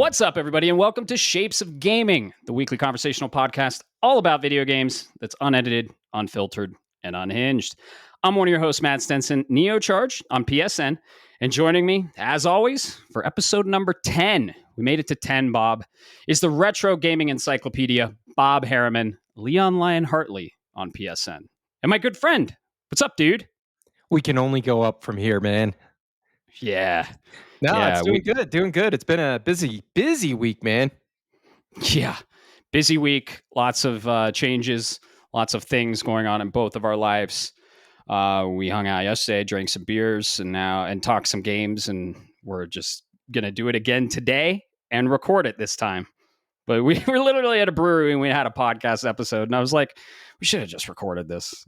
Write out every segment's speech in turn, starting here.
What's up, everybody, and welcome to Shapes of Gaming, the weekly conversational podcast all about video games that's unedited, unfiltered, and unhinged. I'm one of your hosts, Matt Stenson, Neocharge on PSN, and joining me, as always, for episode number 10, we made it to 10, Bob, is the retro gaming encyclopedia, Bob Harriman, Leon Lyon Hartley on PSN, and my good friend. What's up, dude? We can only go up from here, man. Yeah. No, Yeah, it's doing good. It's been a busy week, man. Yeah. Busy week, lots of changes, lots of things going on in both of our lives. We hung out yesterday, drank some beers, and talked some games, and we're just gonna do it again today and record it this time. But we were literally at a brewery and we had a podcast episode, and I was like, we should have just recorded this.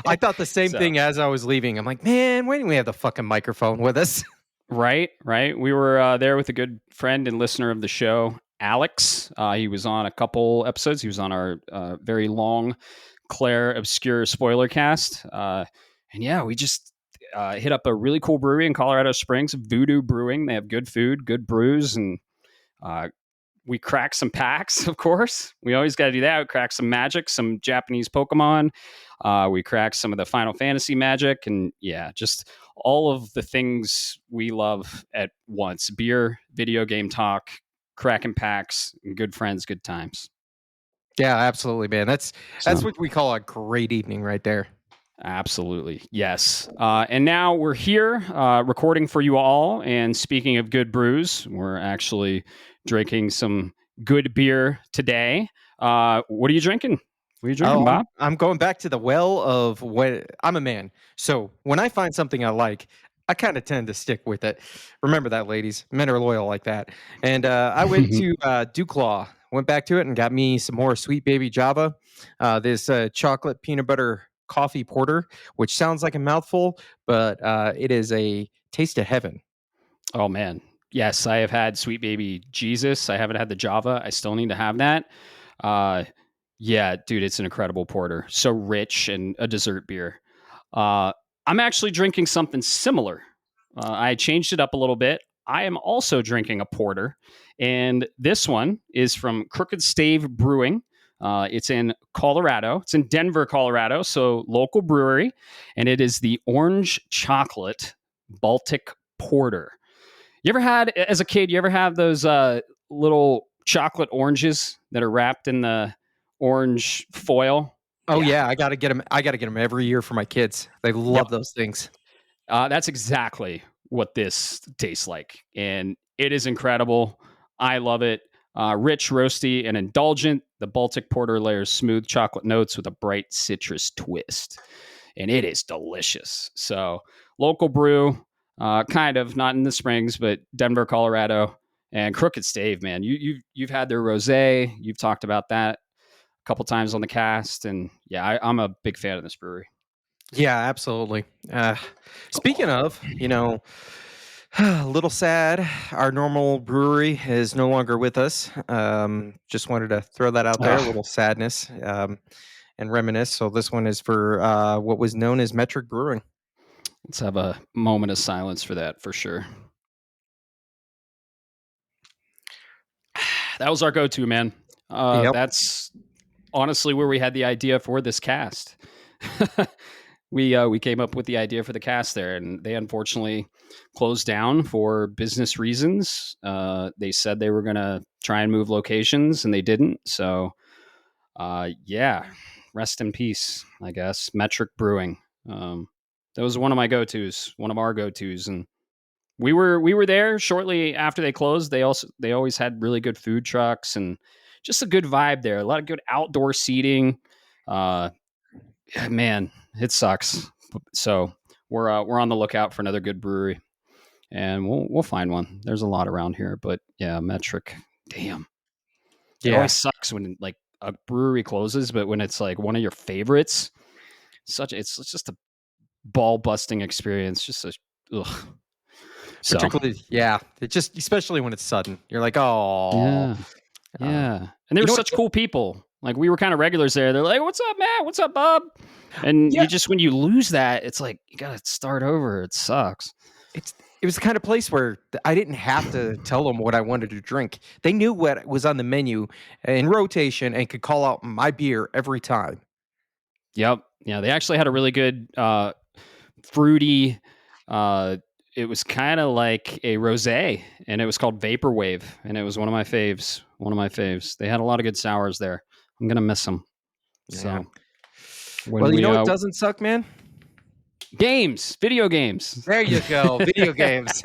I thought the same thing as I was leaving. I'm like, man, why didn't we have the fucking microphone with us? Right. We were there with a good friend and listener of the show, Alex. He was on a couple episodes. He was on our very long Claire Obscure spoiler cast. And yeah, we just hit up a really cool brewery in Colorado Springs, Voodoo Brewing. They have good food, good brews, and we cracked some packs, of course. We always got to do that. We cracked some Magic, some Japanese Pokemon. We cracked some of the Final Fantasy Magic, and yeah, just all of the things we love at once. Beer, video game talk, cracking packs, and good friends, good times. Yeah, absolutely, man. That's what we call a great evening right there. Absolutely. Yes. And now we're here recording for you all. And speaking of good brews, we're actually drinking some good beer today. What are you drinking? What are you drinking, Bob? I'm going back to the well of when I'm a man. So when I find something I like, I kind of tend to stick with it. Remember that, ladies. Men are loyal like that. And I went to Duclaw, went back to it and got me some more Sweet Baby Java. This chocolate peanut butter coffee porter, which sounds like a mouthful, but it is a taste of heaven. Oh, man. Yes, I have had Sweet Baby Jesus. I haven't had the Java. I still need to have that. Yeah, dude, it's an incredible porter. So rich and a dessert beer. I'm actually drinking something similar. I changed it up a little bit. I am also drinking a porter, and this one is from Crooked Stave Brewing. It's in Colorado. It's in Denver, Colorado, so local brewery, and it is the Orange Chocolate Baltic Porter. You ever had, as a kid, you ever have those little chocolate oranges that are wrapped in the orange foil? Oh yeah, I gotta get them. I gotta get them every year for my kids. They love those things. That's exactly what this tastes like, and it is incredible. I love it. Rich, roasty, and indulgent. The Baltic Porter layers smooth chocolate notes with a bright citrus twist, and it is delicious. So, local brew, kind of not in the Springs, but Denver, Colorado, and Crooked Stave. Man, you've had their rosé. You've talked about that a couple times on the cast, and yeah, I'm a big fan of this brewery. Yeah, absolutely. Speaking of, a little sad, our normal brewery is no longer with us. Just wanted to throw that out there, a little sadness and reminisce. So this one is for what was known as Metric Brewing. Let's have a moment of silence for that, for sure. That was our go-to, man. That's honestly where we had the idea for this cast. We came up with the idea for the cast there, and they unfortunately closed down for business reasons. They said they were going to try and move locations, and they didn't. So, yeah, rest in peace, I guess. Metric Brewing. That was one of my go-tos, one of our go-tos, and we were there shortly after they closed. They always had really good food trucks and just a good vibe there. A lot of good outdoor seating. Man, it sucks. So we're on the lookout for another good brewery, and we'll find one. There's a lot around here, but yeah, Metric. Damn, it always sucks when like a brewery closes, but when it's like one of your favorites, it's just a ball busting experience. Just ugh. Particularly, yeah. It just, especially when it's sudden, you're like, oh, yeah. And they were such cool people. Like we were kind of regulars there. They're like, "What's up, Matt? What's up, Bob?" And you just when you lose that, it's like you gotta start over. It sucks. it was the kind of place where I didn't have to tell them what I wanted to drink. They knew what was on the menu in rotation and could call out my beer every time. Yep. Yeah, they actually had a really good fruity. Uh, it was kind of like a rosé, and it was called Vaporwave, and it was one of my faves. One of my faves. They had a lot of good sours there. I'm gonna miss them. Yeah. So when Well, you we know what doesn't suck, man? games, video games, There you go. Video games.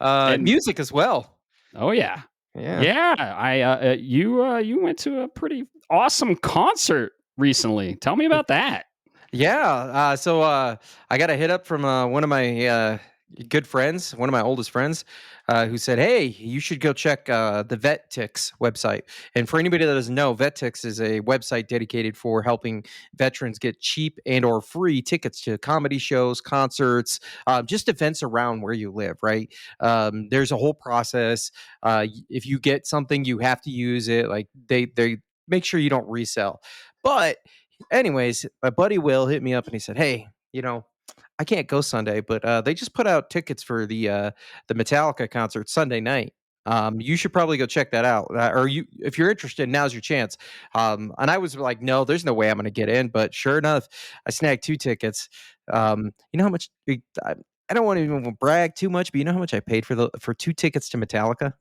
and Music as well. oh yeah, Yeah. yeah. You went to a pretty awesome concert recently. Tell me about that. Yeah. I got a hit up from one of my good friends, one of my oldest friends, who said, "Hey, you should go check the VetTix website." And for anybody that doesn't know, VetTix is a website dedicated for helping veterans get cheap and/or free tickets to comedy shows, concerts, just events around where you live. Right? There's a whole process. If you get something, you have to use it. Like they make sure you don't resell, but anyways, my buddy Will hit me up and he said, "Hey, I can't go Sunday, but they just put out tickets for the Metallica concert Sunday night. You should probably go check that out. Or if you're interested, now's your chance." And I was like, "No, there's no way I'm going to get in." But sure enough, I snagged 2 tickets. You know how much? I don't want to even brag too much, but you know how much I paid for 2 tickets to Metallica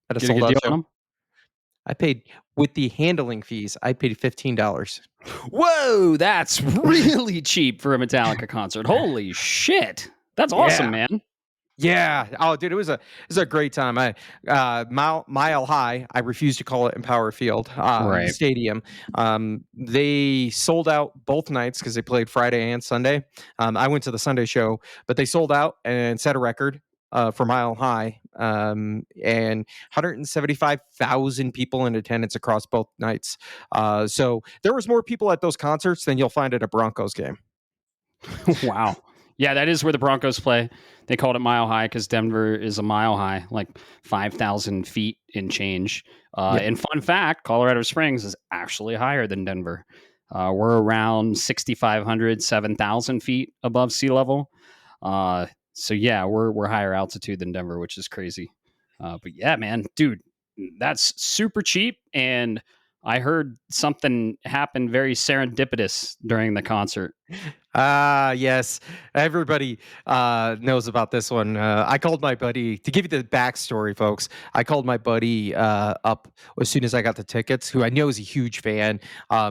at a Get a sold good out deal show? on them. I paid with the handling fees. I paid $15. Whoa, that's really cheap for a Metallica concert. Holy shit. That's awesome, Yeah. man. Yeah. Oh, dude, it was a great time. Mile High. I refuse to call it Empower Field. The Right. stadium. They sold out both nights because they played Friday and Sunday. I went to the Sunday show, but they sold out and set a record. For Mile High, and 175,000 people in attendance across both nights. So there was more people at those concerts than you'll find at a Broncos game. Wow. Yeah, that is where the Broncos play. They called it Mile High because Denver is a mile high, like 5,000 feet in change. Yep. And fun fact, Colorado Springs is actually higher than Denver. We're around 6,500, 7,000 feet above sea level. So yeah, we're higher altitude than Denver, which is crazy. But yeah, man, dude, that's super cheap. And I heard something happened very serendipitous during the concert. Yes. Everybody knows about this one. I called my buddy to give you the backstory, folks. I called my buddy up as soon as I got the tickets, who I know is a huge fan.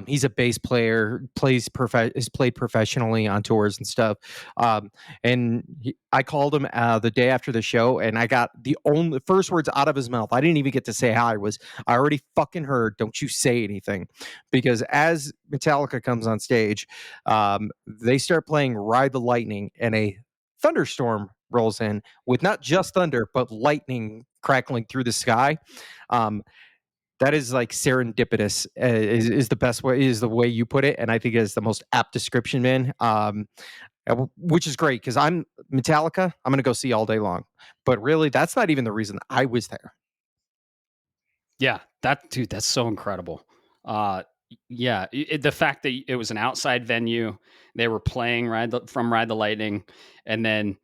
He's a bass player, has played professionally on tours and stuff. I called him the day after the show, and I got the only first words out of his mouth. I didn't even get to say hi. I already fucking heard. Don't you say anything, because as Metallica comes on stage, they start playing Ride the Lightning, and a thunderstorm rolls in with not just thunder, but lightning crackling through the sky. Um, that is like serendipitous, is the best way, is the way you put it. And I think is the most apt description, man. Which is great because I'm Metallica, I'm going to go see all day long. But really, that's not even the reason I was there. Yeah, that's so incredible. Yeah, the fact that it was an outside venue, they were playing Ride the Lightning, and then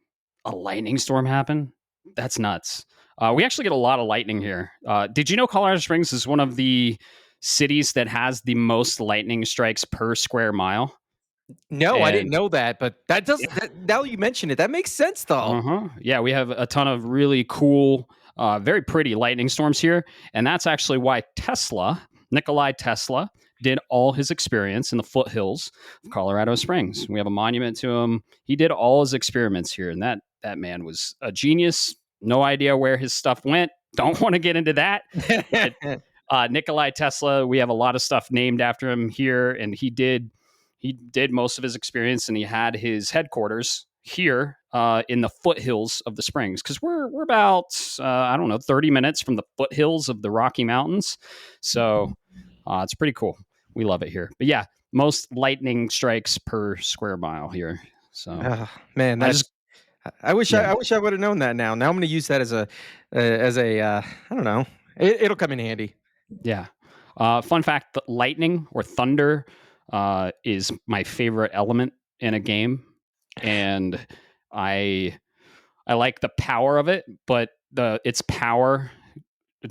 a lightning storm happened. That's nuts. We actually get a lot of lightning here. Did you know Colorado Springs is one of the cities that has the most lightning strikes per square mile? No, I didn't And know that, but now you mention it, that makes sense though. Yeah, we have a ton of really cool, very pretty lightning storms here, and that's actually why Nikola Tesla, did all his experience in the foothills of Colorado Springs. We have a monument to him. He did all his experiments here, and that man was a genius. No idea where his stuff went. Don't want to get into that, but Nikolai Tesla, we have a lot of stuff named after him here, and he did most of his experience, and he had his headquarters here in the foothills of the Springs, because we're about I don't know, 30 minutes from the foothills of the Rocky Mountains, so it's pretty cool. We love it here. But yeah, most lightning strikes per square mile here. So Man, I just I wish yeah. I would have known that now. Now I'm going to use that as a I don't know. It'll come in handy. Yeah. Fun fact: lightning or thunder is my favorite element in a game, and I I like the power of it, but its power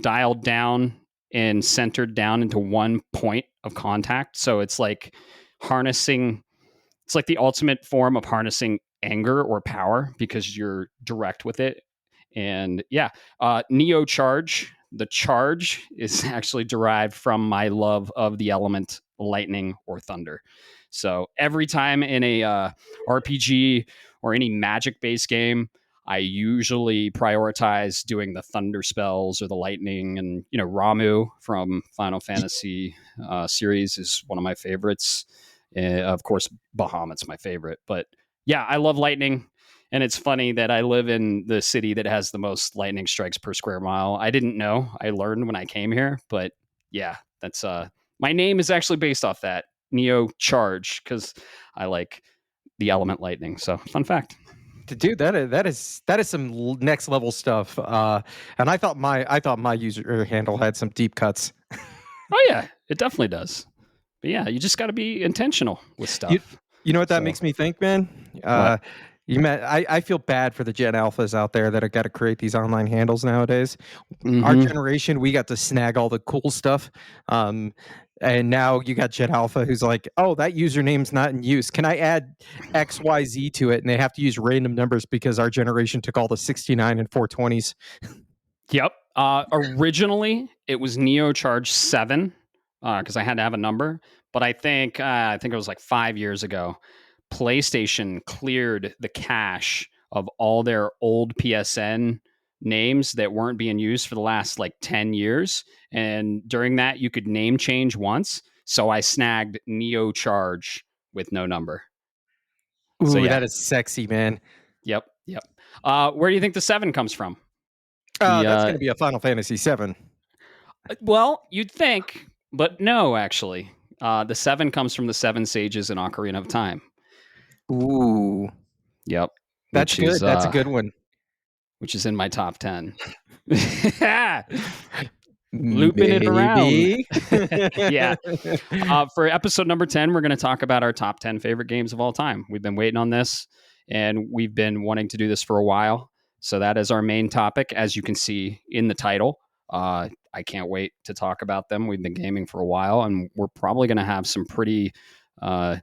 dialed down and centered down into one point of contact. So it's like harnessing, it's like the ultimate form of harnessing anger or power because you're direct with it. And yeah, Neo Charge, the charge is actually derived from my love of the element lightning or thunder. So every time in a RPG or any magic based game, I usually prioritize doing the thunder spells or the lightning. And, you know, Ramu from Final Fantasy series is one of my favorites. Of course, Bahamut's my favorite. But yeah, I love lightning. And it's funny that I live in the city that has the most lightning strikes per square mile. I didn't know. I learned when I came here. But yeah, that's my name is actually based off that Neo Charge because I like the element lightning. So fun fact. Dude, that is some next level stuff. And I thought my user handle had some deep cuts. Oh yeah, it definitely does. But yeah, you just got to be intentional with You stuff. you know what that So makes me think, man? what? I feel bad for the Gen Alphas out there that have got to create these online handles nowadays. Our Mm-hmm. generation, we got to snag all the cool stuff. Um, and now you got Gen Alpha who's like, oh, that username's not in use. Can I add XYZ to it? And they have to use random numbers because our generation took all the 69 and 420s. Yep. Originally, it was Neo Charge 7 because I had to have a number. But I think it was like 5 years ago. PlayStation cleared the cache of all their old PSN names that weren't being used for the last like 10 years. And during that, you could name change once. So I snagged Neo Charge with no number. So Ooh, yeah, that is sexy, man. yep. Where do you think the 7 comes from? The That's going to be a Final Fantasy 7. Well, you'd think, but no, actually. The 7 comes from the 7 sages in Ocarina of Time. Ooh, Yep, that's which good. is That's a good one. which is in my top 10. Looping it around. Maybe. Yeah. For episode number 10, we're going to talk about our top 10 favorite games of all time. We've been waiting on this and we've been wanting to do this for a while. So that is our main topic, as you can see in the title. I can't wait to talk about them. We've been gaming for a while and we're probably going to have some pretty uh,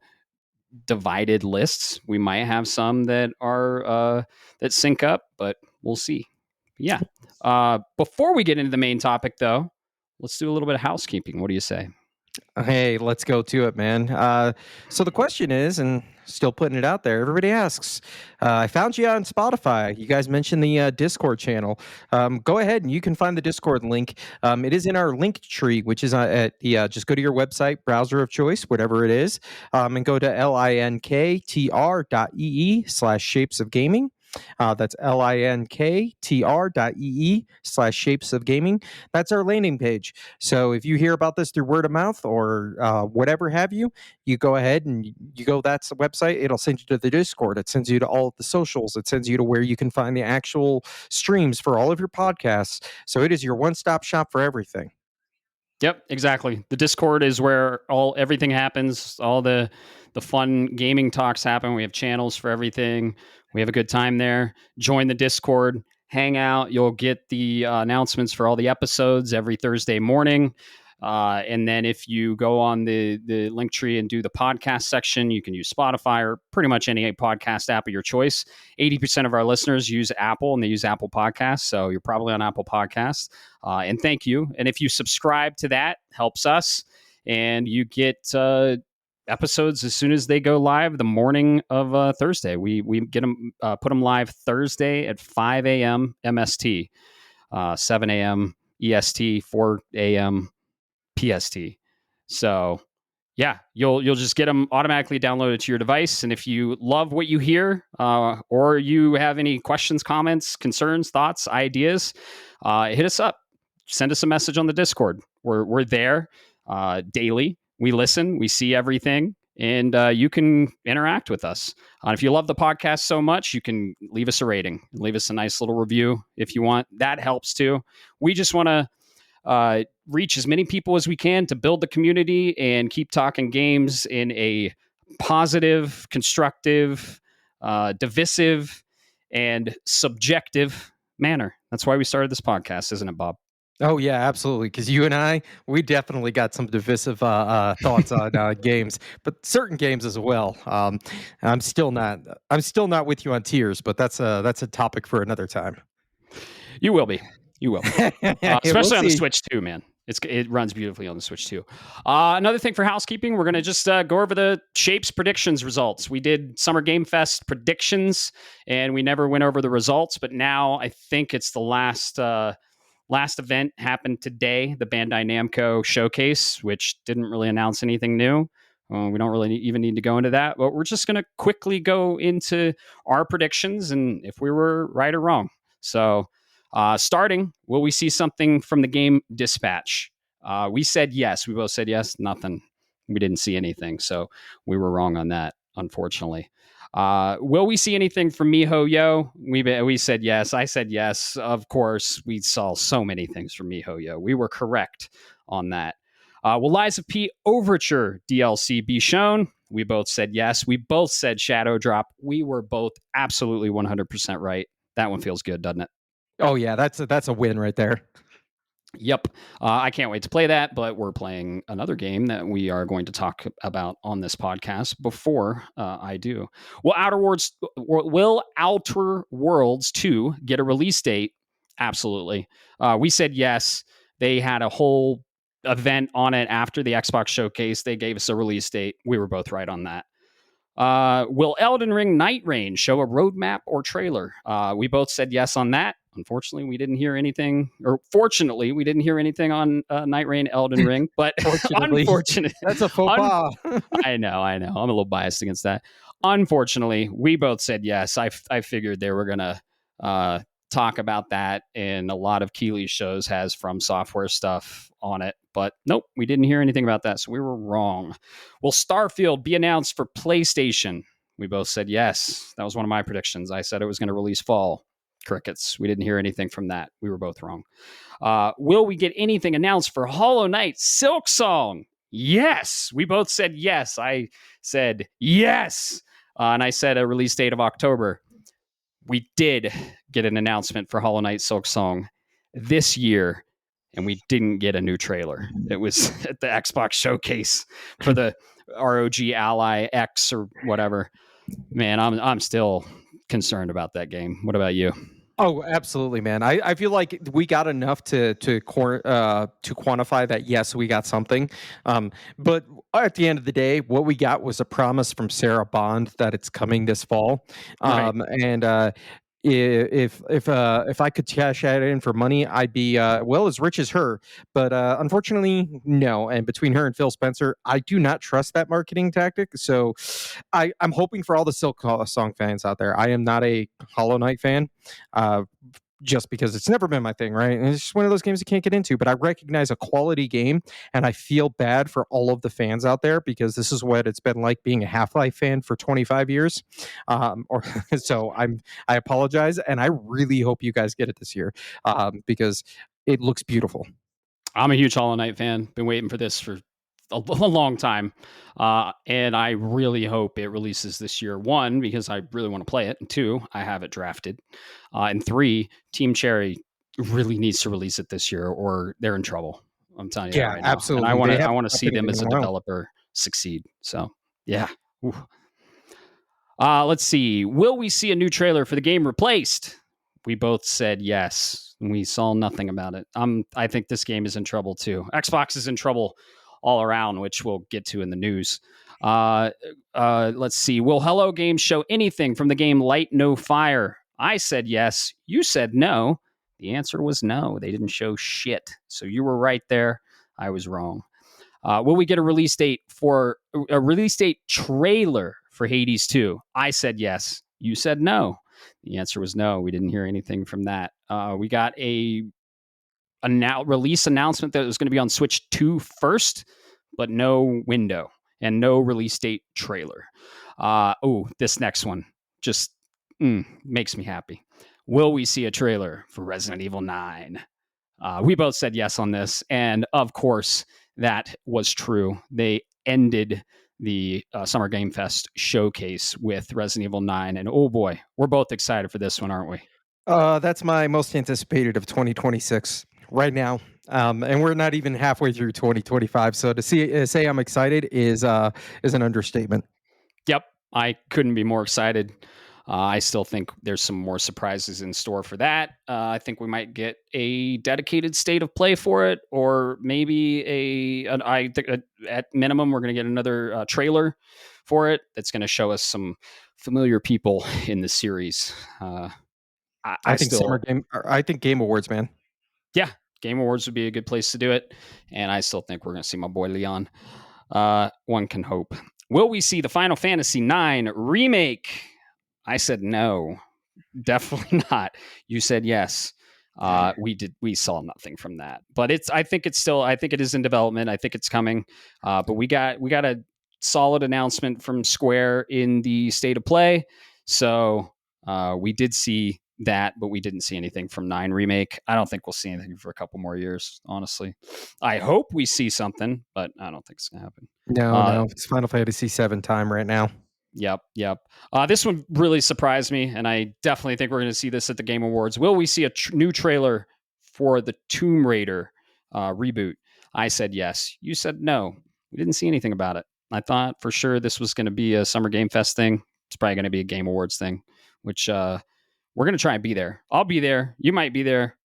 divided lists. We might have some that are that sync up, but we'll see. Yeah. Before we get into the main topic, though, let's do a little bit of housekeeping. What do you say? Hey, let's go to it, man. So the question is, and still putting it out there, everybody asks, I found you on Spotify. You guys mentioned the Discord channel. Go ahead and you can find the Discord link. It is in our link tree, which is at the, just go to your website, browser of choice, whatever it is, and go to linktr.ee/shapes of gaming. That's linktr.ee/shapes of gaming. That's our landing page. So if you hear about this through word of mouth or whatever have you, you go ahead and you go, that's the website. It'll send you to the Discord. It sends you to all of the socials. It sends you to where you can find the actual streams for all of your podcasts. So it is your one-stop shop for everything. Yep, exactly. The Discord is where everything happens. All the fun gaming talks happen. We have channels for everything. We have a good time there. Join the Discord, hang out. You'll get the announcements for all the episodes every Thursday morning. And then if you go on the link tree and do the podcast section, you can use Spotify or pretty much any podcast app of your choice. 80% of our listeners use Apple and they use Apple Podcasts. So you're probably on Apple Podcasts. And thank you. And if you subscribe to that, helps us. And you get episodes as soon as they go live the morning of Thursday. We get them, put them live Thursday at 5 a.m. MST, 7 a.m. EST, 4 a.m. PST. So yeah, you'll just get them automatically downloaded to your device. And if you love what you hear, or you have any questions, comments, concerns, thoughts, ideas, hit us up. Send us a message on the Discord. We're there daily. We listen. We see everything. And you can interact with us. If you love the podcast so much, you can leave us a rating, leave us a nice little review if you want. That helps too. We just want to reach as many people as we can to build the community and keep talking games in a positive, constructive, divisive, and subjective manner. That's why we started this podcast, isn't it, Bob? Oh yeah, absolutely. Because you and I, we definitely got some divisive thoughts on games, but certain games as well. I'm still not, I'm still not with you on Tears, but that's a topic for another time. You will be. You will be. We'll Especially on the see. Switch too, man. It runs beautifully on the Switch too. Another thing for housekeeping, we're gonna just go over the Shapes predictions results. We did Summer Game Fest predictions, and we never went over the results. But now I think it's the last event happened today, the Bandai Namco showcase, which didn't really announce anything new. We don't really even need to go into that, but we're just going to quickly go into our predictions and if we were right or wrong. So, starting, will we see something from the game Dispatch? We said yes. We both said yes. Nothing. We didn't see anything. So, we were wrong on that, unfortunately. Will we see anything from MiHoYo? We said yes. I said yes. Of course, we saw so many things from MiHoYo. We were correct on that. Will Lies of P Overture DLC be shown? We both said yes. We both said Shadow Drop. We were both absolutely 100% right. That one feels good, doesn't it? Oh yeah, that's a win right there. Yep. I can't wait to play that, but we're playing another game that we are going to talk about on this podcast before I do. Will Outer Worlds 2 get a release date? Absolutely. We said yes. They had a whole event on it after the Xbox showcase. They gave us a release date. We were both right on that. Will Elden Ring Night Rain show a roadmap or trailer? We both said yes on that. Unfortunately, we didn't hear anything, or fortunately, we didn't hear anything on Night Rain Elden Ring. But Fortunately, unfortunately, that's a faux pas. I know. I'm a little biased against that. Unfortunately, we both said yes. I figured they were gonna talk about that, and a lot of Keeley's shows has From Software stuff on it. But nope, we didn't hear anything about that, so we were wrong. Will Starfield be announced for PlayStation? We both said yes. That was one of my predictions. I said it was going to release fall. Crickets. We didn't hear anything from that. We were both wrong. Will we get anything announced for Hollow Knight Silksong? Yes. We both said yes. I said yes. And I said a release date of October. We did get an announcement for Hollow Knight Silksong this year, and we didn't get a new trailer. It was at the Xbox showcase for the ROG Ally X or whatever. Man, I'm still concerned about that game. What about you? Oh, absolutely, man. I feel like we got enough to quantify that. Yes, we got something, but at the end of the day, what we got was a promise from Sarah Bond that it's coming this fall, Right. and if I could cash that in for money, I'd be well as rich as her. But unfortunately, no. And between her and Phil Spencer, I do not trust that marketing tactic. So I'm hoping for all the Silk Song fans out there. I am not a Hollow Knight fan. Uh, just because it's never been my thing, right? And it's just one of those games you can't get into. But I recognize a quality game, and I feel bad for all of the fans out there because this is what it's been like being a Half-Life fan for 25 years. Or so I apologize, and I really hope you guys get it this year because it looks beautiful. I'm a huge Hollow Knight fan. Been waiting for this for a long time. And I really hope it releases this year. One, because I really want to play it. And two, I have it drafted. And three, Team Cherry really needs to release it this year or they're in trouble. I'm telling you that Yeah, right now. And absolutely. They I haven't want to see dropped them anything as in a a while. developer succeed. So yeah. Ooh. Let's see. Will we see a new trailer for the game Replaced? We both said yes. We saw nothing about it. I think this game is in trouble too. Xbox is in trouble all around, which we'll get to in the news. Let's see. Will Hello Games show anything from the game Light No Fire? I said yes. You said no. The answer was no. They didn't show shit. So you were right there. I was wrong. Will we get a release date for a release date trailer for Hades 2? I said yes. You said no. The answer was no. We didn't hear anything from that. We got a release announcement that it was going to be on Switch 2 first, but no window and no release date trailer. This next one just makes me happy. Will we see a trailer for Resident Evil 9? We both said yes on this. And of course, that was true. They ended the Summer Game Fest showcase with Resident Evil 9. And oh boy, we're both excited for this one, aren't we? That's my most anticipated of 2026 right now. And we're not even halfway through 2025. So to say I'm excited is an understatement. Yep, I couldn't be more excited. I still think there's some more surprises in store for that. I think we might get a dedicated state of play for it, or maybe I think at minimum we're going to get another trailer for it that's going to show us some familiar people in the series. I still, I think Game Awards, man. yeah, Game Awards would be a good place to do it, and I still think we're going to see my boy Leon. One can hope. Will we see the Final Fantasy IX remake? I said no, definitely not. You said yes. We did. We saw nothing from that, but it's. I think it's still. I think it is in development. I think it's coming. But we got a solid announcement from Square in the state of play. So we did see that, but we didn't see anything from 9 remake. I don't think we'll see anything for a couple more years. Honestly, I hope we see something, but I don't think it's gonna happen. No, it's Final Fantasy 7 time right now. Yep. This one really surprised me, and I definitely think we're going to see this at the Game Awards. Will we see a new trailer for the Tomb Raider reboot? I said yes. You said no. We didn't see anything about it. I thought for sure this was going to be a Summer Game Fest thing. It's probably going to be a Game Awards thing, which we're going to try and be there. I'll be there. You might be there.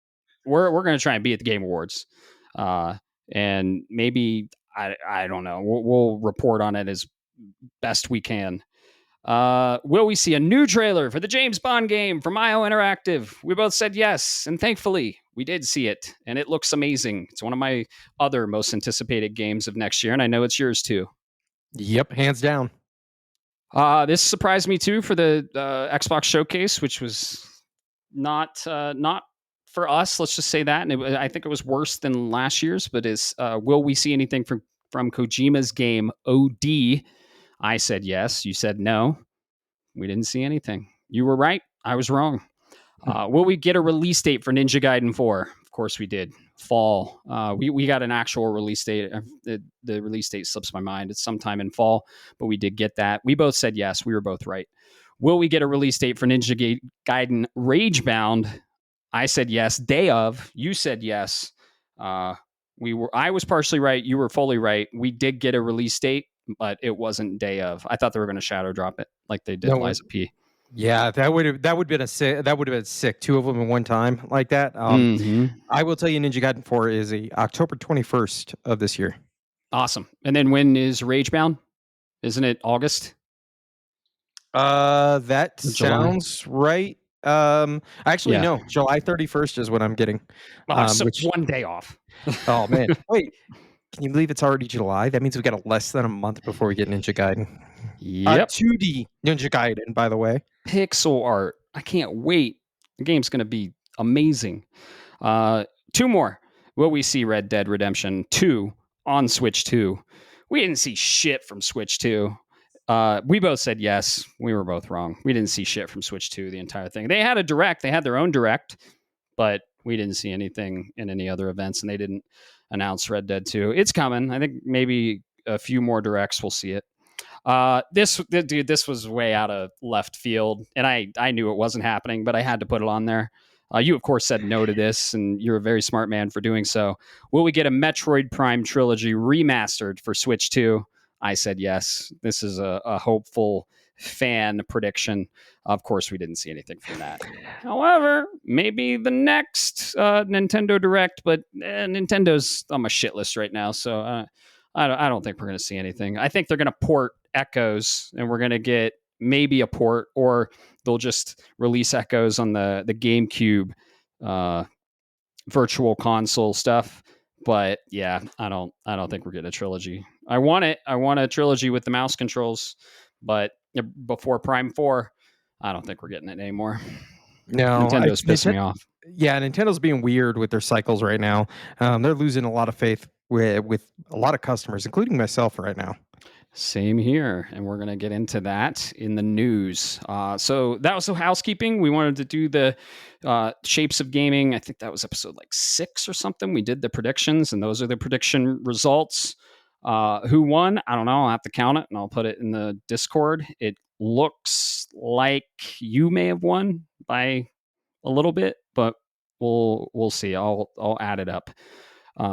We're going to try and be at the Game Awards, and maybe I don't know. We'll report on it as best we can. Will we see a new trailer for the James Bond game from IO Interactive? We both said yes, and thankfully we did see it, and it looks amazing. It's one of my other most anticipated games of next year, and I know it's yours too. Yep, hands down. This surprised me too for the Xbox showcase, which was not for us. Let's just say that, and I think it was worse than last year's. But will we see anything from Kojima's game OD? I said yes. You said no. We didn't see anything. You were right. I was wrong. Will we get a release date for Ninja Gaiden 4? Of course we did. Fall. We got an actual release date. The release date slips my mind. It's sometime in fall, but we did get that. We both said yes. We were both right. Will we get a release date for Ninja Gaiden Ragebound? I said yes. Day of. You said yes. I was partially right. You were fully right. We did get a release date, but it wasn't day of. I thought they were going to shadow drop it like they did Liza P. Yeah, that would have been sick. Two of them in one time like that. I will tell you, Ninja Gaiden 4 is October 21st of this year. Awesome. And then when is Ragebound? Isn't it August? That sounds right. Actually, no. July 31st is what I'm getting. Which 1 day off. Oh man, wait. Can you believe it's already July? That means we got less than a month before we get Ninja Gaiden. Yep. 2D Ninja Gaiden, by the way. Pixel art. I can't wait. The game's going to be amazing. 2 more. Will we see Red Dead Redemption 2 on Switch 2? We didn't see shit from Switch 2. We both said yes. We were both wrong. We didn't see shit from Switch 2, the entire thing. They had a direct. They had their own direct, but we didn't see anything in any other events, and they didn't announce Red Dead 2. It's coming. I think maybe a few more directs we'll see it. This was way out of left field, and I knew it wasn't happening, but I had to put it on there. You, of course, said no to this, and you're a very smart man for doing so. Will we get a Metroid Prime trilogy remastered for Switch 2? I said yes. This is a hopeful fan prediction. Of course, we didn't see anything from that. However, maybe the next Nintendo Direct, but Nintendo's on my shit list right now, so I don't think we're going to see anything. I think they're going to port Echoes, and we're going to get maybe a port, or they'll just release Echoes on the GameCube virtual console stuff. But yeah, I don't think we're getting a trilogy. I want it. I want a trilogy with the mouse controls, but before Prime 4, I don't think we're getting it anymore. No, Nintendo's pissing me off. Yeah, Nintendo's being weird with their cycles right now. They're losing a lot of faith with a lot of customers, including myself right now. Same here, and we're going to get into that in the news. So that was the housekeeping. We wanted to do the Shapes of Gaming. I think that was episode like 6 or something. We did the predictions, and those are the prediction results. Who won? I don't know. I'll have to count it and I'll put it in the Discord. It looks like you may have won by a little bit, but we'll see. I'll add it up.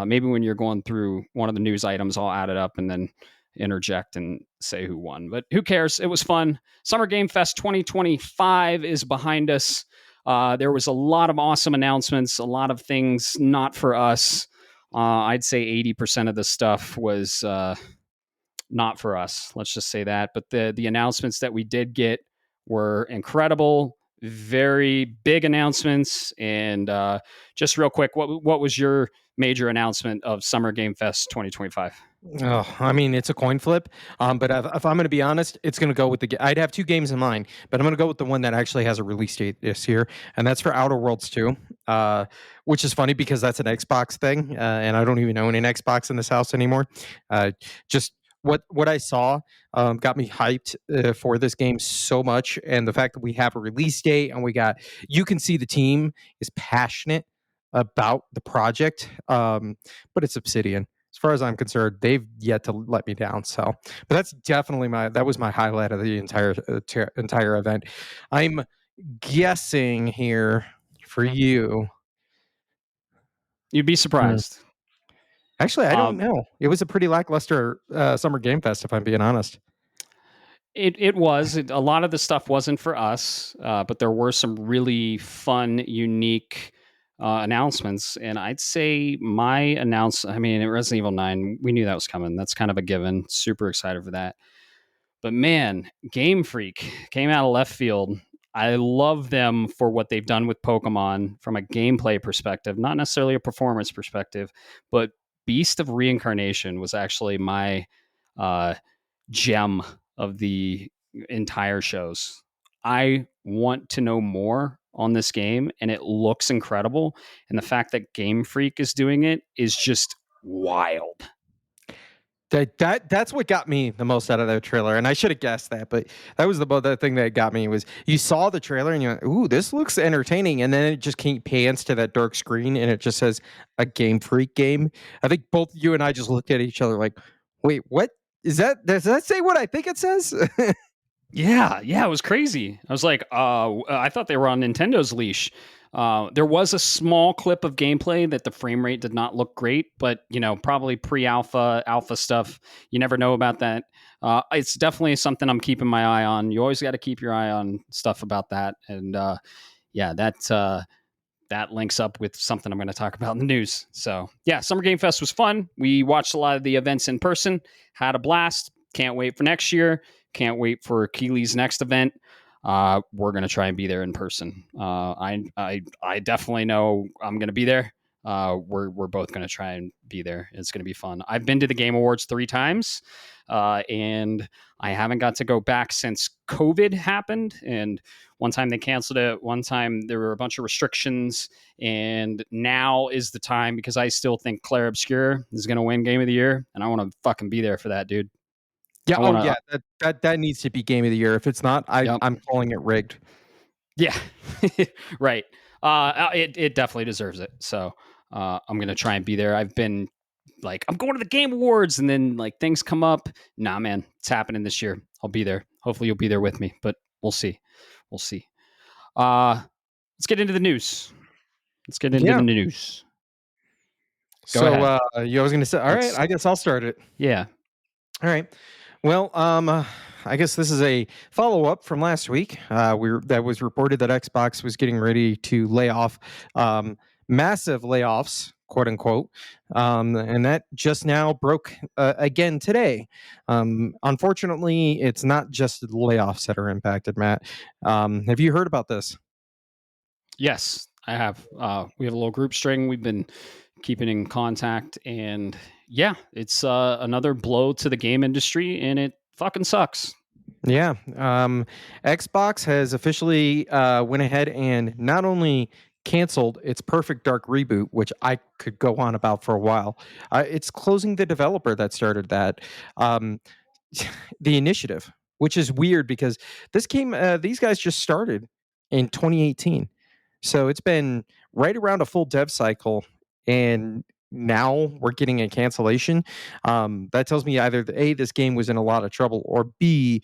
Maybe when you're going through one of the news items, I'll add it up and then interject and say who won. But who cares? It was fun. Summer Game Fest 2025 is behind us. There was a lot of awesome announcements, a lot of things not for us. I'd say 80% of the stuff was not for us. Let's just say that. But the announcements that we did get were incredible, very big announcements. And just real quick, what was your major announcement of Summer Game Fest 2025? Oh, I mean, it's a coin flip. But if I'm going to be honest, it's going to go with I'd have two games in mind, but I'm going to go with the one that actually has a release date this year, and that's for Outer Worlds 2, which is funny because that's an Xbox thing, and I don't even own an Xbox in this house anymore. Just what I saw got me hyped for this game so much, and the fact that we have a release date and you can see the team is passionate about the project, but it's Obsidian as far as I'm concerned, they've yet to let me down. So, but that's definitely that was my highlight of the entire event. I'm guessing here for you. You'd be Hmm. surprised. Actually, I don't Um, know. It was a pretty lackluster Summer Game Fest, if I'm being honest. it was a lot of the stuff wasn't for us, but there were some really fun, unique announcements. And I'd say my I mean, Resident Evil 9, we knew that was coming. That's kind of a given. Super excited for that. But man, Game Freak came out of left field. I love them for what they've done with Pokemon from a gameplay perspective, not necessarily a performance perspective, but Beast of Reincarnation was actually my uh, gem of the entire shows. I want to know more on this game, and it looks incredible. And the fact that Game Freak is doing it is just wild. That's what got me the most out of that trailer, and I should have guessed that, but that was the thing that got me was you saw the trailer and you went, "Ooh, this looks entertaining," and then it just pans to that dark screen and it just says a Game Freak game. I think both you and I just looked at each other like, "Wait, what is that? Does that say what I think it says?" Yeah, it was crazy. I was like, I thought they were on Nintendo's leash. There was a small clip of gameplay that the frame rate did not look great, but probably pre-alpha, alpha stuff. You never know about that. It's definitely something I'm keeping my eye on. You always got to keep your eye on stuff about that, and yeah, that links up with something I'm going to talk about in the news. So, yeah, Summer Game Fest was fun. We watched a lot of the events in person, had a blast. Can't wait for next year. Can't wait for Keely's next event. We're going to try and be there in person. I definitely know I'm going to be there. We're both going to try and be there. It's going to be fun. I've been to the Game Awards 3 times, and I haven't got to go back since COVID happened. And one time they canceled it. One time there were a bunch of restrictions. And now is the time because I still think Claire Obscure is going to win Game of the Year. And I want to fucking be there for that, dude. Yeah. I Oh, want yeah. to. That needs to be Game of the Year. If it's not, Yep. I'm calling it rigged. Yeah. Right. It definitely deserves it. So I'm going to try and be there. I've been like, I'm going to the Game Awards. And then like things come up. Nah, man, it's happening this year. I'll be there. Hopefully you'll be there with me, but we'll see. We'll see. Let's get into the news. Let's get into the Yeah. news. Go So, ahead. you was going to say, all right, Let's. I guess I'll start it. Yeah. All right. Well, I guess this is a follow up from last week. That was reported that Xbox was getting ready to lay off massive layoffs, quote unquote, and that just now broke again today. Unfortunately, it's not just the layoffs that are impacted. Matt, have you heard about this? Yes, I have. We have a little group string. We've been keeping in contact, and yeah, it's another blow to the game industry, and it fucking sucks. Yeah, Xbox has officially went ahead and not only canceled its Perfect Dark reboot, which I could go on about for a while. It's closing the developer that started that, um, the initiative, which is weird because these guys just started in 2018, so it's been right around a full dev cycle, and now we're getting a cancellation, that tells me either A, this game was in a lot of trouble, or B,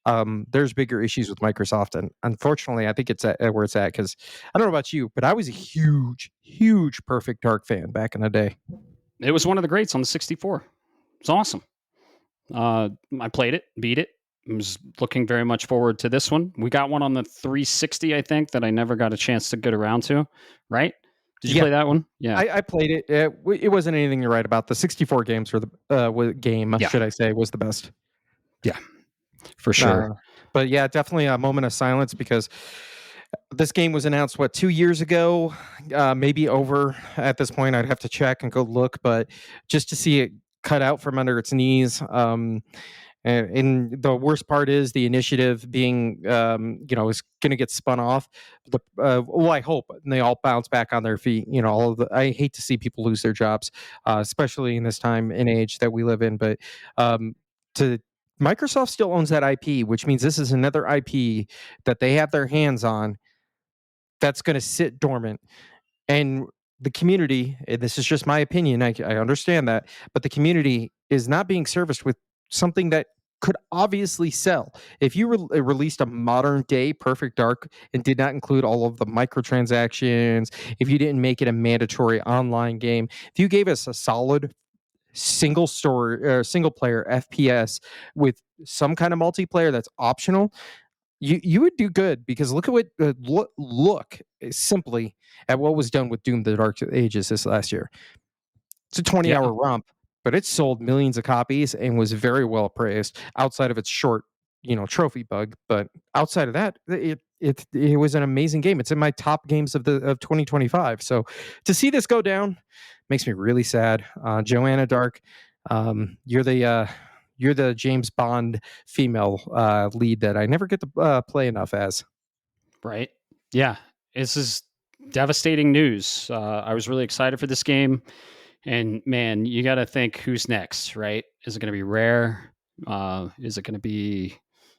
there's bigger issues with Microsoft. And unfortunately, I think it's at where it's at because I don't know about you, but I was a huge, huge Perfect Dark fan back in the day. It was one of the greats on the 64. It's awesome. I played it, beat it. I was looking very much forward to this one. We got one on the 360, I think, that I never got a chance to get around to. Right? Did you Yeah, play that one? Yeah. I played it. It wasn't anything to write about. The 64 games were the game, Yeah. should I say, was the best. Yeah. For Uh, sure. but yeah, definitely a moment of silence because this game was announced 2 years ago, maybe over at this point. I'd have to check and go look, but just to see it cut out from under its knees. And the worst part is the initiative being, is going to get spun off. Well, I hope and they all bounce back on their feet. I hate to see people lose their jobs, especially in this time and age that we live in. But to Microsoft still owns that IP, which means this is another IP that they have their hands on that's going to sit dormant. And the community, and this is just my opinion, I understand that, but the community is not being serviced with something that could obviously sell. If you released a modern day Perfect Dark and did not include all of the microtransactions, if you didn't make it a mandatory online game, if you gave us a solid single player FPS with some kind of multiplayer that's optional, you would do good because look at what look simply at what was done with Doom: The Dark Ages this last year. It's a 20-hour Yeah. romp, but it sold millions of copies and was very well praised outside of its short, trophy bug. But outside of that, it was an amazing game. It's in my top games of 2025. So to see this go down makes me really sad. Joanna Dark, you're the James Bond female lead that I never get to play enough as. Right. Yeah. This is devastating news. I was really excited for this game. And man, you got to think who's next, right? Is it going to be Rare? Is it going to be,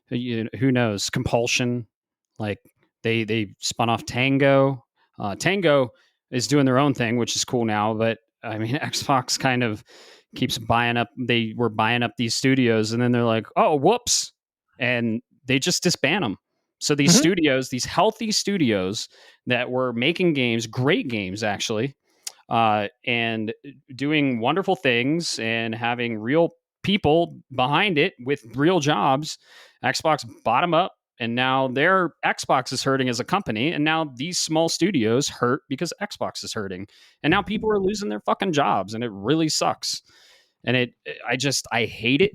who knows? Compulsion. Like they spun off Tango. Tango is doing their own thing, which is cool now. But I mean, Xbox kind of keeps buying up. They were buying up these studios, and then they're like, "Oh, whoops!" and they just disband them. So these Mhm. studios, these healthy studios that were making games, great games actually, and doing wonderful things and having real people behind it with real jobs. Xbox bought them up, and now their Xbox is hurting as a company, and now these small studios hurt because Xbox is hurting, and now people are losing their fucking jobs, and it really sucks. And I hate it,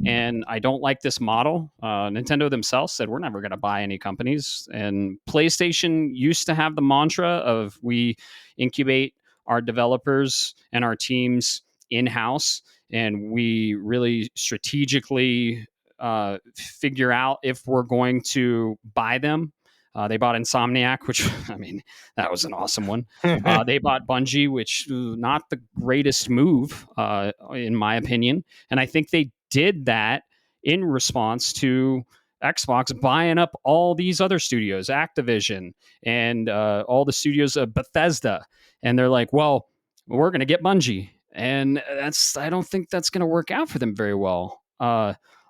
and I don't like this model. Nintendo themselves said we're never going to buy any companies, and PlayStation used to have the mantra of we incubate our developers and our teams in house, and we really strategically figure out if we're going to buy them. They bought Insomniac, which I mean, that was an awesome one. They bought Bungie, which not the greatest move, in my opinion. And I think they did that in response to Xbox buying up all these other studios, Activision, and all the studios of Bethesda. And they're like, well, we're going to get Bungie. And I don't think that's going to work out for them very well.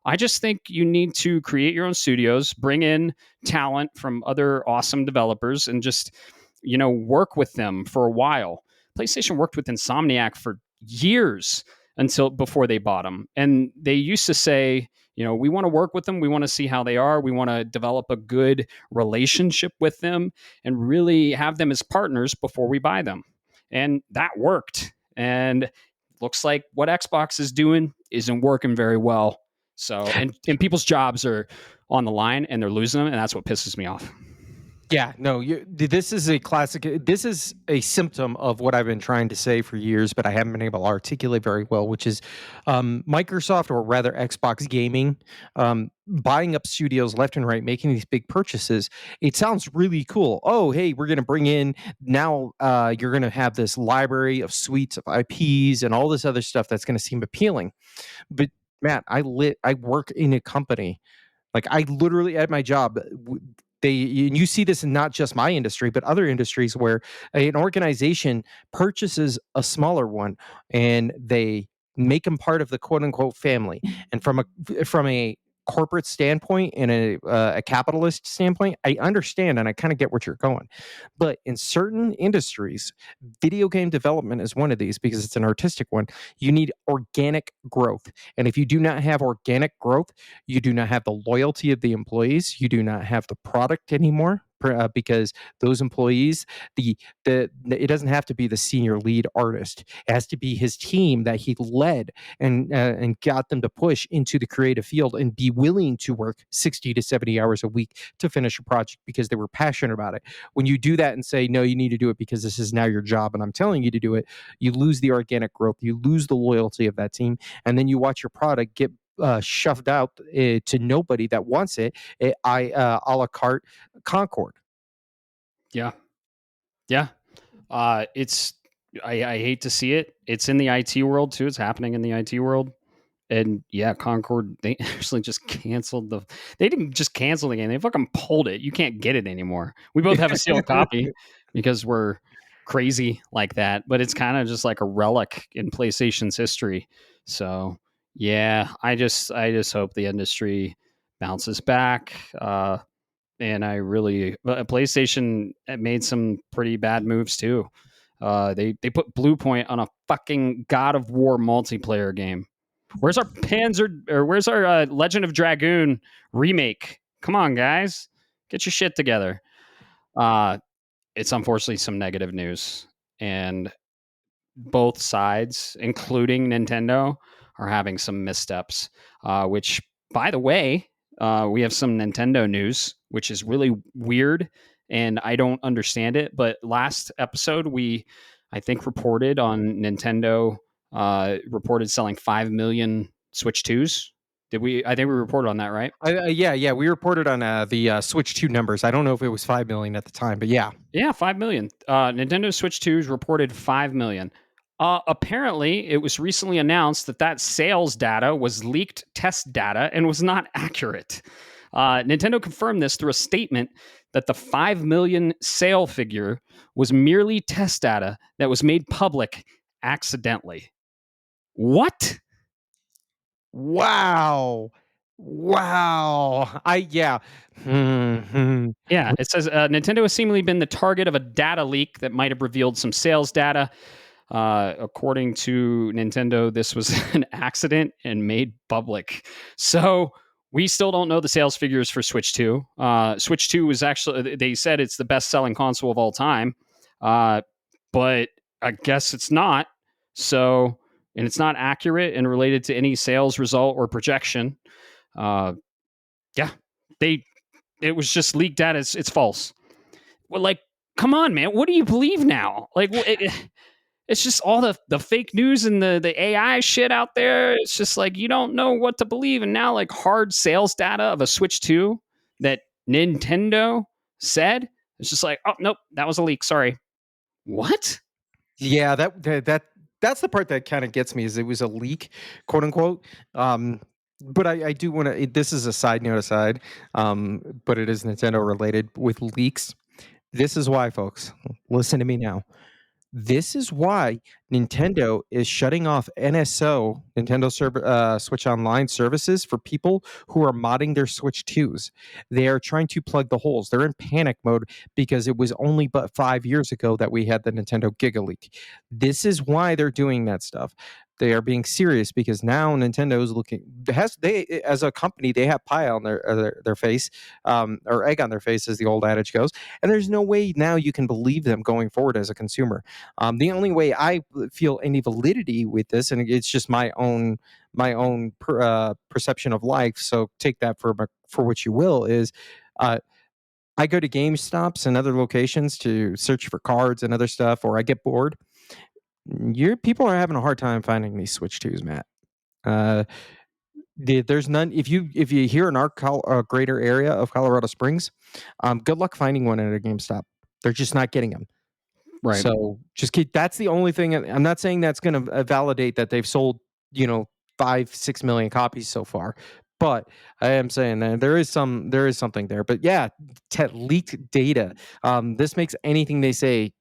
I just think you need to create your own studios, bring in talent from other awesome developers, and just work with them for a while. PlayStation worked with Insomniac for years until before they bought them, and they used to say, we want to work with them, we want to see how they are, we want to develop a good relationship with them, and really have them as partners before we buy them, and that worked. And looks like what Xbox is doing isn't working very well. So, and people's jobs are on the line, and they're losing them, and that's what pisses me off. Yeah, no, this is a classic. This is a symptom of what I've been trying to say for years, but I haven't been able to articulate very well, which is Microsoft, or rather Xbox Gaming, buying up studios left and right, making these big purchases. It sounds really cool. Oh, hey, we're going to bring in now, you're going to have this library of suites of IPs and all this other stuff that's going to seem appealing. But Matt, I work in a company. Like I literally at my job, you see this in not just my industry, but other industries where an organization purchases a smaller one and they make them part of the quote unquote family. And from a corporate standpoint and a capitalist standpoint, I understand and I kind of get what you're going. But in certain industries, video game development is one of these because it's an artistic one. You need organic growth. And if you do not have organic growth, you do not have the loyalty of the employees. You do not have the product anymore because those employees, it doesn't have to be the senior lead artist. It has to be his team that he led and got them to push into the creative field and be willing to work 60 to 70 hours a week to finish a project because they were passionate about it. When you do that and say, no, you need to do it because this is now your job and I'm telling you to do it, you lose the organic growth, you lose the loyalty of that team, and then you watch your product get shoved out to nobody that wants it. A la carte Concord. Yeah. Yeah. It's I hate to see it. It's in the IT world too. It's happening in the IT world. And yeah, Concord, they actually just canceled they didn't just cancel the game. They fucking pulled it. You can't get it anymore. We both have a sealed copy because we're crazy like that, but it's kind of just like a relic in PlayStation's history. So yeah, I just hope the industry bounces back. And I really, PlayStation made some pretty bad moves too. They put Blue Point on a fucking God of War multiplayer game. Where's our Panzer or where's our Legend of Dragoon remake? Come on, guys, get your shit together. Uh, it's unfortunately some negative news, and both sides, including Nintendo, are having some missteps. Which, by the way, we have some Nintendo news, which is really weird, and I don't understand it. But last episode, I think, reported on Nintendo reported selling 5 million Switch 2s. Did we? I think we reported on that, right? Yeah. We reported on the Switch 2 numbers. I don't know if it was 5 million at the time, but yeah. Yeah, 5 million. Nintendo Switch 2s reported 5 million. Apparently, it was recently announced that sales data was leaked test data and was not accurate. Nintendo confirmed this through a statement that the 5 million sale figure was merely test data that was made public accidentally. What? Wow. Wow. Yeah. Yeah, it says Nintendo has seemingly been the target of a data leak that might have revealed some sales data. According to Nintendo, this was an accident and made public. So we still don't know the sales figures for Switch 2. Switch 2 was actually, they said it's the best selling console of all time. But I guess it's not. So, and it's not accurate and related to any sales result or projection. Yeah, they it was just leaked data. It's false. Well, like, come on, man. What do you believe now? Like, it's just all the fake news and the AI shit out there. It's just like you don't know what to believe. And now, like, hard sales data of a Switch 2 that Nintendo said, it's just like, oh nope, that was a leak. Sorry. What? Yeah, that's the part that kind of gets me is it was a leak, quote unquote. But I do want to. This is a side note aside, but it is Nintendo related with leaks. This is why, folks. Listen to me now. This is why Nintendo is shutting off NSO, Switch Online services for people who are modding their Switch 2s. They are trying to plug the holes. They're in panic mode because it was only but 5 years ago that we had the Nintendo Giga Leak. This is why they're doing that stuff. They are being serious because now Nintendo is looking as a company they have pie on their face, or egg on their face as the old adage goes, and there's no way now you can believe them going forward as a consumer. The only way I feel any validity with this, and it's just my own perception of life. So take that for what you will. Is I go to GameStops and other locations to search for cards and other stuff, or I get bored. Your people are having a hard time finding these Switch 2s, Matt. There's none. If you hear in our greater area of Colorado Springs, good luck finding one at a GameStop. They're just not getting them. Right. So just keep. That's the only thing. I'm not saying that's going to validate that they've sold 5-6 million copies so far, But I am saying that there is something there. But yeah, leaked data. This makes anything they say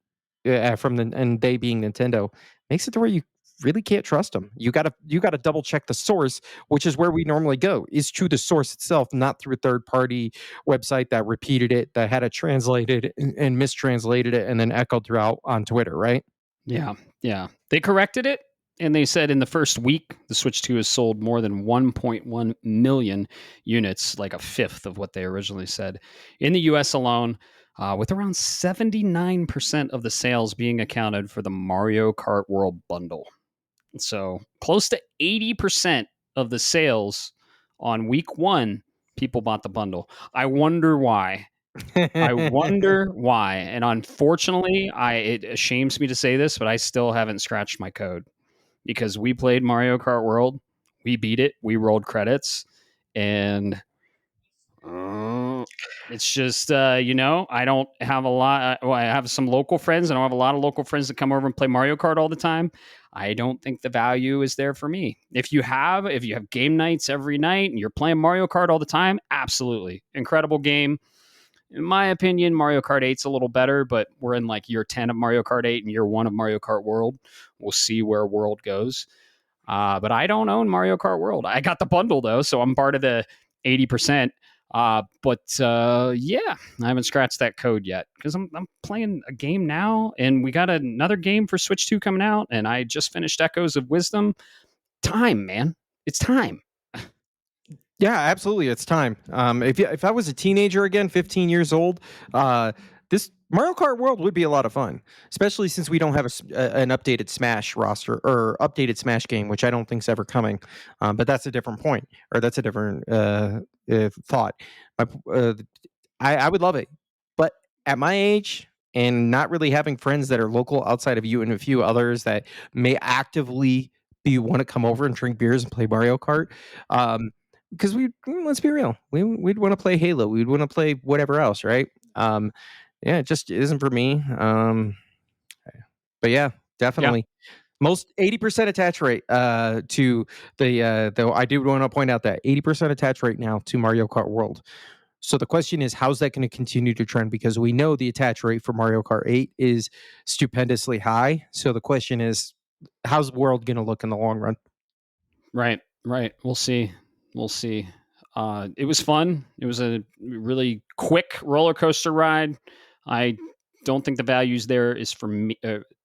from the and they being Nintendo makes it to where you really can't trust them. You gotta double check the source, which is where we normally go, is to the source itself, not through a third party website that repeated it, that had it translated and mistranslated it, and then echoed throughout on Twitter, right? Yeah, yeah. They corrected it, and they said in the first week, the Switch 2 has sold more than 1.1 million units, like a fifth of what they originally said. In the US alone, with around 79% of the sales being accounted for the Mario Kart World bundle. So close to 80% of the sales on week one, people bought the bundle. I wonder why. I wonder why. And unfortunately, it shames me to say this, but I still haven't scratched my code because we played Mario Kart World, we beat it, we rolled credits, and uh, it's just I don't have a lot. Well, I have some local friends, and I don't have a lot of local friends that come over and play Mario Kart all the time. I don't think the value is there for me. If you have game nights every night and you're playing Mario Kart all the time, absolutely incredible game. In my opinion, Mario Kart 8's a little better, but we're in like year 10 of Mario Kart 8 and year 1 of Mario Kart World. We'll see where World goes. But I don't own Mario Kart World. I got the bundle though, so I'm part of the 80%. Yeah, I haven't scratched that code yet because I'm playing a game now, and we got another game for Switch 2 coming out, and I just finished Echoes of Wisdom. Time, man. It's time. Yeah, absolutely. It's time. If I was a teenager again, 15 years old, this Mario Kart World would be a lot of fun, especially since we don't have an updated Smash roster or updated Smash game, which I don't think's ever coming. But that's a different point, or that's a different thought. My, uh, I would love it, but at my age and not really having friends that are local outside of you and a few others that may actively be want to come over and drink beers and play Mario Kart. Because let's be real, we'd want to play Halo, we'd want to play whatever else, right? Yeah, it just isn't for me. But yeah, Yeah. definitely most 80% attach rate to the though I do want to point out that 80% attach rate now to Mario Kart World. So the question is, how's that going to continue to trend? Because we know the attach rate for Mario Kart 8 is stupendously high. So the question is, how's the world going to look in the long run? Right, right. We'll see. We'll see. It was fun. It was a really quick roller coaster ride. I don't think the values there is for me.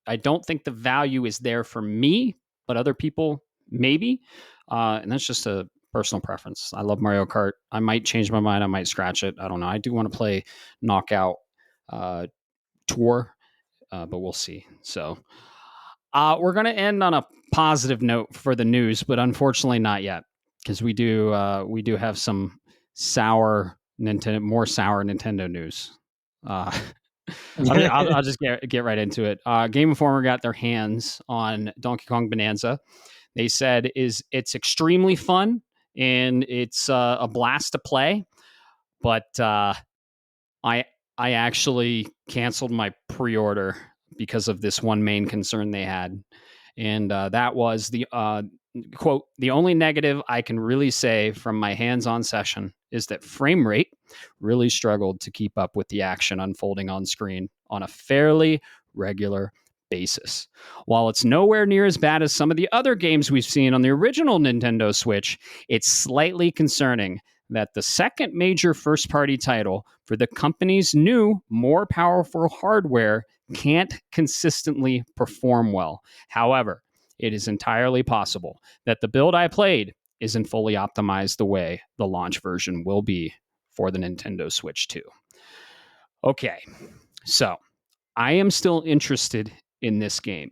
I don't think the value is there for me, but other people maybe. And that's just a personal preference. I love Mario Kart. I might change my mind. I might scratch it. I don't know. I do want to play Knockout uh, Tour, but we'll see. So we're going to end on a positive note for the news, but unfortunately not yet because we do have some more sour Nintendo news. Uh, I'll just get right into it. Game Informer got their hands on Donkey Kong Bonanza. They said it's extremely fun and it's a blast to play, but I I actually canceled my pre-order because of this one main concern they had, and that was the quote: "The only negative I can really say from my hands-on session is that frame rate really struggled to keep up with the action unfolding on screen on a fairly regular basis. While it's nowhere near as bad as some of the other games we've seen on the original Nintendo Switch, it's slightly concerning that the second major first party title for the company's new, more powerful hardware can't consistently perform well. However, it is entirely possible that the build I played isn't fully optimized the way the launch version will be for the Nintendo Switch 2." Okay, so I am still interested in this game,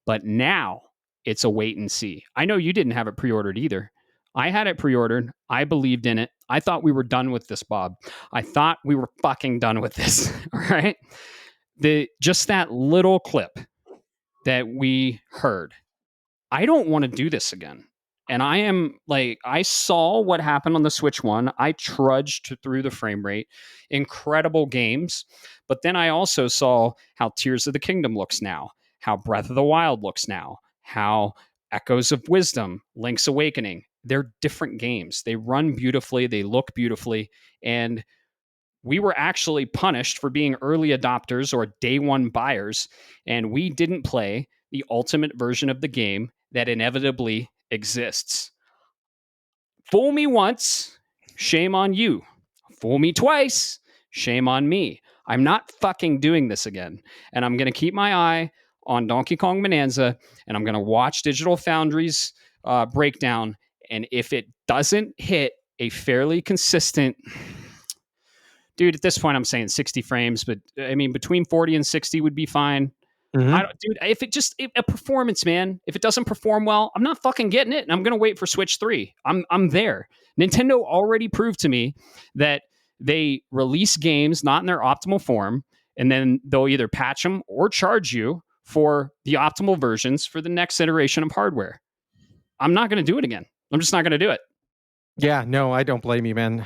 but now it's a wait and see. I know you didn't have it pre ordered either. I had it pre ordered. I believed in it. I thought we were done with this, Bob. I thought we were fucking done with this. All right. Just that little clip that we heard, I don't want to do this again. And I am like, I saw what happened on the Switch One. I trudged through the frame rate, incredible games. But then I also saw how Tears of the Kingdom looks now, how Breath of the Wild looks now, how Echoes of Wisdom, Link's Awakening, they're different games. They run beautifully, they look beautifully, and we were actually punished for being early adopters or day one buyers, and we didn't play the ultimate version of the game that inevitably exists. Fool me once, shame on you. Fool me twice, shame on me. I'm not fucking doing this again. And I'm going to keep my eye on Donkey Kong Bonanza, and I'm going to watch Digital Foundry's breakdown. And if it doesn't hit a fairly consistent, dude, at this point, I'm saying 60 frames, but I mean, between 40 and 60 would be fine. I Mhm. don't, dude. If it just a performance, man. If it doesn't perform well, I'm not fucking getting it, and I'm gonna wait for Switch 3. I'm there. Nintendo already proved to me that they release games not in their optimal form, and then they'll either patch them or charge you for the optimal versions for the next iteration of hardware. I'm not gonna do it again. I'm just not gonna do it. Yeah, no, I don't blame you, man.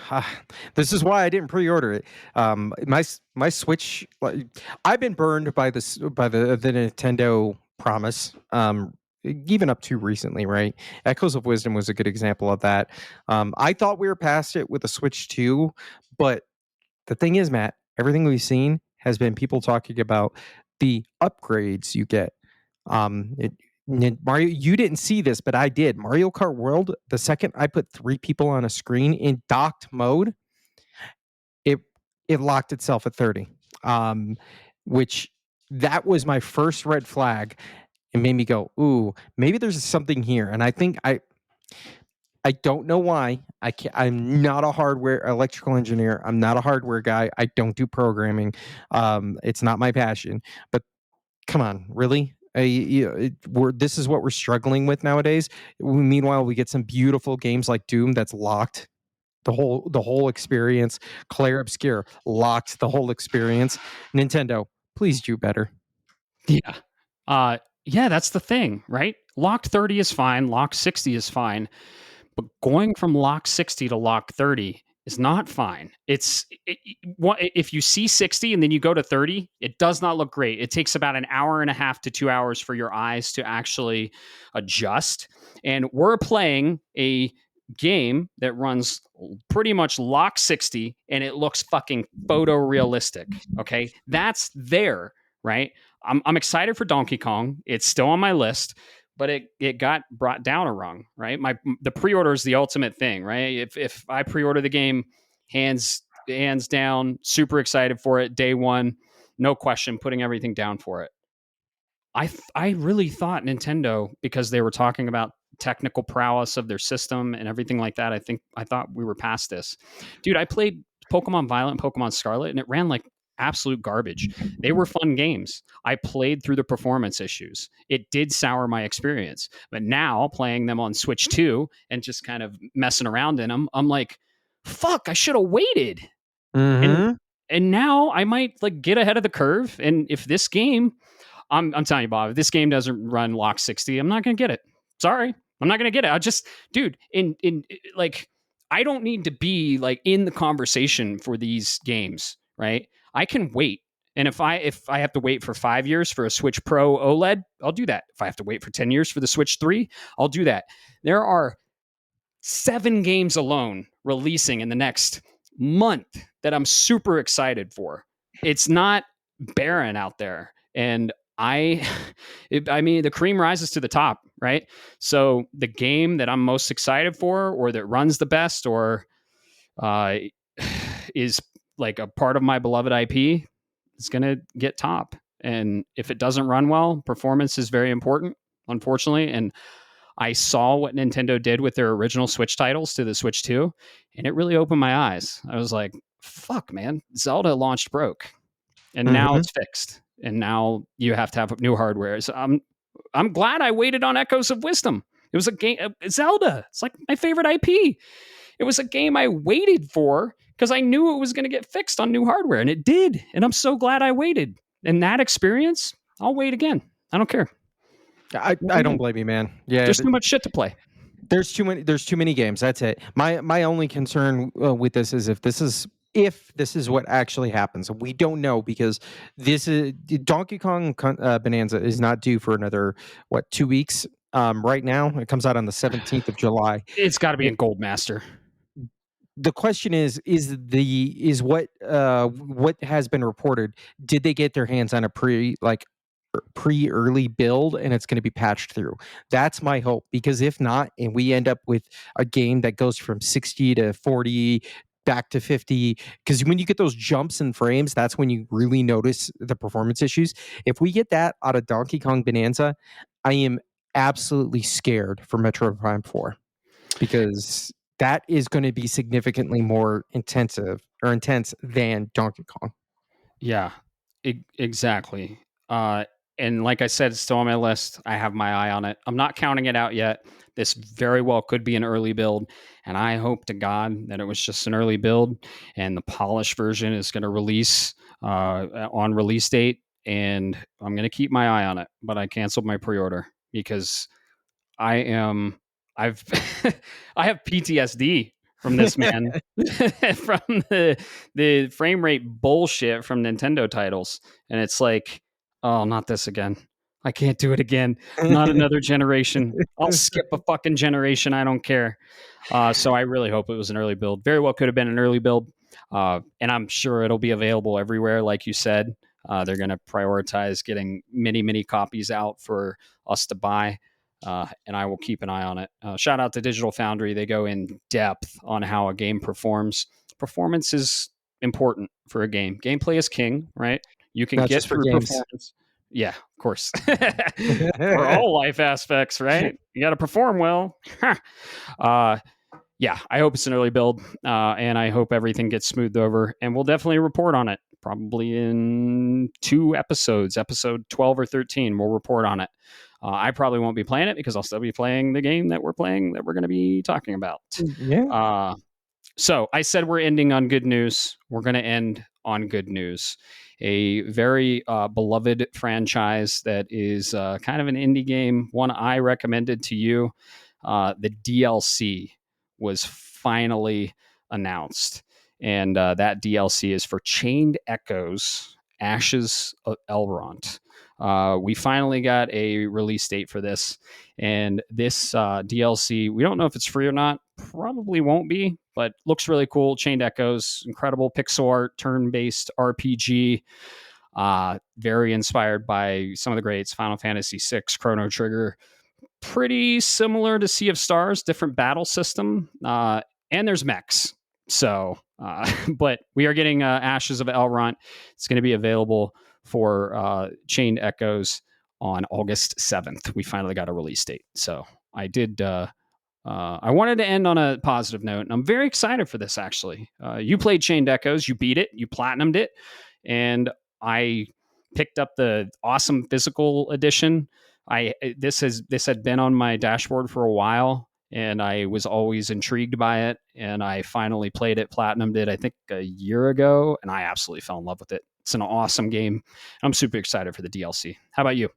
This is why I didn't pre-order it. My Switch, like, I've been burned by this by the Nintendo promise. Even up to recently, right? Echoes of Wisdom was a good example of that. I thought we were past it with the Switch 2, but the thing is, Matt, everything we've seen has been people talking about the upgrades you get. It, Mario, you didn't see this, but I did. Mario Kart World, the second I put three people on a screen in docked mode, it it locked itself at 30. Um, which that was my first red flag. It made me go, ooh, maybe there's something here. And I think I don't know why. I'm not a hardware electrical engineer. I'm not a hardware guy. I don't do programming. It's not my passion. But come on, really? This is what we're struggling with nowadays. Meanwhile, we get some beautiful games like Doom that's locked the whole experience. Claire Obscure locked the whole experience. Nintendo, please do better. Yeah. Yeah, that's the thing, right? Locked 30 is fine. Locked 60 is fine. But going from lock 60 to lock 30 is not fine. If you see 60 and then you go to 30, it does not look great. It takes about an hour and a half to 2 hours for your eyes to actually adjust. And we're playing a game that runs pretty much lock 60 and it looks fucking photorealistic. Okay. That's there, right? I'm excited for Donkey Kong. It's still on my list, but it got brought down a rung, right? The pre-order is the ultimate thing, right? If I pre-order the game, hands down, super excited for it day one, no question, putting everything down for it. I really thought Nintendo, because they were talking about technical prowess of their system and everything like that. I thought we were past this, dude. I played Pokemon Violet and Pokemon Scarlet, and it ran like absolute garbage. They were fun games. I played through the performance issues. It did sour my experience, but now playing them on Switch 2 and just kind of messing around in them, I'm like, fuck, I should have waited. And Mm-hmm. and now I might like get ahead of the curve. And if this game, I'm telling you, Bob, if this game doesn't run lock 60, I'm not gonna get it. Sorry. I'm not gonna get it. I just, dude, in like, I don't need to be like in the conversation for these games, right? I can wait. And if I have to wait for 5 years for a Switch Pro OLED, I'll do that. If I have to wait for 10 years for the Switch 3, I'll do that. There are 7 games alone releasing in the next month that I'm super excited for. It's not barren out there. And I mean, the cream rises to the top, right? So the game that I'm most excited for, or that runs the best, or uh, is like a part of my beloved IP, is going to get top. And if it doesn't run well, performance is very important, unfortunately. And I saw what Nintendo did with their original Switch titles to the Switch 2, and it really opened my eyes. I was like, fuck, man, Zelda launched broke, and now Mm-hmm. it's fixed. And now you have to have new hardware. So I'm glad I waited on Echoes of Wisdom. It was a game, Zelda. It's like my favorite IP. It was a game I waited for because I knew it was going to get fixed on new hardware, and it did. And I'm so glad I waited. And that experience, I'll wait again. I don't care. I don't blame you, man. Yeah, There's too much shit to play. there's too many games. That's it. My only concern with this is if this is what actually happens. We don't know because this is Donkey Kong Bonanza is not due for another what 2 weeks. right now. It comes out on the 17th of July. It's got to be in Goldmaster. The question is what has been reported, did they get their hands on a pre-early build and it's going to be patched through? That's my hope, because if not, and we end up with a game that goes from 60 to 40 back to 50, because when you get those jumps in frames, that's when you really notice the performance issues. If we get that out of Donkey Kong Bonanza, I am absolutely scared for Metroid Prime 4, because that is going to be significantly more intense than Donkey Kong. Yeah, exactly. Uh, and like I said, it's still on my list. I have my eye on it. I'm not counting it out yet. This very well could be an early build, and I hope to God that it was just an early build, and the polished version is going to release on release date. And I'm going to keep my eye on it. But I canceled my pre-order because I am I've I have PTSD from this, man. From the frame rate bullshit from Nintendo titles. And it's like, oh, not this again. I can't do it again. Not another generation. I'll skip a fucking generation. I don't care. So I really hope it was an early build. Very well could have been an early build. And I'm sure it'll be available everywhere, like you said. They're going to prioritize getting many copies out for us to buy. And I will keep an eye on it. Shout out to Digital Foundry. They go in depth on how a game performs. Performance is important for a game. Gameplay is king, right? You can Not get just for through games. performance. Yeah, of course. For all life aspects, right? You got to perform well. uh, yeah, I hope it's an early build, and I hope everything gets smoothed over. And we'll definitely report on it. Probably in 2 episodes, episode 12 or 13, we'll report on it. I probably won't be playing it because I'll still be playing the game that we're playing that we're going to be talking about. Yeah. So I said we're ending on good news. We're going to end on good news. A very beloved franchise that is kind of an indie game, one I recommended to you. The DLC was finally announced. And that DLC is for Chained Echoes, Ashes of Elrond. We finally got a release date for this. And this DLC, we don't know if it's free or not. Probably won't be, but looks really cool. Chained Echoes, incredible pixel art, turn-based RPG. Very inspired by some of the greats, Final Fantasy VI, Chrono Trigger. Pretty similar to Sea of Stars, different battle system. And there's mechs. So, but we are getting Ashes of Elrond. It's going to be available for Chained Echoes on August 7th. We finally got a release date. So I did. I wanted to end on a positive note, and I'm very excited for this. Actually, you played Chained Echoes, you beat it, you platinumed it, and I picked up the awesome physical edition. This had been on my dashboard for a while, and I was always intrigued by it. And I finally played it, platinumed it, I think a year ago, and I absolutely fell in love with it. It's an awesome game. I'm super excited for the DLC. How about you?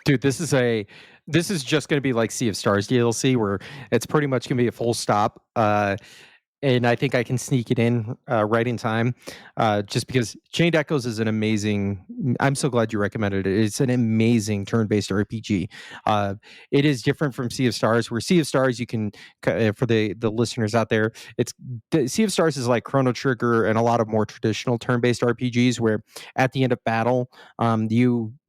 Dude, this is just going to be like Sea of Stars DLC, where it's pretty much going to be a full stop. And I think I can sneak it in right in time, just because Chained Echoes is an amazing. I'm so glad you recommended it. It's an amazing turn-based RPG. Uh, it is different from Sea of Stars, where Sea of Stars you can, for the listeners out there, Sea of Stars is like Chrono Trigger and a lot of more traditional turn-based RPGs, where at the end of battle,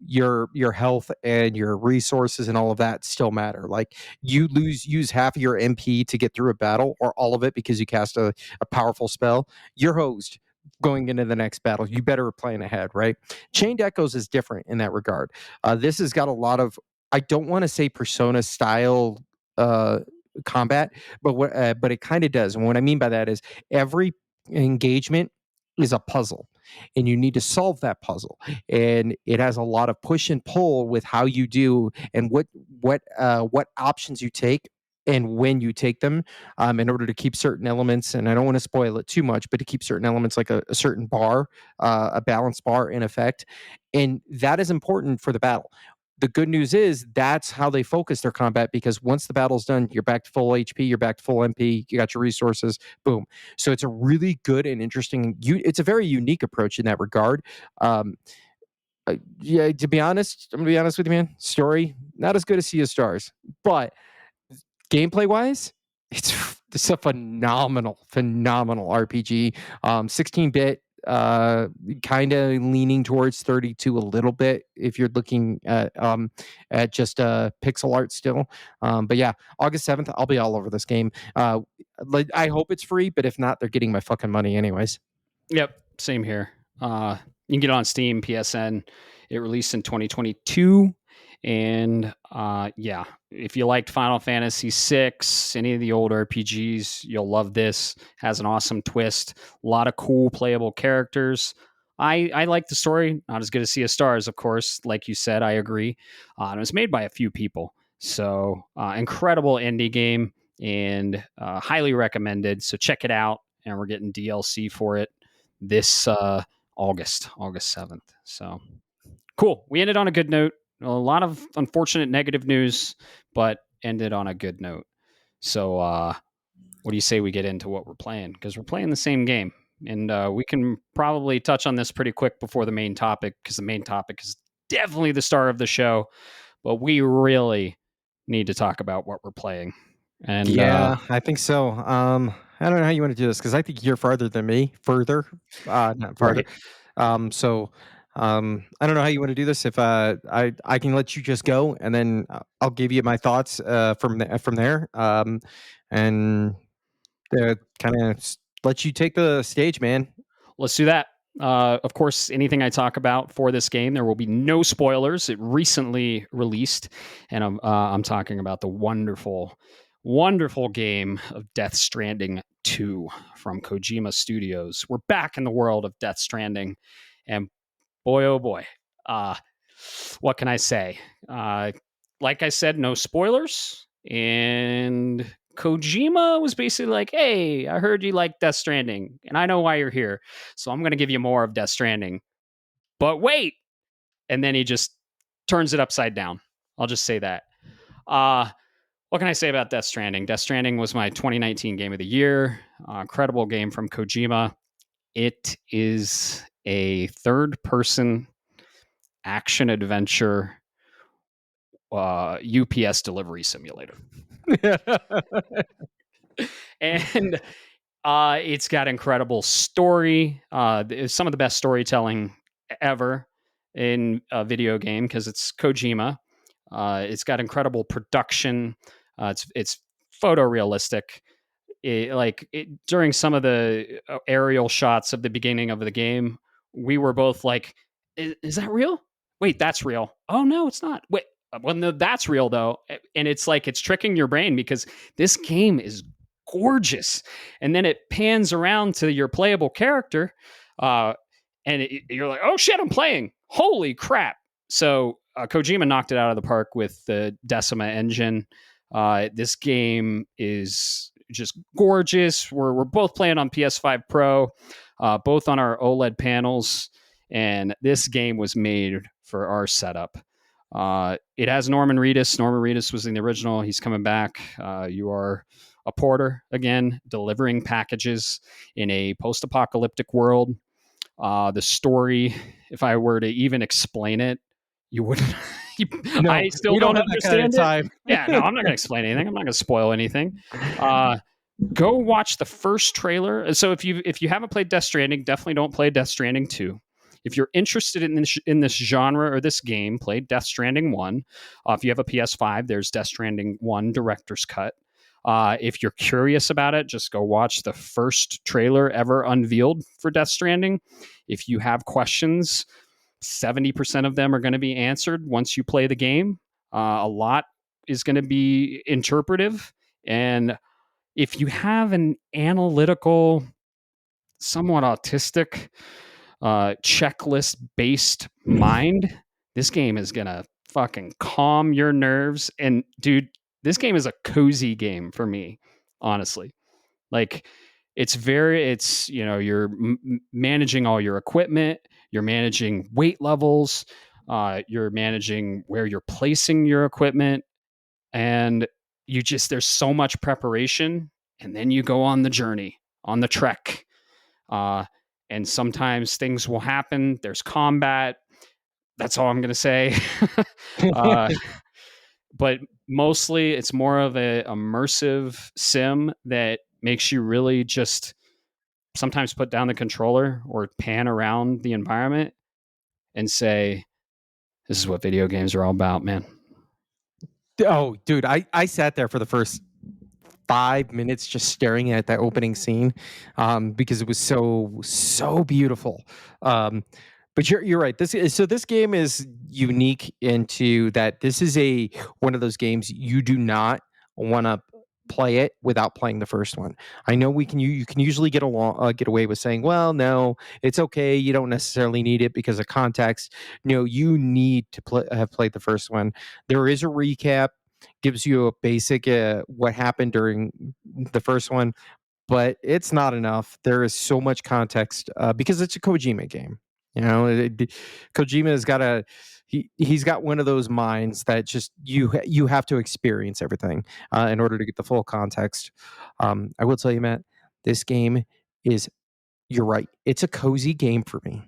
your health and your resources and all of that still matter. Like you use half of your MP to get through a battle, or all of it because you cast a powerful spell, you're hosed going into the next battle. You better plan ahead, right? Chained Echoes is different in that regard. This has got a lot of, I don't want to say Persona style uh, combat, but it kind of does. And what I mean by that is every engagement is a puzzle, and you need to solve that puzzle, and it has a lot of push and pull with how you do and what options you take and when you take them, in order to keep certain elements. And I don't want to spoil it too much, but to keep certain elements like a certain bar, a balance bar in effect. And that is important for the battle. The good news is that's how they focus their combat, because once the battle's done, you're back to full HP, you're back to full MP, you got your resources, boom. So it's a really good and interesting, it's a very unique approach in that regard. Um, Yeah, to be honest, I'm gonna be honest with you, man. Story not as good as Sea of Stars, but gameplay wise, it's a phenomenal RPG. 16-bit, kind of leaning towards 32 a little bit if you're looking at just pixel art still. But yeah, August 7th, I'll be all over this game. I hope it's free, but if not, they're getting my fucking money anyways. Yep, same here. You can get it on Steam, PSN. It released in 2022, and yeah, if you liked Final Fantasy VI, any of the old RPGs, you'll love this. Has an awesome twist, a lot of cool playable characters. I like the story, not as good as Sea of Stars, of course. Like you said, I agree. And it was made by a few people, so incredible indie game and highly recommended. So check it out, and we're getting DLC for it this August 7th. So cool. We ended on a good note. A lot of unfortunate negative news, but ended on a good note. So what do you say we get into what we're playing? Because we're playing the same game. And we can probably touch on this pretty quick before the main topic, because the main topic is definitely the star of the show. But we really need to talk about what we're playing. And Yeah, I think so. I don't know how you want to do this because I think you're farther than me. Further, not farther. right. So I don't know how you want to do this. If I can let you just go, and then I'll give you my thoughts from there. And kind of let you take the stage, man. Let's do that. Of course, anything I talk about for this game, there will be no spoilers. It recently released, and I'm talking about the wonderful game of Death Stranding 2 from Kojima Studios. We're back in the world of Death Stranding, and boy, oh boy, uh, what can I say? Like I said, no spoilers, and Kojima was basically like, "Hey, I heard you like Death Stranding, and I know why you're here, so I'm going to give you more of Death Stranding." But wait, and then he just turns it upside down. I'll just say that. Uh, what can I say about Death Stranding? Death Stranding was my 2019 game of the year. Incredible game from Kojima. It is a third-person action adventure UPS delivery simulator, and it's got incredible story. Some of the best storytelling ever in a video game because it's Kojima. It's got incredible production. It's photorealistic. During some of the aerial shots of the beginning of the game, we were both like, is that real? Wait, that's real. Oh no, it's not. Wait, well, no, that's real though." And it's like it's tricking your brain because this game is gorgeous, and then it pans around to your playable character, uh, and you're like, "Oh shit, I'm playing! Holy crap!" So Kojima knocked it out of the park with the Decima engine. This game is just gorgeous. We're both playing on PS5 Pro, both on our OLED panels, and this game was made for our setup. It has Norman Reedus. Norman Reedus was in the original. He's coming back. You are a porter again, delivering packages in a post-apocalyptic world. The story, if I were to even explain it, you wouldn't. No, I still we don't don't have that kind of understand it. time. Yeah, no, I'm not going to explain anything. I'm not going to spoil anything. Uh, Go watch the first trailer. So if you haven't played Death Stranding, definitely don't play Death Stranding 2. If you're interested in this genre or this game, play Death Stranding 1. If you have a PS5, there's Death Stranding 1 Director's Cut. If you're curious about it, just go watch the first trailer ever unveiled for Death Stranding. If you have questions, 70% of them are going to be answered once you play the game. A lot is going to be interpretive. And if you have an analytical, somewhat autistic, checklist based mind, this game is going to fucking calm your nerves. And dude, this game is a cozy game for me, honestly. Like, you're managing all your equipment, you're managing weight levels, you're managing where you're placing your equipment, and there's so much preparation, and then you go on the journey, on the trek. uh, and sometimes things will happen. There's combat. That's all I'm gonna say. uh, but mostly, it's more of a immersive sim that makes you really just sometimes put down the controller or pan around the environment and say, "This is what video games are all about, man." Oh, dude, I sat there for the first 5 minutes just staring at that opening scene, because it was so beautiful. Um, but you're right. This game is unique into that this is a one of those games you do not want to play it without playing the first one. I know you can usually get away with saying, well, no, it's okay. You don't necessarily need it because of context. No, you need to have played the first one. There is a recap, gives you a basic what happened during the first one, but it's not enough. There is so much context because it's a Kojima game. You know, Kojima has got he's got one of those minds that just you have to experience everything in order to get the full context. I will tell you, Matt, this game is, you're right. It's a cozy game for me,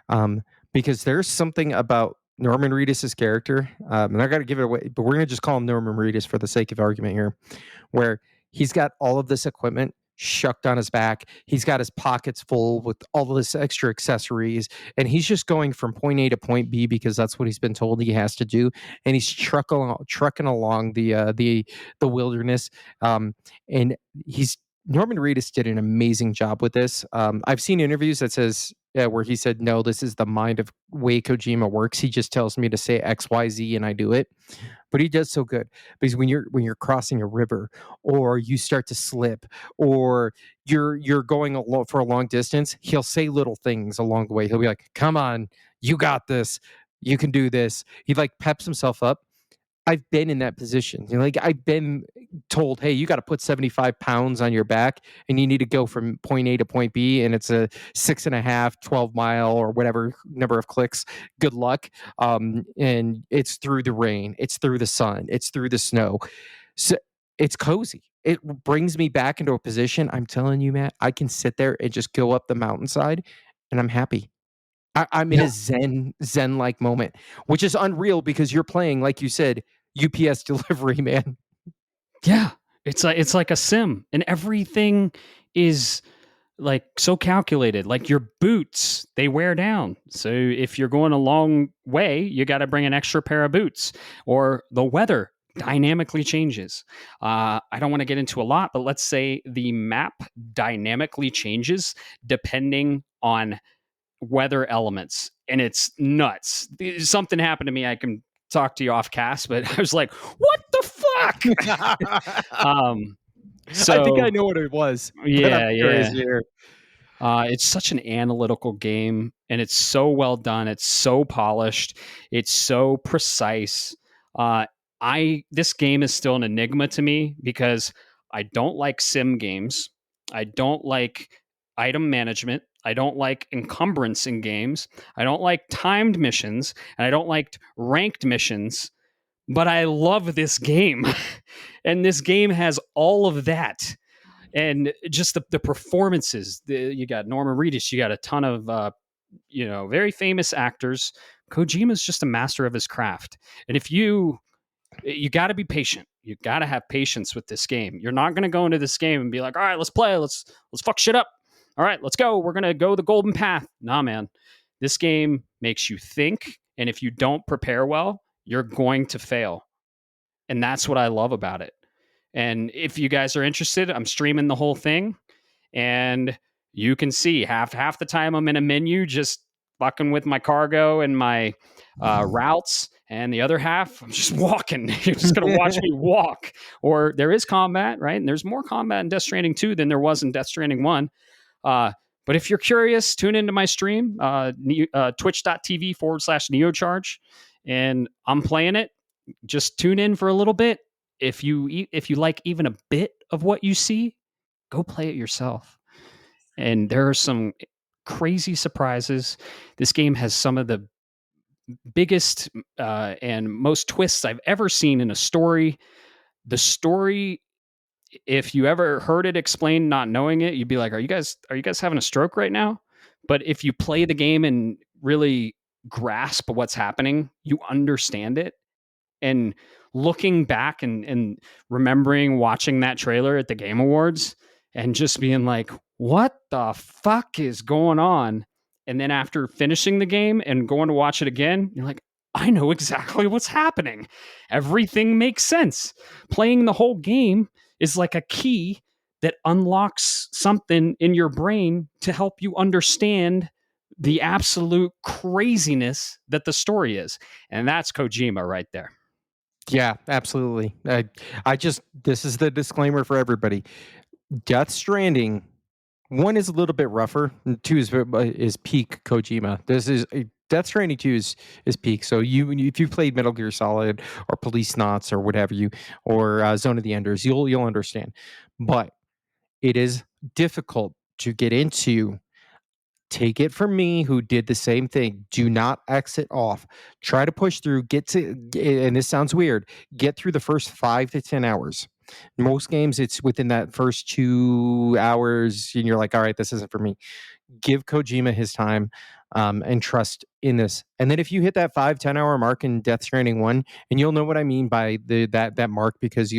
um, because there's something about Norman Reedus's character, and I got to give it away, but we're gonna just call him Norman Reedus for the sake of argument here, where he's got all of this equipment shucked on his back. He's got his pockets full with all of this extra accessories, and he's just going from point A to point B because that's what he's been told he has to do. And he's trucking along the wilderness, and he's Norman Reedus did an amazing job with this. I've seen interviews that says where he said, "No, this is the mind of way Kojima works. He just tells me to say X, Y, Z, and I do it." But he does so good because when you're crossing a river, or you start to slip, or you're going for a long distance, he'll say little things along the way. He'll be like, "Come on, you got this. You can do this." He like peps himself up. I've been in that position. You know, like I've been told, "Hey, you got to put 75 pounds on your back and you need to go from point A to point B. And it's a 6.5, 12 mile or whatever number of clicks. Good luck." And it's through the rain, it's through the sun, it's through the snow. So it's cozy. It brings me back into a position. I'm telling you, Matt, I can sit there and just go up the mountainside and I'm happy. I'm in a Yeah. zen like moment, which is unreal because you're playing, like you said, UPS delivery, man. Yeah. It's like a sim, and everything is like so calculated. Like your boots, they wear down. So if you're going a long way, you got to bring an extra pair of boots. Or the weather dynamically changes. I don't want to get into a lot, but let's say the map dynamically changes depending on weather elements, and it's nuts. Something happened to me. I can talk to you off cast, but I was like, "What the fuck?" um, I think I so know what it was, but I'm yeah, curious yeah. to hear. It's such an analytical game, and it's so well done. It's so polished. It's so precise. Uh, I This game is still an enigma to me because I don't like sim games. I don't like item management. I don't like encumbrance in games. I don't like timed missions, and I don't like ranked missions. But I love this game, and this game has all of that, and just the performances. You got Norman Reedus, you got a ton of very famous actors. Kojima's just a master of his craft, and if you got to be patient. You got to have patience with this game. You're not going to go into this game and be like, all right, let's play, let's fuck shit up. All right, let's go. We're going to go the golden path. Nah, man. This game makes you think, and if you don't prepare well, you're going to fail. And that's what I love about it. And if you guys are interested, I'm streaming the whole thing, and you can see half the time I'm in a menu just fucking with my cargo and my routes, and the other half I'm just walking. You're just gonna watch me walk. Or there is combat, right? And there's more combat in Death Stranding 2 than there was in Death Stranding 1. Uh, but if you're curious, tune into my stream, twitch.tv/neocharge, and I'm playing it. Just tune in for a little bit. If you like even a bit of what you see, go play it yourself. And there are some crazy surprises. This game has some of the biggest and most twists I've ever seen in a story. The story, if you ever heard it explained not knowing it, you'd be like, are you guys having a stroke right now? But if you play the game and really grasp what's happening, you understand it. And looking back and remembering watching that trailer at the Game Awards and just being like, what the fuck is going on? And then after finishing the game and going to watch it again, you're like, I know exactly what's happening. Everything makes sense. Playing the whole game is like a key that unlocks something in your brain to help you understand the absolute craziness that the story is. And that's Kojima right there. Yeah, absolutely. I just this is the disclaimer for everybody. Death Stranding, one is a little bit rougher, and two is peak Kojima. This is Death Stranding 2 is peak. So if you played Metal Gear Solid or Police Knots or whatever or Zone of the Enders, you'll understand. But it is difficult to get into. Take it from me, who did the same thing. Do not exit off. Try to push through, and this sounds weird, get through the first 5 to 10 hours. Most games, it's within that first 2 hours, and you're like, all right, this isn't for me. Give Kojima his time, and trust in this. And then if you hit that 5-10 hour mark in Death Stranding 1, and you'll know what I mean by that mark, because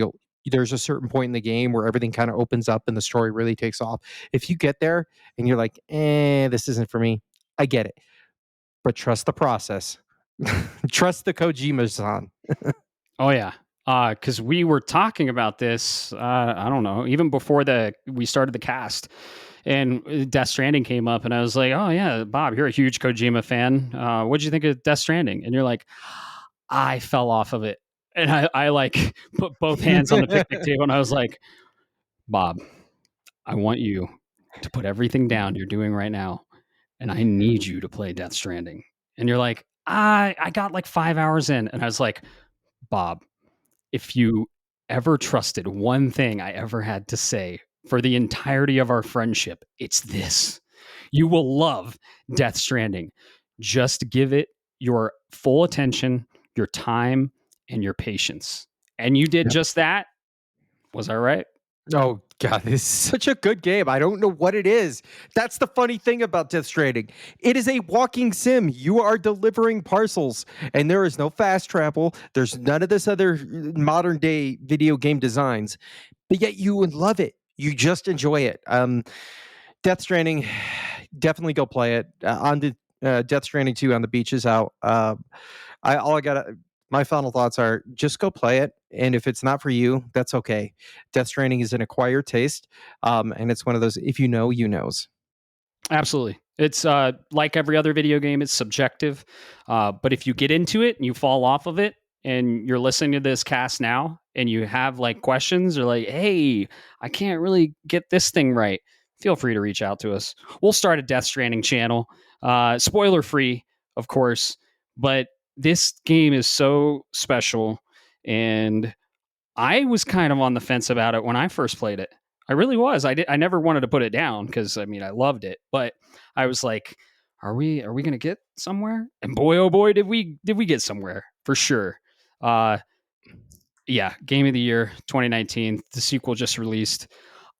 there's a certain point in the game where everything kind of opens up and the story really takes off. If you get there and you're like, this isn't for me, I get it. But trust the process. Trust the Kojima-san. Oh yeah, because we were talking about this. I don't know, even before we started the cast, and Death Stranding came up, and I was like, "Oh yeah, Bob, you're a huge Kojima fan. What'd you think of Death Stranding?" And you're like, "I fell off of it," and I like put both hands on the picnic table, and I was like, "Bob, I want you to put everything down you're doing right now, and I need you to play Death Stranding." And you're like, I got like 5 hours in, and I was like, Bob, if you ever trusted one thing I ever had to say for the entirety of our friendship, it's this. You will love Death Stranding. Just give it your full attention, your time, and your patience. And you did just that. Was I right? Oh god, this is such a good game. I don't know what it is. That's the funny thing about Death Stranding. It is a walking sim. You are delivering parcels, and there is no fast travel. There's none of this other modern day video game designs, but yet you would love it. You just enjoy it. Death Stranding, definitely go play it. On the Death Stranding 2 on the beach is out. I got my final thoughts are just go play it. And if it's not for you, that's okay. Death Stranding is an acquired taste. And it's one of those, if you know, you knows. Absolutely. It's like every other video game, it's subjective. But if you get into it and you fall off of it and you're listening to this cast now and you have like questions or like, hey, I can't really get this thing right, feel free to reach out to us. We'll start a Death Stranding channel. Spoiler free, of course. But this game is so special. And I was kind of on the fence about it when I first played it. I really was. I never wanted to put it down because I mean I loved it, but I was like, are we gonna get somewhere? And boy oh boy did we get somewhere for sure. Uh yeah, game of the year 2019. The sequel just released.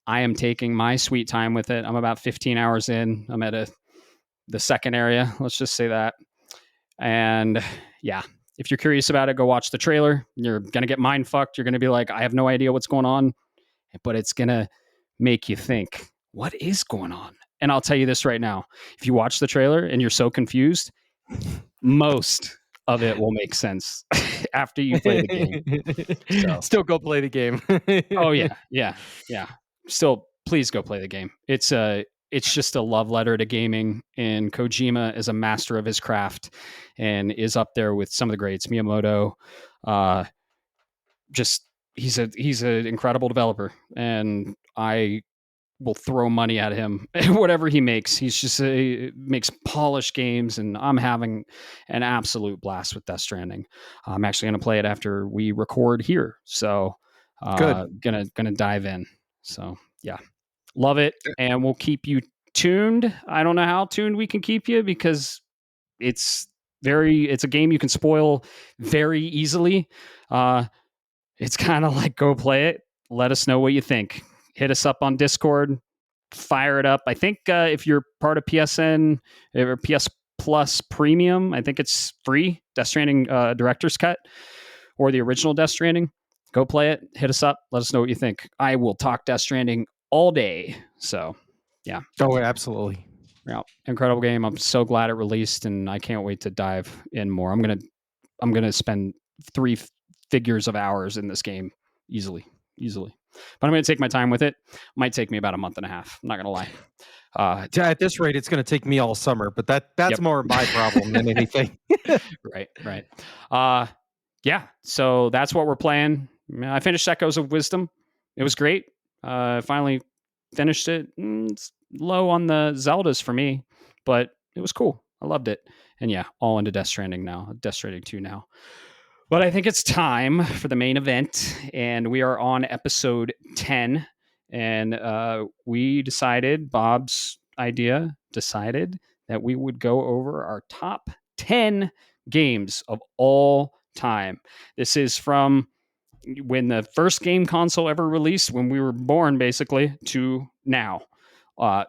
I am taking my sweet time with it. I'm about 15 hours in. I'm at the second area. Let's just say that. And yeah, if you're curious about it, go watch the trailer. You're gonna get mind fucked. You're gonna be like, I have no idea what's going on, but it's gonna make you think, what is going on? And I'll tell you this right now: if you watch the trailer and you're so confused, most of it will make sense after you play the game. So, Still go play the game. oh yeah. Still, please go play the game. It's just a love letter to gaming, and Kojima is a master of his craft and is up there with some of the greats. Miyamoto, uh, just he's an incredible developer, and I will throw money at him whatever he makes. He's just makes polished games, and I'm having an absolute blast with Death Stranding. I'm actually going to play it after we record here, so Good. gonna dive in. So yeah, love it, and we'll keep you tuned. I don't know how tuned we can keep you because it's it's a game you can spoil very easily. It's kind of like go play it. Let us know what you think. Hit us up on Discord. Fire it up. I think if you're part of PSN or PS Plus Premium. I think it's free. Death Stranding Director's Cut or the original Death Stranding. Go play it. Hit us up. Let us know what you think. I will talk Death Stranding all day. So, yeah. Oh, absolutely. Yeah, incredible game. I'm so glad it released, and I can't wait to dive in more. I'm gonna spend three figures of hours in this game easily, easily. But I'm gonna take my time with it. Might take me about a month and a half. I'm not gonna lie. At this rate, it's going to take me all summer, but that's Yep. more my problem than anything. Right. Right. Uh, yeah. So that's what we're playing. I finished Echoes of Wisdom. It was great. Finally finished it. It's low on the Zeldas for me, but it was cool. I loved it. And yeah, all into Death Stranding now. Death Stranding 2 now. But I think it's time for the main event, and we are on episode 10. And we decided, Bob's idea decided that we would go over our top 10 games of all time. This is from when the first game console ever released, when we were born, basically, to now.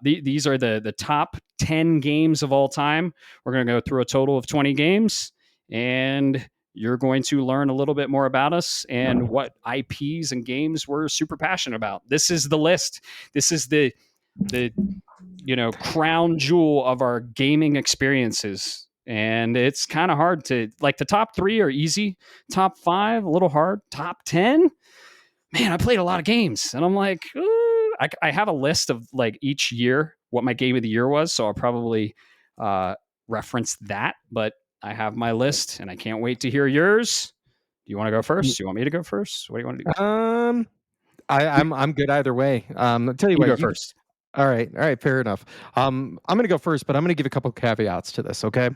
These are the top 10 games of all time. We're going to go through a total of 20 games, and you're going to learn a little bit more about us and what IPs and games we're super passionate about. This is the list. This is the crown jewel of our gaming experiences. And it's kind of hard to like. The top 3 are easy. Top 5 a little hard. Top 10, man, I played a lot of games, and I'm like, I have a list of like each year what my game of the year was, so I'll probably reference that. But I have my list, and I can't wait to hear yours. Do you want to go first? Do you want me to go first? What do you want to do? Um, I'm good either way. I'll tell you You what, go you first. all right, fair enough. I'm gonna go first, but I'm gonna give a couple caveats to this, okay?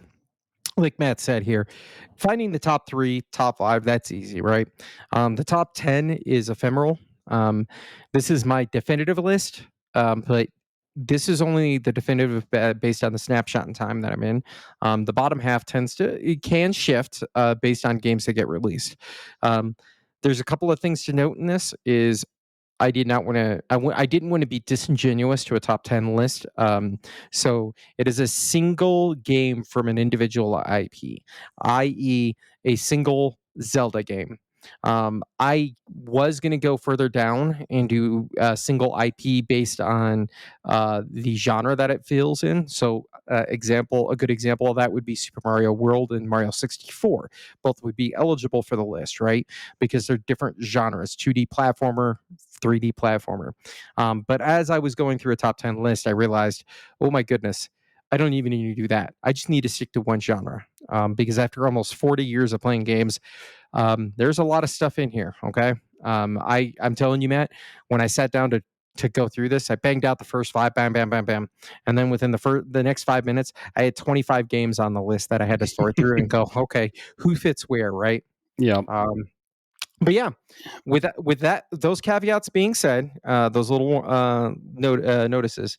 Like Matt said here, finding the top 3, top 5, that's easy, right? The top 10 is ephemeral. Um, this is my definitive list, but this is only the definitive based on the snapshot in time that I'm in. The bottom half it can shift based on games that get released. Um, there's a couple of things to note in this is I did not want to. I didn't want to be disingenuous to a top 10 list. So it is a single game from an individual IP, i.e., a single Zelda game. I was going to go further down and do a single IP based on the genre that it feels in. So, a good example of that would be Super Mario World and Mario 64. Both would be eligible for the list, right? Because they're different genres: 2D platformer, 3D platformer. But as I was going through a top 10 list, I realized, oh my goodness, I don't even need to do that. I just need to stick to one genre, because after almost 40 years of playing games, there's a lot of stuff in here. Okay. I'm telling you, Matt, when I sat down to go through this, I banged out the first 5, bam, bam, bam, bam. And then within the next 5 minutes, I had 25 games on the list that I had to sort through and go, okay, who fits where, right? Yeah. But yeah, with that, those caveats being said, those little notices.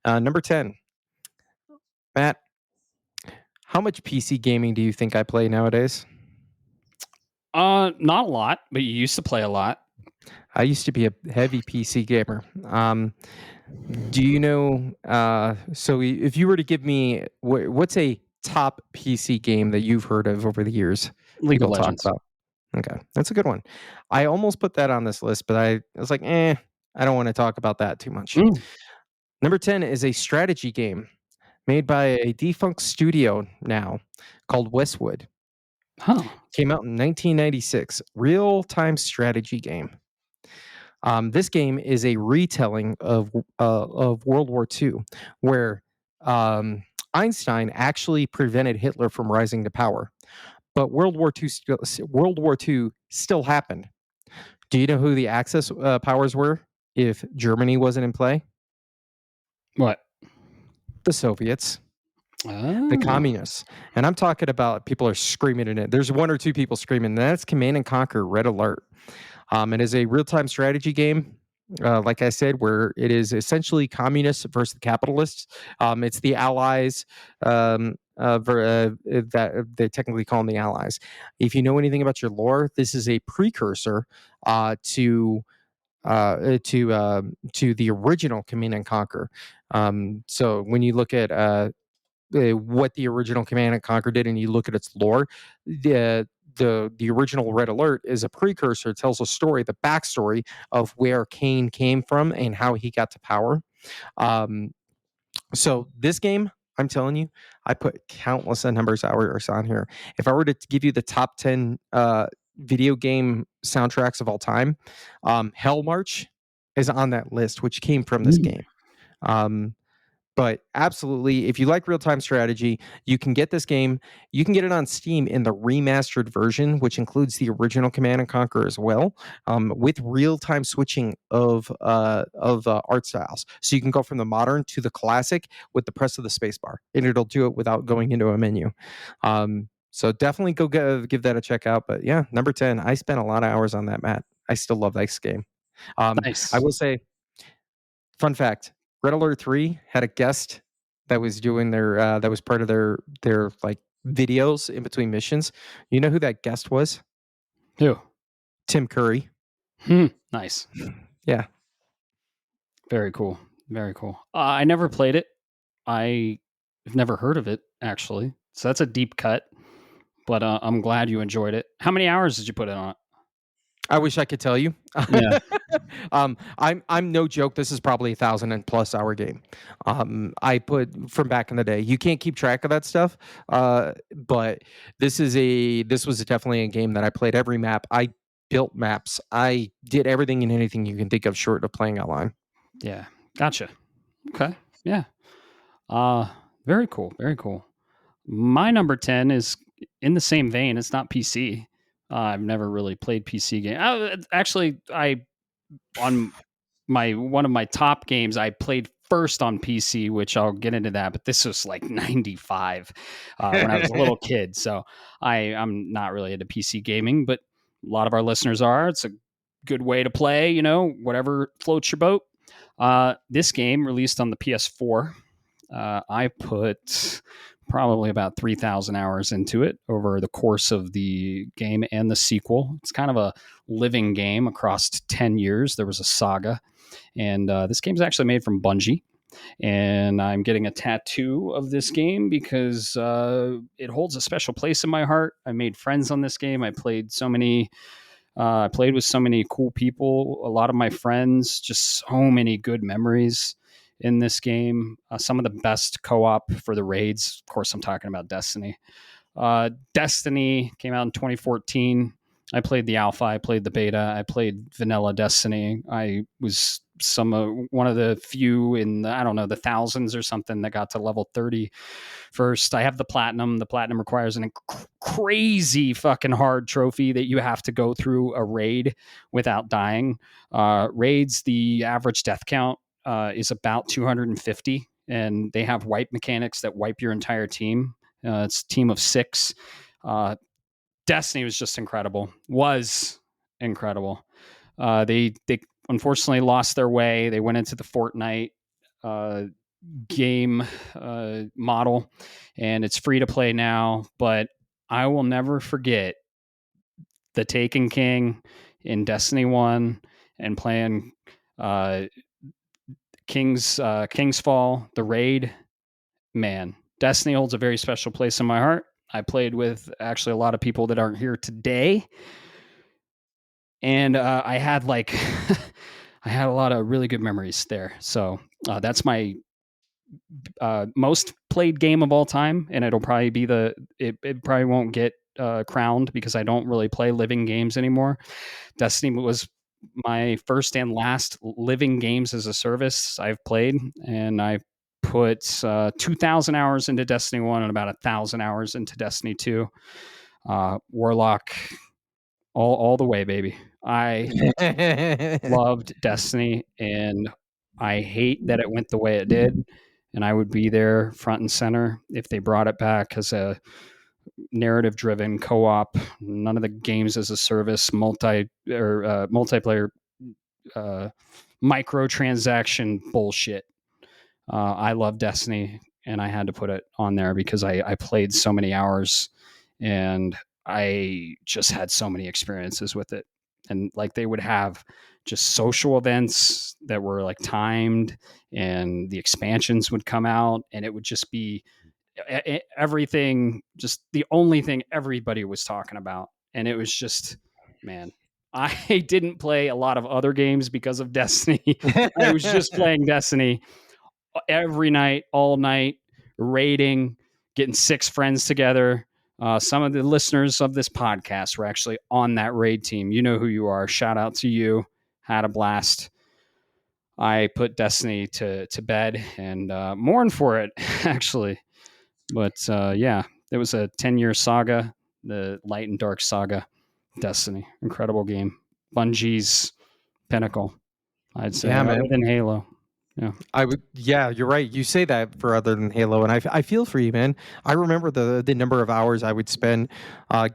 Number 10, Matt, how much PC gaming do you think I play nowadays? Not a lot, but you used to play a lot. I used to be a heavy PC gamer. Do you know? So if you were to give me what's a top PC game that you've heard of over the years, League of people talk Legends. about. Okay, that's a good one. I almost put that on this list, but I was like, I don't want to talk about that too much. Mm. Number 10 is a strategy game made by a defunct studio now called Westwood. Huh. Came out in 1996. Real-time strategy game. This game is a retelling of World War II, where Einstein actually prevented Hitler from rising to power, but World War II still happened. Do you know who the Axis powers were if Germany wasn't in play? What? The Soviets, the Oh. communists. And I'm talking about people are screaming in it. There's 1 or 2 people screaming. And that's Command and Conquer Red Alert. It is a real time strategy game. Like I said, where it is essentially communists versus the capitalists. It's the Allies that they technically call them the Allies. If you know anything about your lore, this is a precursor to the original Command and Conquer. So when you look at what the original Command and Conquer did, and you look at its lore, the original Red Alert is a precursor. It tells a story, the backstory of where Kane came from and how he got to power. Um, so this game, I'm telling you, I put countless numbers of hours on here. If I were to give you the top 10 video game soundtracks of all time, Hell March is on that list, which came from this Mm. game. Um, but absolutely, if you like real time strategy, you can get this game. You can get it on Steam in the remastered version, which includes the original Command and Conquer as well, with real time switching of art styles. So you can go from the modern to the classic with the press of the spacebar, and it'll do it without going into a menu. So definitely go give that a check out. But yeah, number 10, I spent a lot of hours on that, Matt. I still love this game. I Nice. will say, fun fact: Red Alert 3 had a guest that was doing that was part of their like videos in between missions. You know who that guest was? Who? Tim Curry. Nice. Yeah. Very cool. Very cool. I never played it. I've never heard of it actually. So that's a deep cut. But I'm glad you enjoyed it. How many hours did you put in on it? I wish I could tell you. Yeah. I'm no joke. This is probably 1,000+ hour game. I put from back in the day. You can't keep track of that stuff. But this was definitely a game that I played every map. I built maps. I did everything and anything you can think of short of playing online. Yeah. Gotcha. Okay. Yeah. Uh very cool. Very cool. My number 10 is in the same vein. It's not PC. I've never really played PC game. Actually, I on my one of my top games I played first on PC, which I'll get into that. But this was like '95 when I was a little kid, so I'm not really into PC gaming, but a lot of our listeners are. It's a good way to play, whatever floats your boat. This game released on the PS4. I put probably about 3,000 hours into it over the course of the game and the sequel. It's kind of a living game across 10 years. There was a saga. And this game's actually made from Bungie. And I'm getting a tattoo of this game because it holds a special place in my heart. I made friends on this game. I played with so many cool people. A lot of my friends, just so many good memories in this game. Some of the best co-op for the raids. Of course, I'm talking about Destiny. Destiny came out in 2014. I played the alpha. I played the beta. I played vanilla Destiny. I was one of the few in the, I don't know, the thousands or something that got to level 30 first. I have the platinum. The platinum requires an crazy fucking hard trophy that you have to go through a raid without dying. Raids, the average death count is about 250, and they have wipe mechanics that wipe your entire team. It's a team of 6. Destiny was just incredible. Was incredible. They unfortunately lost their way. They went into the Fortnite uh, game model, and it's free to play now. But I will never forget the Taken King in Destiny 1 and playing uh, King's Fall, the raid. Man, Destiny holds a very special place in my heart. I played with actually a lot of people that aren't here today, and I had like I had a lot of really good memories there. So that's my most played game of all time, and it'll probably be it probably won't get crowned because I don't really play living games anymore. Destiny was my first and last living games as a service I've played, and I put 2,000 hours into Destiny 1 and about 1,000 hours into Destiny 2. Warlock, all the way, baby. I loved Destiny, and I hate that it went the way it did. And I would be there front and center if they brought it back as a narrative driven co-op. None of the games as a service, multiplayer uh, microtransaction bullshit. I love Destiny, and I had to put it on there because I played so many hours, and I just had so many experiences with it. And like they would have just social events that were like timed, and the expansions would come out, and it would just be everything, just the only thing everybody was talking about. And it was just, man, I didn't play a lot of other games because of Destiny. I was just playing Destiny every night, all night, raiding, getting six friends together. Some of the listeners of this podcast were actually on that raid team. You know who you are. Shout out to you. Had a blast. I put Destiny to bed and mourned for it, actually. But yeah, it was a 10-year saga, the Light and Dark saga. Destiny, incredible game. Bungie's pinnacle, I'd say, Yeah, other man. than Halo. Yeah. I would, yeah, you're right. You say that for other than Halo, and I feel for you, man. I remember the number of hours I would spend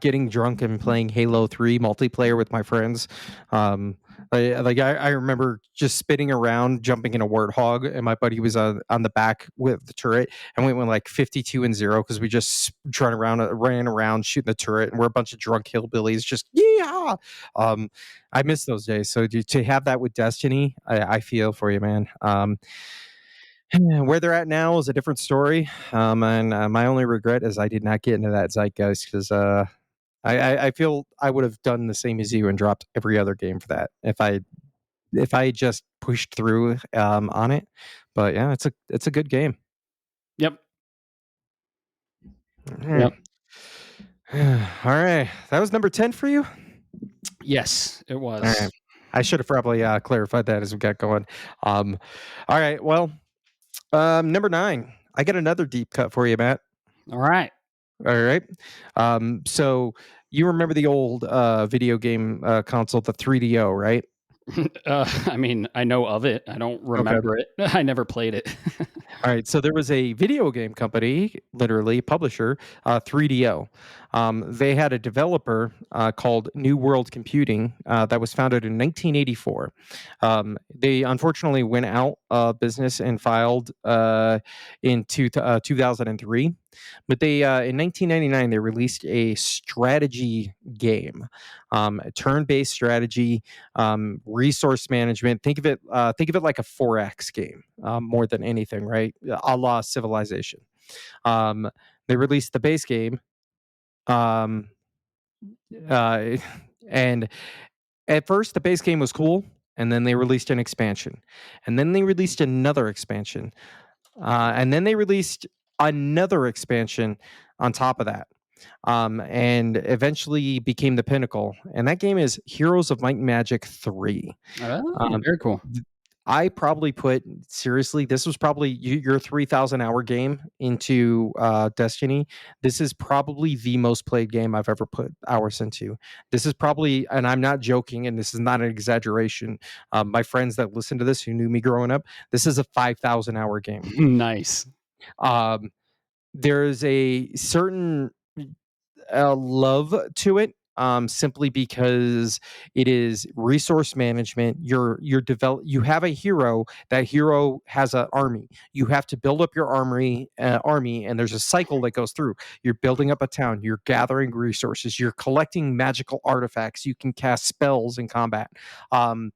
getting drunk and playing Halo 3 multiplayer with my friends. Um, I remember just spinning around, jumping in a warthog, and my buddy was on the back with the turret, and we went like 52-0 because we just ran around shooting the turret, and we're a bunch of drunk hillbillies, just yeah. Um, I miss those days. So to have that with Destiny, I feel for you, man. Where they're at now is a different story. And my only regret is I did not get into that zeitgeist because I feel I would have done the same as you and dropped every other game for that if I just pushed through on it. But yeah, it's a good game. Yep. Hmm. Yep. All right, that was number 10 for you. Yes, it All right, was. I should have probably clarified that as we got going. Um, all right, well, number 9. I got another deep cut for you, Matt. All right. All right. So you remember the old video game console, the 3DO, right? I mean, I know of it. I don't Okay. remember it. I never played it. All right. So there was a video game company, literally publisher, 3DO. They had a developer called New World Computing that was founded in 1984. They unfortunately went out of business and filed in 2003. But they in 1999 they released a strategy game, a turn-based strategy, resource management. Think of it like a 4X game more than anything, right? A la Civilization. Um, they released the base game, um, uh, and at first the base game was cool, and then they released an expansion, and then they released another expansion, and then they released another expansion on top of that, and eventually became the pinnacle. And that game is Heroes of Might and Magic 3. Oh, Um, very cool. I probably put seriously, this was probably your 3,000 hour game into Destiny. This is probably the most played game I've ever put hours into. This is probably, and I'm not joking, and this is not an exaggeration. My friends that listen to this who knew me growing up, this is a 5,000 hour game. Nice. Um, there's a certain love to it, simply because it is resource management. You have a hero. That hero has an army. You have to build up your army, and there's a cycle that goes through. You're building up a town. You're gathering resources. You're collecting magical artifacts. You can cast spells in combat. Um,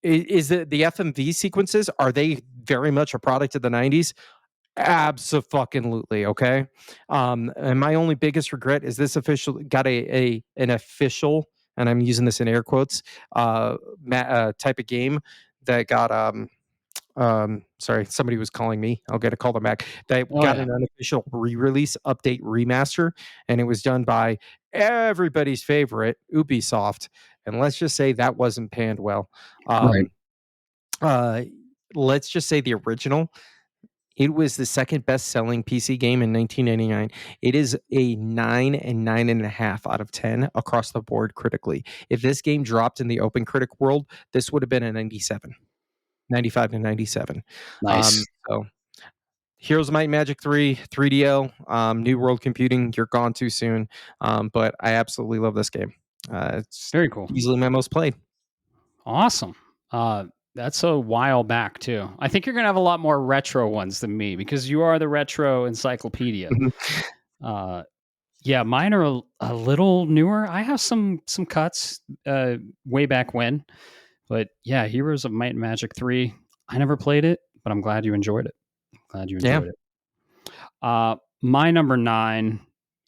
is the FMV sequences, are they very much a product of the 90s? Abso-fucking-lutely, okay? And my only biggest regret is this official got an official, and I'm using this in air quotes, type of game that got, sorry, somebody was calling me. I'll get a call them back. That Oh got yeah. an unofficial re-release, update, remaster, and it was done by everybody's favorite, Ubisoft, and let's just say that wasn't panned well. Right. Um, uh, let's just say the original, it was the second best-selling PC game in 1999. It is a 9 and 9.5 out of 10 across the board critically. If this game dropped in the open critic world, this would have been a 97, 95 to 97. Nice. So Heroes of Might and Magic 3, 3DO, New World Computing, you're gone too soon. But I absolutely love this game. It's Very cool. easily my most played. Awesome. That's a while back too. I think you're gonna have a lot more retro ones than me because you are the retro encyclopedia. Uh, yeah, mine are a little newer. I have some cuts way back when, but yeah, Heroes of Might and Magic 3. I never played it, but I'm glad you enjoyed it. Glad you Yeah. enjoyed it. My number 9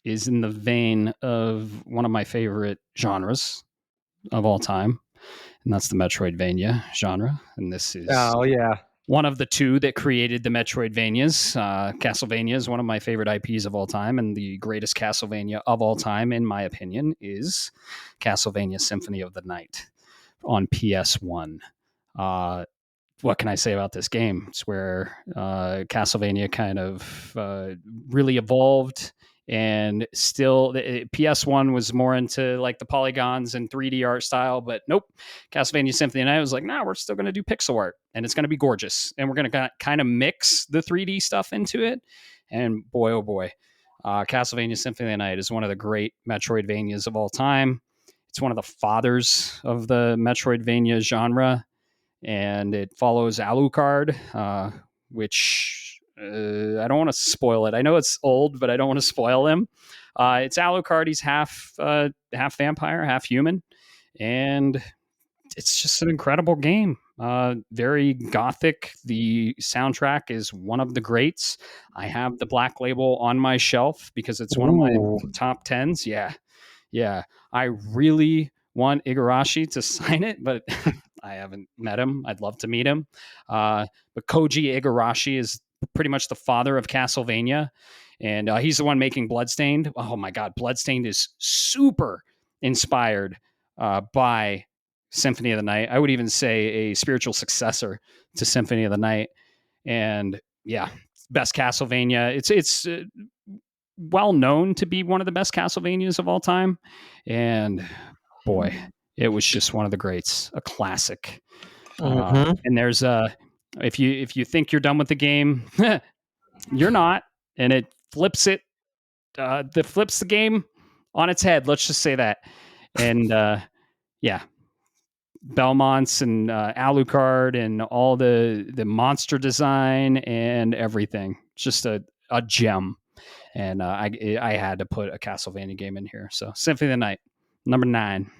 is in the vein of one of my favorite genres of all time, and that's the Metroidvania genre. And this is Oh yeah. one of the two that created the Metroidvanias. Castlevania is one of my favorite IPs of all time, and the greatest Castlevania of all time, in my opinion, is Castlevania Symphony of the Night on PS1. Uh, what can I say about this game? It's where Castlevania kind of really evolved, and still PS1 was more into like the polygons and 3D art style, but nope, Castlevania Symphony and I was like, nah, we're still going to do pixel art, and it's going to be gorgeous, and we're going to kind of mix the 3D stuff into it, and boy, oh boy, Castlevania Symphony of the Night is one of the great Metroidvanias of all time. It's one of the fathers of the Metroidvania genre, and it follows Alucard, which I don't want to spoil it. I know it's old, but I don't want to spoil him. It's Alucard. He's half vampire, half human, and it's just an incredible game. Very gothic. The soundtrack is one of the greats. I have the Black Label on my shelf because it's one of my Ooh. top tens. Yeah, yeah. I really want Igarashi to sign it, but I haven't met him. I'd love to meet him. But Koji Igarashi is pretty much the father of Castlevania, and he's the one making Bloodstained. Oh my God, Bloodstained is super inspired by Symphony of the Night. I would even say a spiritual successor to Symphony of the Night. And yeah, best Castlevania. It's well known to be one of the best Castlevanias of all time, and boy, it was just one of the greats, a classic. Mm-hmm. And there's if you think you're done with the game, you're not, and it flips it. That flips the game on its head. Let's just say that. And yeah, Belmonts and Alucard and all the monster design and everything, just a gem. And I had to put a Castlevania game in here. So Symphony of the Night, number 9.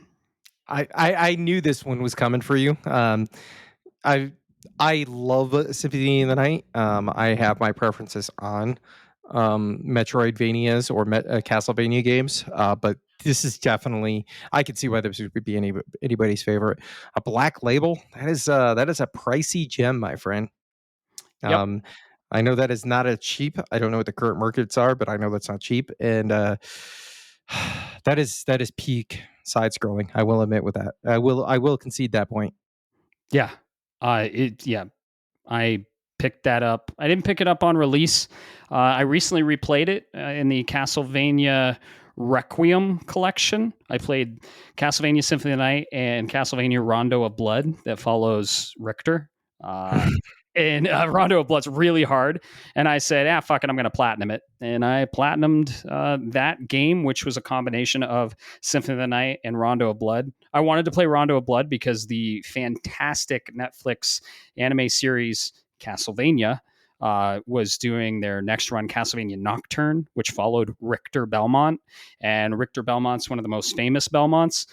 I knew this one was coming for you. I I love Symphony in the Night. I have my preferences on Metroidvanias or Castlevania games, but this is definitely I could see why this would be anybody's favorite. A Black Label, that is a pricey gem, my friend. Yep. Um, I know that is not a cheap. I don't know what the current markets are, but I know that's not cheap, and that is peak side scrolling. I will admit with that. I will concede that point. Yeah. Yeah. I picked that up. I didn't pick it up on release. I recently replayed it in the Castlevania Requiem collection. I played Castlevania Symphony of the Night and Castlevania Rondo of Blood that follows Richter. And Rondo of Blood's really hard. And I said, fuck it, I'm going to platinum it. And I platinumed that game, which was a combination of Symphony of the Night and Rondo of Blood. I wanted to play Rondo of Blood because the fantastic Netflix anime series Castlevania was doing their next run, Castlevania Nocturne, which followed Richter Belmont. And Richter Belmont's one of the most famous Belmonts.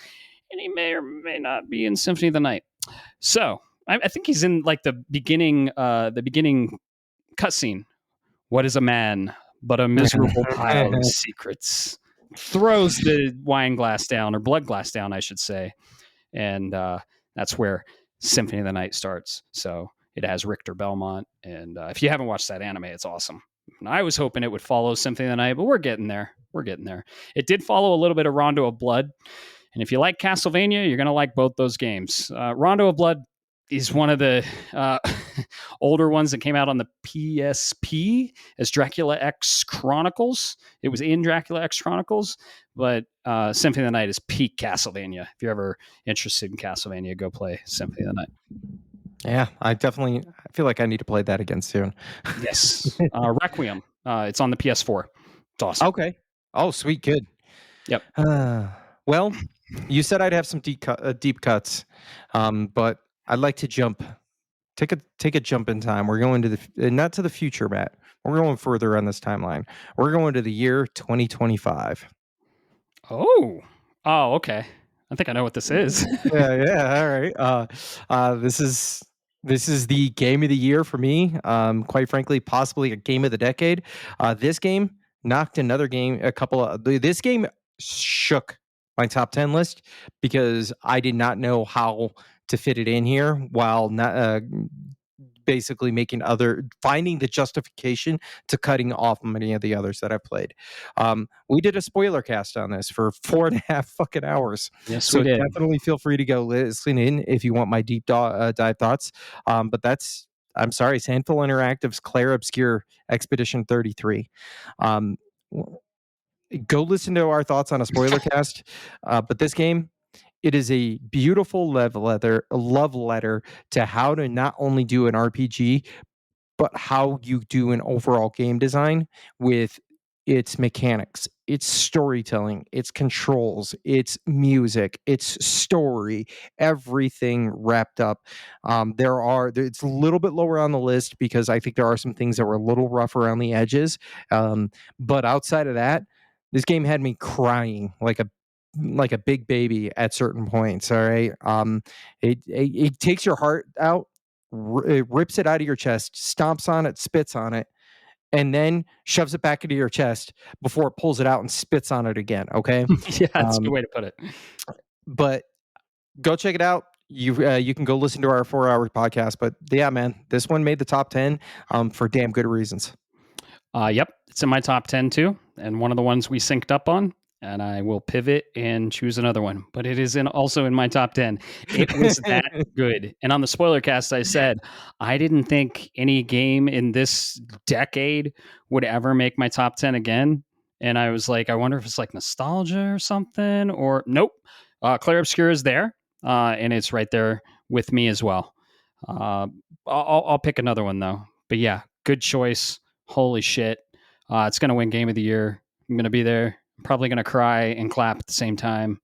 And he may or may not be in Symphony of the Night. So I think he's in like the beginning cutscene. What is a man but a miserable pile of secrets? Throws the wine glass down, or blood glass down, I should say, and that's where Symphony of the Night starts. So it has Richter Belmont, and if you haven't watched that anime, it's awesome. And I was hoping it would follow Symphony of the Night, but we're getting there. We're getting there. It did follow a little bit of Rondo of Blood, and if you like Castlevania, you're going to like both those games. Rondo of Blood is one of the older ones that came out on the PSP as Dracula X Chronicles. It was in Dracula X Chronicles, but Symphony of the Night is peak Castlevania. If you're ever interested in Castlevania, go play Symphony of the Night. Yeah, I feel like I need to play that again soon. Yes. Requiem. It's on the PS4. It's awesome. Okay. Oh, sweet, good. Yep. Well, you said I'd have some deep cuts, but I'd like to jump. Take a jump in time. We're going to not to the future, Matt. We're going further on this timeline. We're going to the year 2025. Oh. Oh, okay. I think I know what this is. Yeah. All right. This is the game of the year for me. Quite frankly, possibly a game of the decade. This game knocked another game. A couple of this game shook my top 10 list because I did not know how to fit it in here while not basically finding the justification to cutting off many of the others that I've played. We did a spoiler cast on this for 4.5 fucking hours. Yes, we So did. definitely feel free to go listen in if you want my deep dive thoughts. But I'm sorry, Sandful Interactive's Claire Obscure Expedition 33. Um, Go listen to our thoughts on a spoiler cast. But this game, it is a beautiful love letter to how to not only do an RPG, but how you do an overall game design with its mechanics, its storytelling, its controls, its music, its story, everything wrapped up. It's a little bit lower on the list because I think there are some things that were a little rough around the edges. But outside of that, this game had me crying like a big baby at certain points. All right. It takes your heart out, it rips it out of your chest, stomps on it, spits on it, and then shoves it back into your chest before it pulls it out and spits on it again. Okay. Yeah, that's a good Um, way to put it. but go check it out. You can go listen to our 4 hour podcast. But yeah, man, this one made the top 10 for damn good reasons. Yep, it's in my top 10 too, and one of the ones we synced up on. And I will pivot and choose another one, but it is also in my top 10. It was that good. And on the spoiler cast, I said I didn't think any game in this decade would ever make my top 10 again. And I was like, I wonder if it's like nostalgia or something, or nope. Claire Obscure is there, and it's right there with me as well. I'll pick another one though. But yeah, good choice. Holy shit. It's going to win Game of the Year. I'm going to be there. I'm probably going to cry and clap at the same time.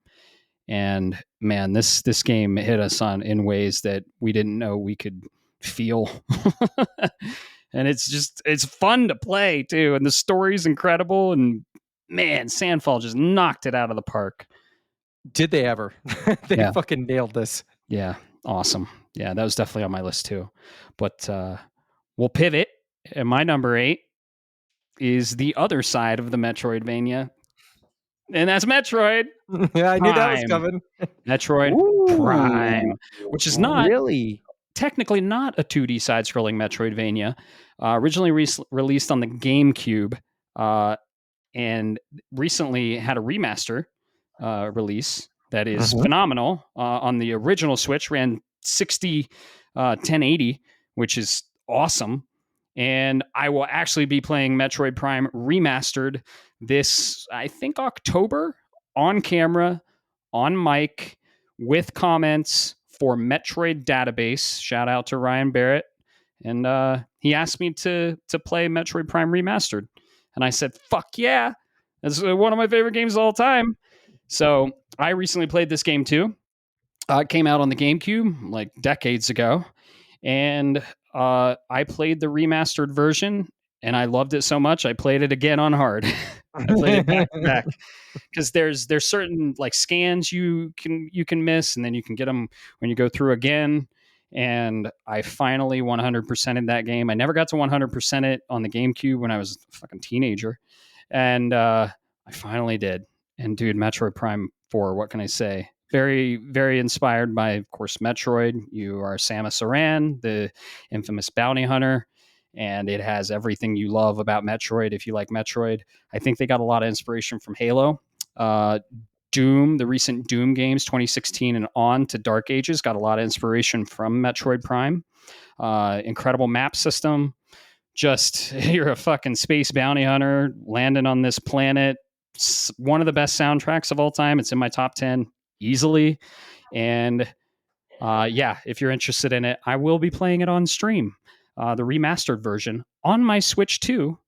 And man, this game hit us in ways that we didn't know we could feel. And it's fun to play too. And the story's incredible. And man, Sandfall just knocked it out of the park. Did they ever? They Yeah. fucking nailed this. Yeah. Awesome. Yeah, that was definitely on my list too. But we'll pivot. And my number 8 is the other side of the Metroidvania. And that's Metroid Yeah, I knew that was Prime. coming. Metroid Ooh, Prime, which is not really? technically not a 2D side-scrolling Metroidvania. Originally released on the GameCube, and recently had a remaster release that is phenomenal. On the original Switch, ran 60 1080, which is awesome. And I will actually be playing Metroid Prime Remastered this, I think, October, on camera, on mic, with comments for Metroid Database. Shout out to Ryan Barrett. And he asked me to play Metroid Prime Remastered. And I said, fuck yeah. That's one of my favorite games of all time. So I recently played this game too. It came out on the GameCube like decades ago. And I played the remastered version and I loved it so much. I played it again on hard. I played it back to back because there's certain like scans you can miss, and then you can get them when you go through again. And I finally 100% in that game. I never got to 100% it on the GameCube when I was a fucking teenager, and I finally did. And dude, Metroid Prime 4, what can I say? Very, very inspired by, of course, Metroid. You are Samus Aran, the infamous bounty hunter, and it has everything you love about Metroid if you like Metroid. I think they got a lot of inspiration from Halo. Doom, the recent Doom games, 2016 and on to Dark Ages, got a lot of inspiration from Metroid Prime. Incredible map system. Just, you're a fucking space bounty hunter landing on this planet. It's one of the best soundtracks of all time. It's in my top 10 easily. And yeah, if you're interested in it, I will be playing it on stream, the remastered version on my Switch 2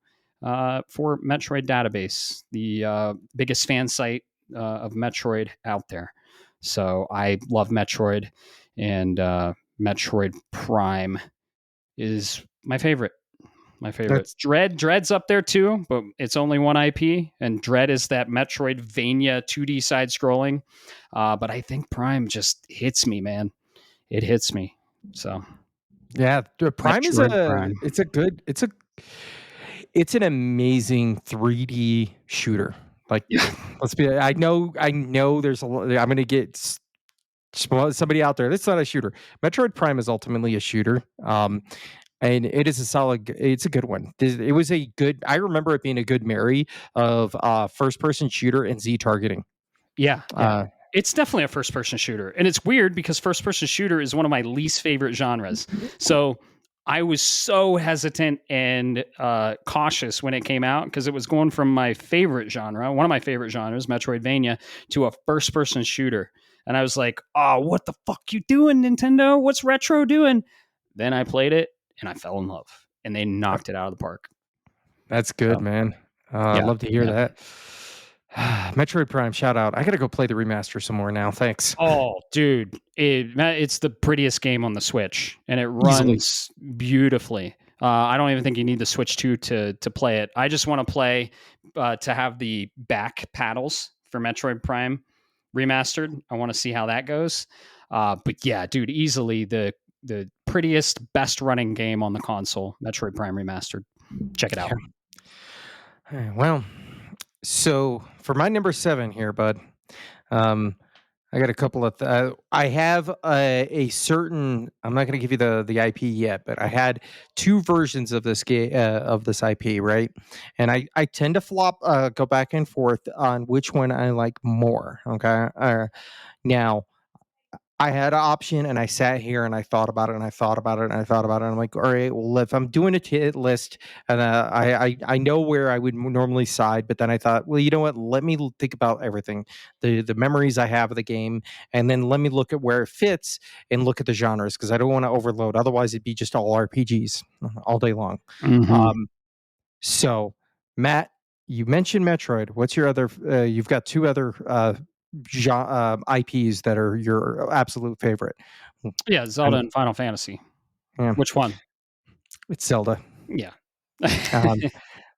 for Metroid Database, the biggest fan site of Metroid out there. So I love Metroid, and Metroid Prime is my favorite. My favorite. That's Dread's up there too, but it's only one IP, and Dread is that Metroidvania 2D side scrolling. But I think Prime just hits me, man. It hits me. So yeah. Prime is Metroid Prime. it's a good It's an amazing 3D shooter. Like, Yeah. let's be. I know. There's a. I'm gonna get somebody out there. That's not a shooter. Metroid Prime is ultimately a shooter. And it is a solid. It's a good one. It was a good. I remember it being a good marry of first person shooter and Z targeting. Yeah, yeah. Uh, It's definitely a first person shooter. And it's weird because first person shooter is one of my least favorite genres. So I was so hesitant and cautious when it came out because it was going from my favorite genre, one of my favorite genres, Metroidvania, to a first person shooter. And I was like, oh, what the fuck you doing, Nintendo? What's retro doing? Then I played it and I fell in love and they knocked it out of the park. that's good, So, man. I'd yeah. love to hear Yeah. that. Metroid Prime, shout out. I gotta go play the remaster some more now. Thanks. Oh, dude, it's the prettiest game on the Switch, and it Easily. runs beautifully. I don't even think you need the Switch 2 to play it. I just want to play to have the back paddles for Metroid Prime remastered. I want to see how that goes. But yeah, dude, easily the prettiest, best running game on the console, Metroid Prime remastered. Check it out. Yeah. Well, so for my number 7 here, bud, um, I got a couple of. I have a certain. I'm not going to give you the IP yet, but I had two versions of this game of this IP, right? And I tend to go back and forth on which one I like more. Okay, now I had an option and I sat here and I thought about it and I thought about it and I thought about it. And I'm like, all right, well, if I'm doing a hit list and I know where I would normally side, but then I thought, well, you know what? Let me think about everything, the memories I have of the game, and then let me look at where it fits and look at the genres because I don't want to overload. Otherwise, it'd be just all RPGs all day long. Hmm. Um, so, Matt, you mentioned Metroid. What's your other? You've got two other IPs that are your absolute favorite. Yeah, Zelda And and Final Fantasy. yeah, Which one? it's Zelda. Yeah. Um,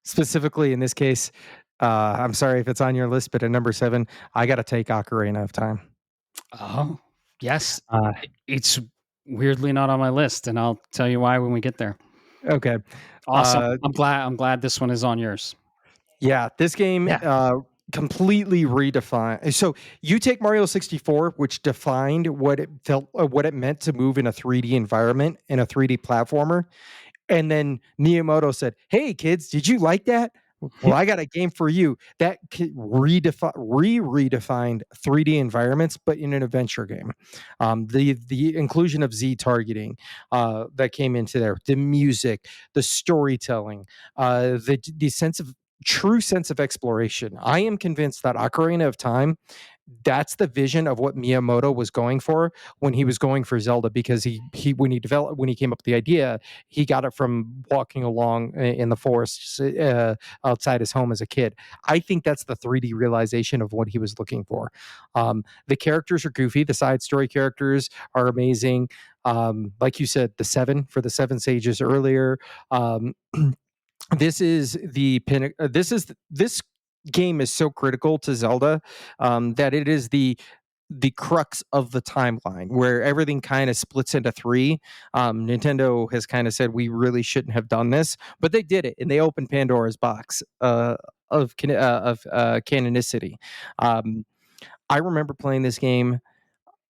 Specifically in this case, I'm sorry if it's on your list, but at number 7, I got to take Ocarina of Time. Oh, yes. Uh, It's weirdly not on my list, and I'll tell you why when we get there. okay. Awesome. Uh, I'm glad this one is on yours. Yeah, this game Yeah. completely redefined. So you take Mario 64, which defined what it meant to move in a 3D environment in a 3D platformer, and then Miyamoto said, "Hey kids, did you like that? Well, I got a game for you that redefined 3D environments, but in an adventure game. The inclusion of Z targeting that came into there, the music, the storytelling, the sense of true sense of exploration. I am convinced that Ocarina of Time, that's the vision of what Miyamoto was going for when he was going for Zelda, because he when he came up with the idea, he got it from walking along in the forest outside his home as a kid. I think that's the 3D realization of what he was looking for. The characters are goofy. The side story characters are amazing. Like you said, the seven for the seven sages earlier. Um, this is this game is so critical to Zelda that it is the crux of the timeline where everything kind of splits into three. Nintendo has kind of said we really shouldn't have done this, but they did it and they opened Pandora's box of canonicity. Um, I remember playing this game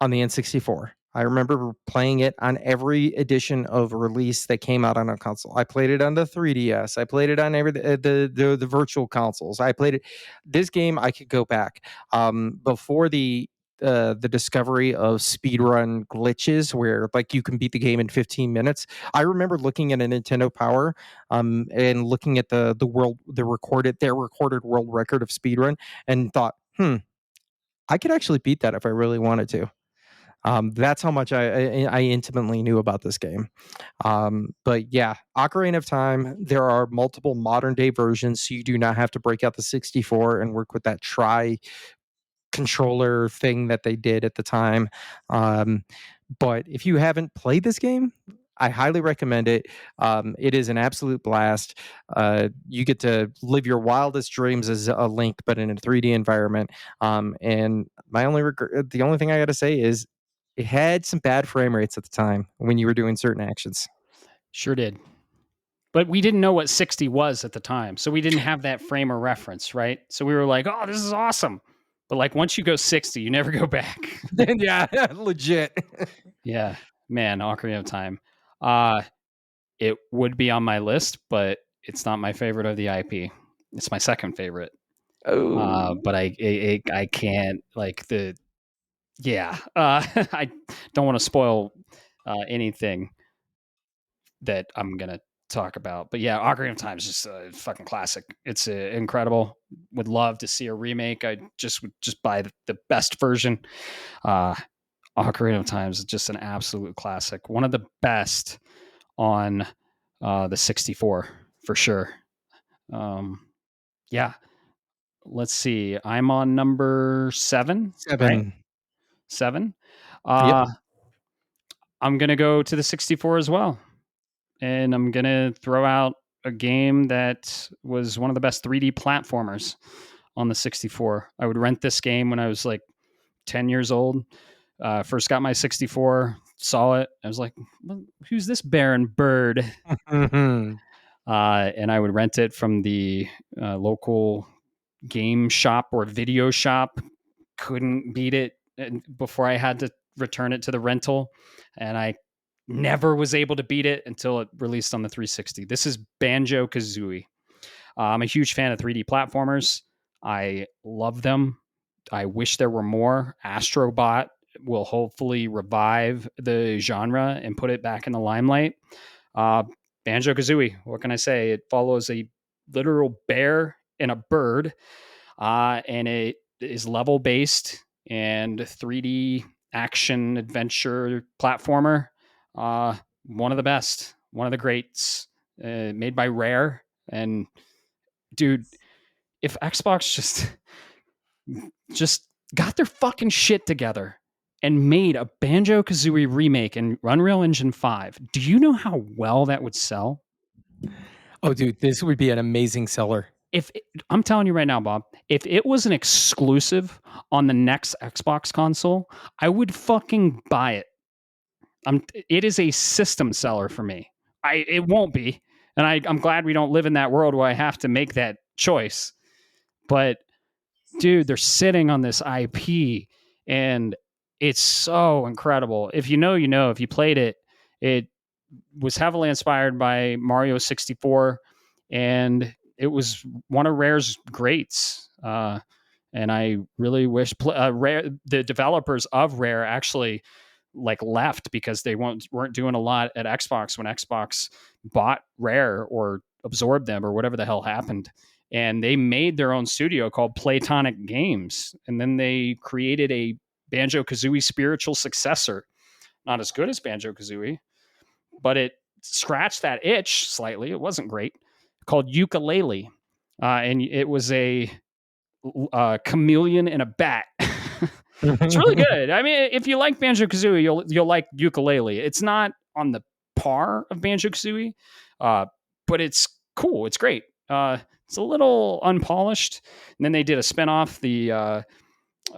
on the N64. I remember playing it on every edition of release that came out on a console. I played it on the 3DS. I played it on every the virtual consoles. I played it. This game I could go back before the discovery of speedrun glitches where like you can beat the game in 15 minutes. I remember looking at a Nintendo Power and looking at their recorded world record of speedrun and thought, I could actually beat that if I really wanted to. That's how much I intimately knew about this game. But yeah, Ocarina of Time. There are multiple modern day versions, so you do not have to break out the 64 and work with that tri controller thing that they did at the time. Um, but if you haven't played this game, I highly recommend it. It is an absolute blast. You get to live your wildest dreams as a Link, but in a 3D environment. And the only thing I got to say is, it had some bad frame rates at the time when you were doing certain actions. Sure did. but we didn't know what 60 was at the time. So we didn't have that frame of reference, right? So we were like, oh, this is awesome. But like once you go 60, you never go back. Yeah, legit. Yeah, man, Ocarina of Time. Uh, it would be on my list, but it's not my favorite of the IP. It's my second favorite. Oh, But I can't like the yeah. I don't want to spoil anything that I'm gonna talk about. But yeah, Ocarina of Time is just a fucking classic. It's incredible. Would love to see a remake. I just would just buy the best version. Uh, Ocarina of Time is just an absolute classic. One of the best on the 64 for sure. Um, yeah. Let's see. I'm on number 7, right? 7. 7. Yep. Uh, I'm gonna go to the 64 as well, and I'm gonna throw out a game that was one of the best 3D platformers on the 64. I would rent this game when I was like 10 years old. First got my 64, saw it. I was like, "Who's this Baron Bird?" Mhm. And I would rent it from the local game shop or video shop. Couldn't beat it before I had to return it to the rental, and I never was able to beat it until it released on the 360. This is Banjo Kazooie. I'm a huge fan of 3D platformers. I love them. I wish there were more. Astrobot will hopefully revive the genre and put it back in the limelight. Uh, Banjo Kazooie, what can I say? It follows a literal bear and a bird, and it is level based and 3D action adventure platformer. One of the best, one of the greats, made by Rare. And dude, if Xbox just got their fucking shit together and made a Banjo Kazooie remake in Unreal Engine 5, do you know how well that would sell? Oh, dude, this would be an amazing seller. If I'm telling you right now, Bob, if it was an exclusive on the next Xbox console, I would fucking buy it. It is a system seller for me. It won't be, and I'm glad we don't live in that world where I have to make that choice. But dude, they're sitting on this IP, and it's so incredible. If you know, you know. If you played it, it was heavily inspired by Mario 64, and it was one of Rare's greats. And I really wish Rare, the developers of Rare, actually like left because they weren't doing a lot at Xbox when Xbox bought Rare or absorbed them or whatever the hell happened. And they made their own studio called Playtonic Games, and then they created a Banjo Kazooie spiritual successor. Not as good as Banjo Kazooie, but it scratched that itch slightly. It wasn't great. Called Ukulele, and it was a chameleon and a bat. It's really good. I mean, if you like Banjo Kazooie, you'll like Ukulele. It's not on the par of Banjo Kazooie, uh, but it's cool. It's great. It's a little unpolished. And then they did a spinoff, the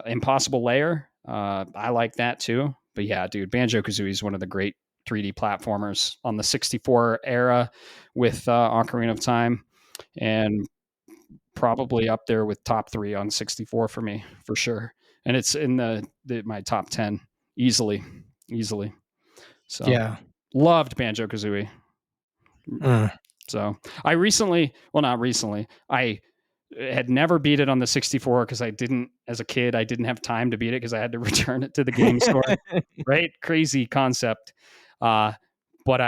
Impossible Layer. I like that too. But yeah, dude, Banjo Kazooie is one of the great 3D platformers on the 64 era with Ocarina of Time, and probably up there with top 3 on 64 for me for sure. And it's in my top 10 easily, easily. So Yeah. loved Banjo Kazooie. Mm. So I recently, well, not recently, I had never beat it on the 64 because I didn't, as a kid, I didn't have time to beat it because I had to return it to the game store. Right? Crazy concept. Uh, but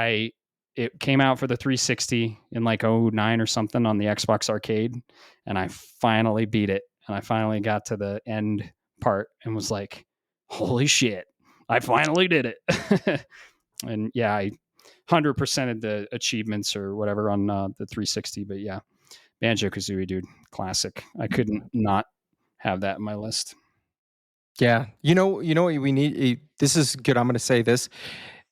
it came out for the 360 in like '09 or something on the Xbox Arcade, and I finally beat it. And I finally got to the end part and was like, holy shit, I finally did it. And yeah, I 100%ed the achievements or whatever on the 360. But yeah, Banjo Kazooie, dude, classic. I couldn't not have that in my list. Yeah. You know what we need? This is good. I'm going to say this.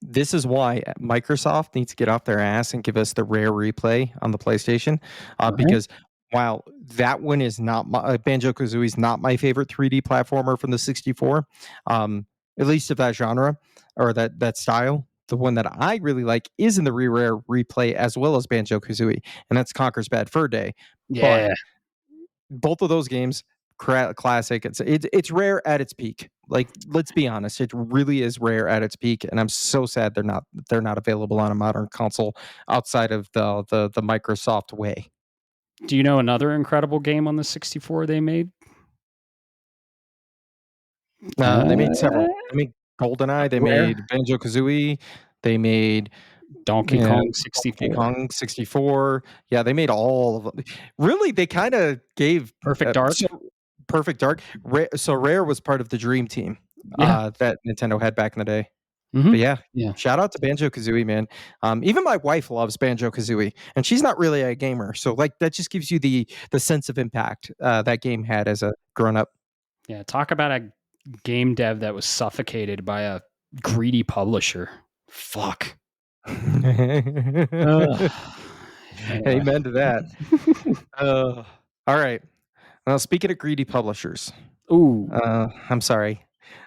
This is why Microsoft needs to get off their ass and give us the Rare Replay on the PlayStation, Right? because while that one is not my Banjo Kazooie is not my favorite 3D platformer from the 64, at least of that genre or that style. the one that I really like is in the rare replay as well as Banjo Kazooie, and that's Conker's Bad Fur Day. But Yeah. both of those games, classic. It's rare at its peak. Like, let's be honest, it really is rare at its peak, and I'm so sad they're not available on a modern console outside of the Microsoft way. Do you know another incredible game on the 64 they made? They made several. Uh, They made GoldenEye. They Rare. made Banjo Kazooie. They made Donkey yeah, Kong Donkey 64. Kong 64. Yeah, they made all of them. Really, they kind of gave Perfect Dark. so Perfect Dark. So Rare was part of the Dream Team Yeah. that Nintendo had back in the day. But Mhm. yeah, Yeah. shout out to Banjo Kazooie, man. Even my wife loves Banjo Kazooie, and she's not really a gamer, so like that just gives you the sense of impact that game had as a grown up. Yeah. Talk about a game dev that was suffocated by a greedy publisher. Fuck. Ugh. Anyway. Amen to that. All right. Well, speaking of greedy publishers, Ooh. I'm sorry.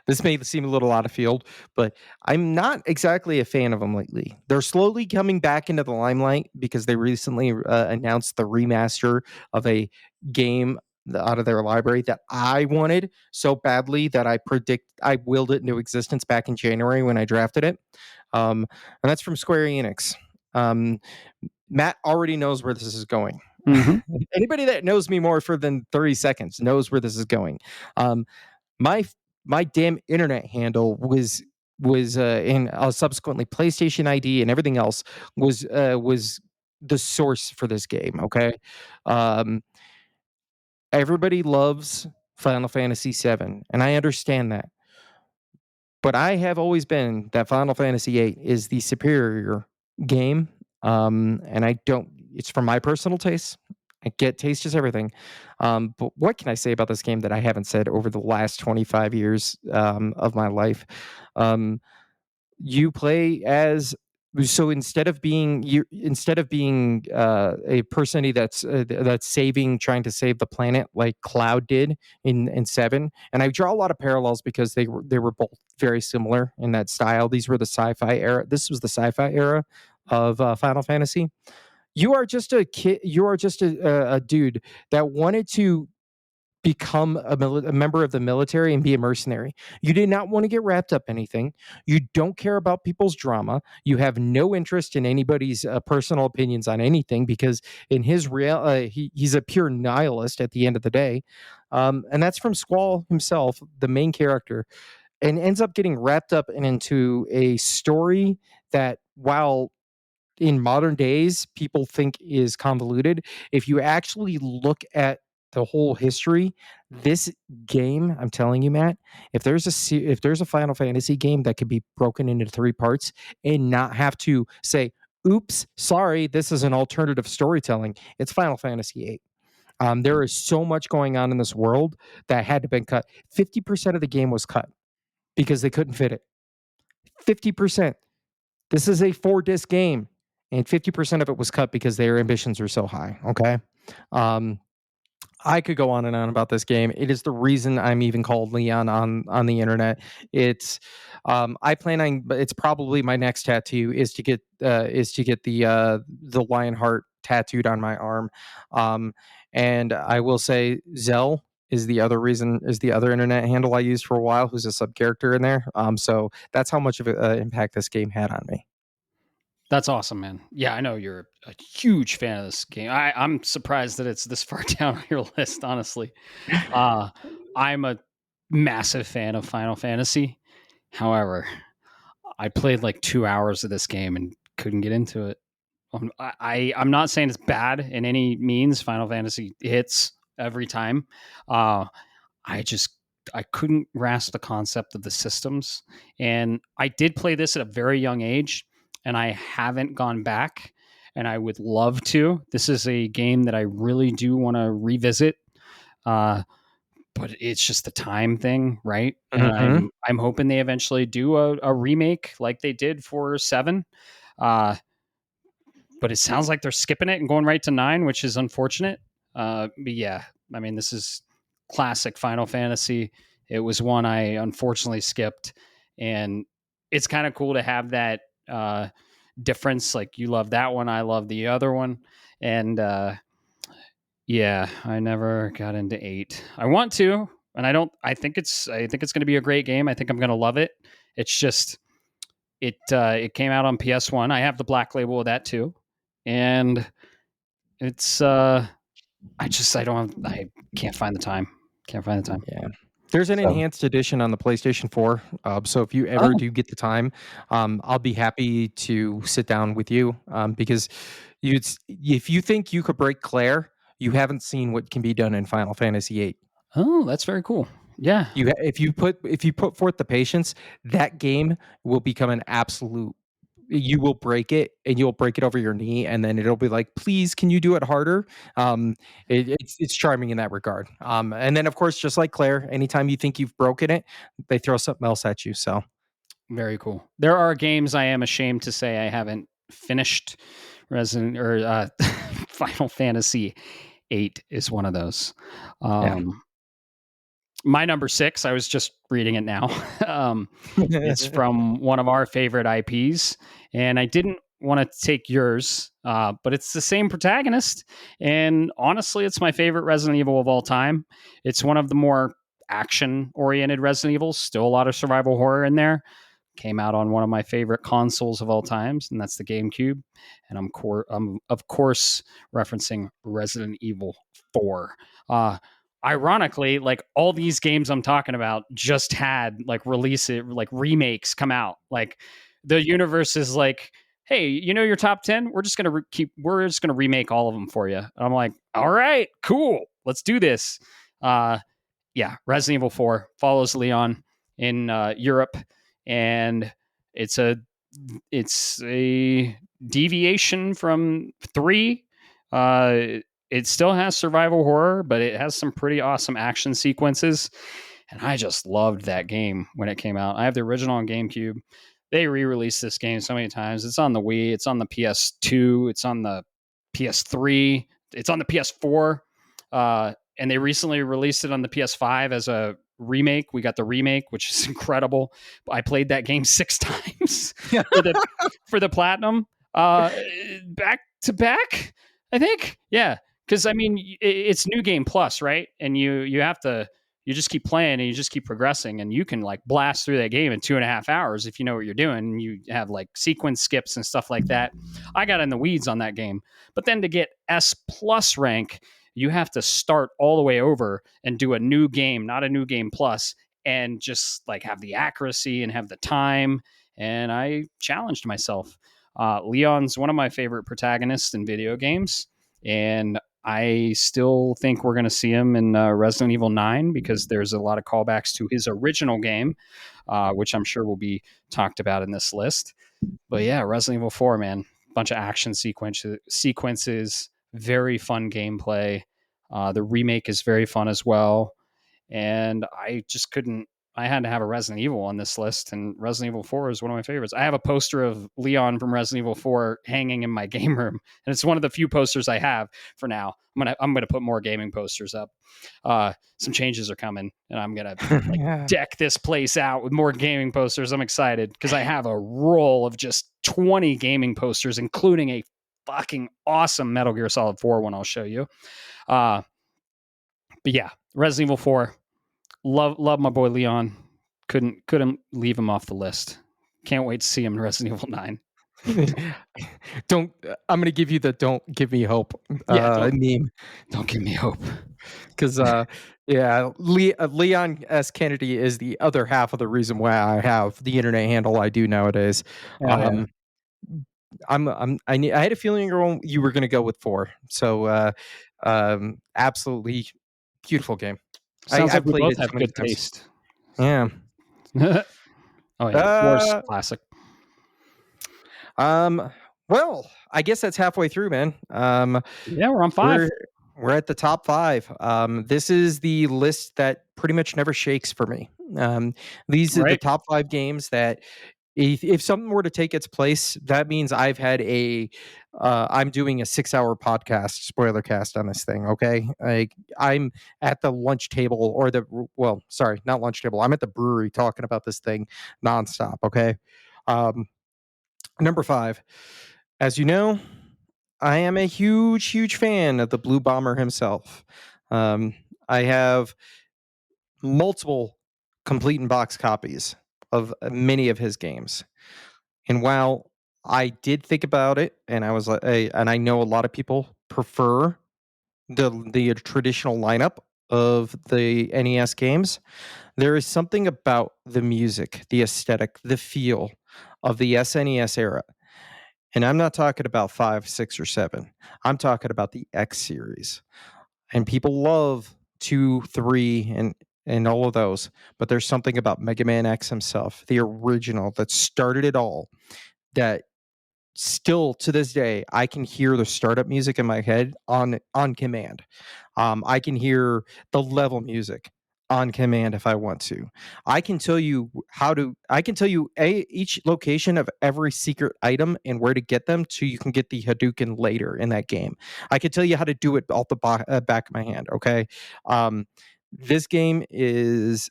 This may seem a little out of field, but I'm not exactly a fan of them lately. They're slowly coming back into the limelight because they recently announced the remaster of a game out of their library that I wanted so badly that I willed it into existence back in January when I drafted it. And that's from Square Enix. Um, Matt already knows where this is going. Mhm. Anybody that knows me more for than 30 seconds knows where this is going. Um, my my damn internet handle was in subsequently PlayStation ID and everything else was the source for this game. Okay, um, everybody loves Final Fantasy VII, and I understand that. But I have always been that Final Fantasy VIII is the superior game, and I don't. It's for my personal taste. I get taste is everything. But what can I say about this game that I haven't said over the last 25 years of my life? Um, you play as so instead of being a person that's trying to save the planet like Cloud did in Seven, and I draw a lot of parallels because they were both very similar in that style. These were the sci-fi era. This was the sci-fi era of Final Fantasy. You are just a kid. You are just a dude that wanted to become a member of the military and be a mercenary. You did not want to get wrapped up in anything. You don't care about people's drama. You have no interest in anybody's personal opinions on anything because in his he's a pure nihilist at the end of the day. And that's from Squall himself, the main character, and ends up getting wrapped up into a story that, while in modern days people think is convoluted, if you actually look at the whole history, this game, I'm telling you, Matt, if there's a Final Fantasy game that could be broken into three parts and not have to say, "Oops, sorry, this is an alternative storytelling," it's Final Fantasy VIII. There is so much going on in this world that had to been cut. 50% of the game was cut because they couldn't fit it. 50%. This is a 4 disc game, and 50% of it was cut because their ambitions are so high. Okay. Um, I could go on and on about this game. It is the reason I'm even called Leon on the internet. It's I plan on, but it's probably my next tattoo is to get the lion heart tattooed on my arm. Um, and I will say Zell is the other internet handle I used for a while, who's a sub character in there. So that's how much of an impact this game had on me. That's awesome, man. Yeah, I know you're a huge fan of this game. I'm surprised that it's this far down on your list, honestly. Uh, I'm a massive fan of Final Fantasy. However, I played like 2 hours of this game and couldn't get into it. I'm not saying it's bad in any means. Final Fantasy hits every time. Uh, I just I couldn't grasp the concept of the systems, and I did play this at a very young age, and I haven't gone back, and I would love to. This is a game that I really do want to revisit. Uh, but it's just the time thing, right? And Hmm. I'm hoping they eventually do a remake like they did for Seven. Uh, but it sounds like they're skipping it and going right to nine, which is unfortunate. But yeah, I mean, this is classic Final Fantasy. It was one I unfortunately skipped, and it's kind of cool to have that difference. Like you love that one, I love the other one, and yeah, I never got into 8. I want to, and I don't. I think it's going to be a great game. I think I'm going to love it. It's just it came out on PS1. I have the black label of that too, and it's I can't find the time. Can't find the time. Yeah. There's an So enhanced edition on the PlayStation 4. So if you ever oh do get the time, I'll be happy to sit down with you because if you think you could break Claire, you haven't seen what can be done in Final Fantasy 8. oh that's very cool. Yeah, If you put forth the patience, that game will become an absolute. You will break it, and you'll break it over your knee, and then it'll be like, "Please, can you do it harder?" Um, it's charming in that regard. And then, of course, just like Claire, anytime you think you've broken it, they throw something else at you. So very cool. There are games I am ashamed to say I haven't finished. Resident or Final Fantasy 8 is one of those. yeah. Um, my number 6, I was just reading it now. It's from one of our favorite IPs, and I didn't want to take yours, but it's the same protagonist. And honestly, it's my favorite Resident Evil of all time. It's one of the more action oriented Resident Evils, still a lot of survival horror in there. Came out on one of my favorite consoles of all times, and that's the GameCube. And I'm of course referencing Resident Evil 4. Uh, Ironically, like all these games I'm talking about just had like like remakes come out. Like the universe is like, hey, you know your top 10? We're just gonna remake all of them for you. And I'm like, all right, cool, let's do this. Uh, yeah, Resident Evil 4 follows Leon in Europe, and it's a it's a deviation from 3. It still has survival horror, but it has some pretty awesome action sequences. And I just loved that game when it came out. I have the original on GameCube. They re-released this game so many times. It's on the Wii, it's on the PS2, it's on the PS3, it's on the PS4. And they recently released it on the PS5 as a remake. We got the remake, which is incredible. I played that game 6 times for the for the platinum, back to back, I think. Yeah, because I mean, it's new game plus, right? And you have to you just keep playing and you just keep progressing, and you can like blast through that game in 2.5 hours if you know what you're doing. And you have like sequence skips and stuff like that. I got in the weeds on that game, but then to get S plus rank, you have to start all the way over and do a new game, not a new game plus, and just like have the accuracy and have the time. And I challenged myself. Leon's one of my favorite protagonists in video games, and I still think we're going to see him in Resident Evil 9 because there's a lot of callbacks to his original game, which I'm sure will be talked about in this list. But yeah, Resident Evil 4, man, bunch of action sequences, very fun gameplay. The remake is very fun as well, and I just couldn't. I had to have a Resident Evil on this list, and Resident Evil 4 is one of my favorites. I have a poster of Leon from Resident Evil 4 hanging in my game room, and it's one of the few posters I have for now. I'm gonna put more gaming posters up. Some changes are coming, and I'm gonna like Yeah. deck this place out with more gaming posters. I'm excited because I have a roll of just 20 gaming posters, including a fucking awesome Metal Gear Solid 4 one I'll show you. Uh, but yeah, Resident Evil 4. Love my boy Leon. Couldn't leave him off the list. Can't wait to see him in Resident Evil 9. Don't. I'm gonna give you the "Don't give me hope" Yeah, meme don't give me hope. because yeah, Leon S. Kennedy is the other half of the reason why I have the internet handle I do nowadays. Hell yeah. Um, I had a feeling you were gonna go with 4. So absolutely beautiful game. Sounds I like we played both it so have many good times. taste. Yeah. Oh yeah, Force Uh, classic. um, well, I guess that's halfway through, man. Yeah, we're on 5. We're we're at the top 5. This is the list that pretty much never shakes for me. These are the Right. top 5 games that if something were to take its place, that means I'm doing a 6-hour podcast spoiler cast on this thing. Okay, like I'm at the lunch table well, sorry, not lunch table. I'm at the brewery talking about this thing nonstop. Okay. Um, Number 5. As you know, I am a huge, huge fan of the Blue Bomber himself. Um, I have multiple complete in box copies of many of his games. And while I did think about it, and I was like, and I know a lot of people prefer the traditional lineup of the NES games, there is something about the music, the aesthetic, the feel of the SNES era. And I'm not talking about 5, 6, or 7. I'm talking about the X series. And people love 2, 3, and all of those. But there's something about Mega Man X himself, the original that started it all, that still to this day I can hear the startup music in my head on command. I can hear the level music on command if I want to. I can tell you each location of every secret item and where to get them so you can get the Hadouken later in that game. I can tell you how to do it off the back of my hand, okay? This game is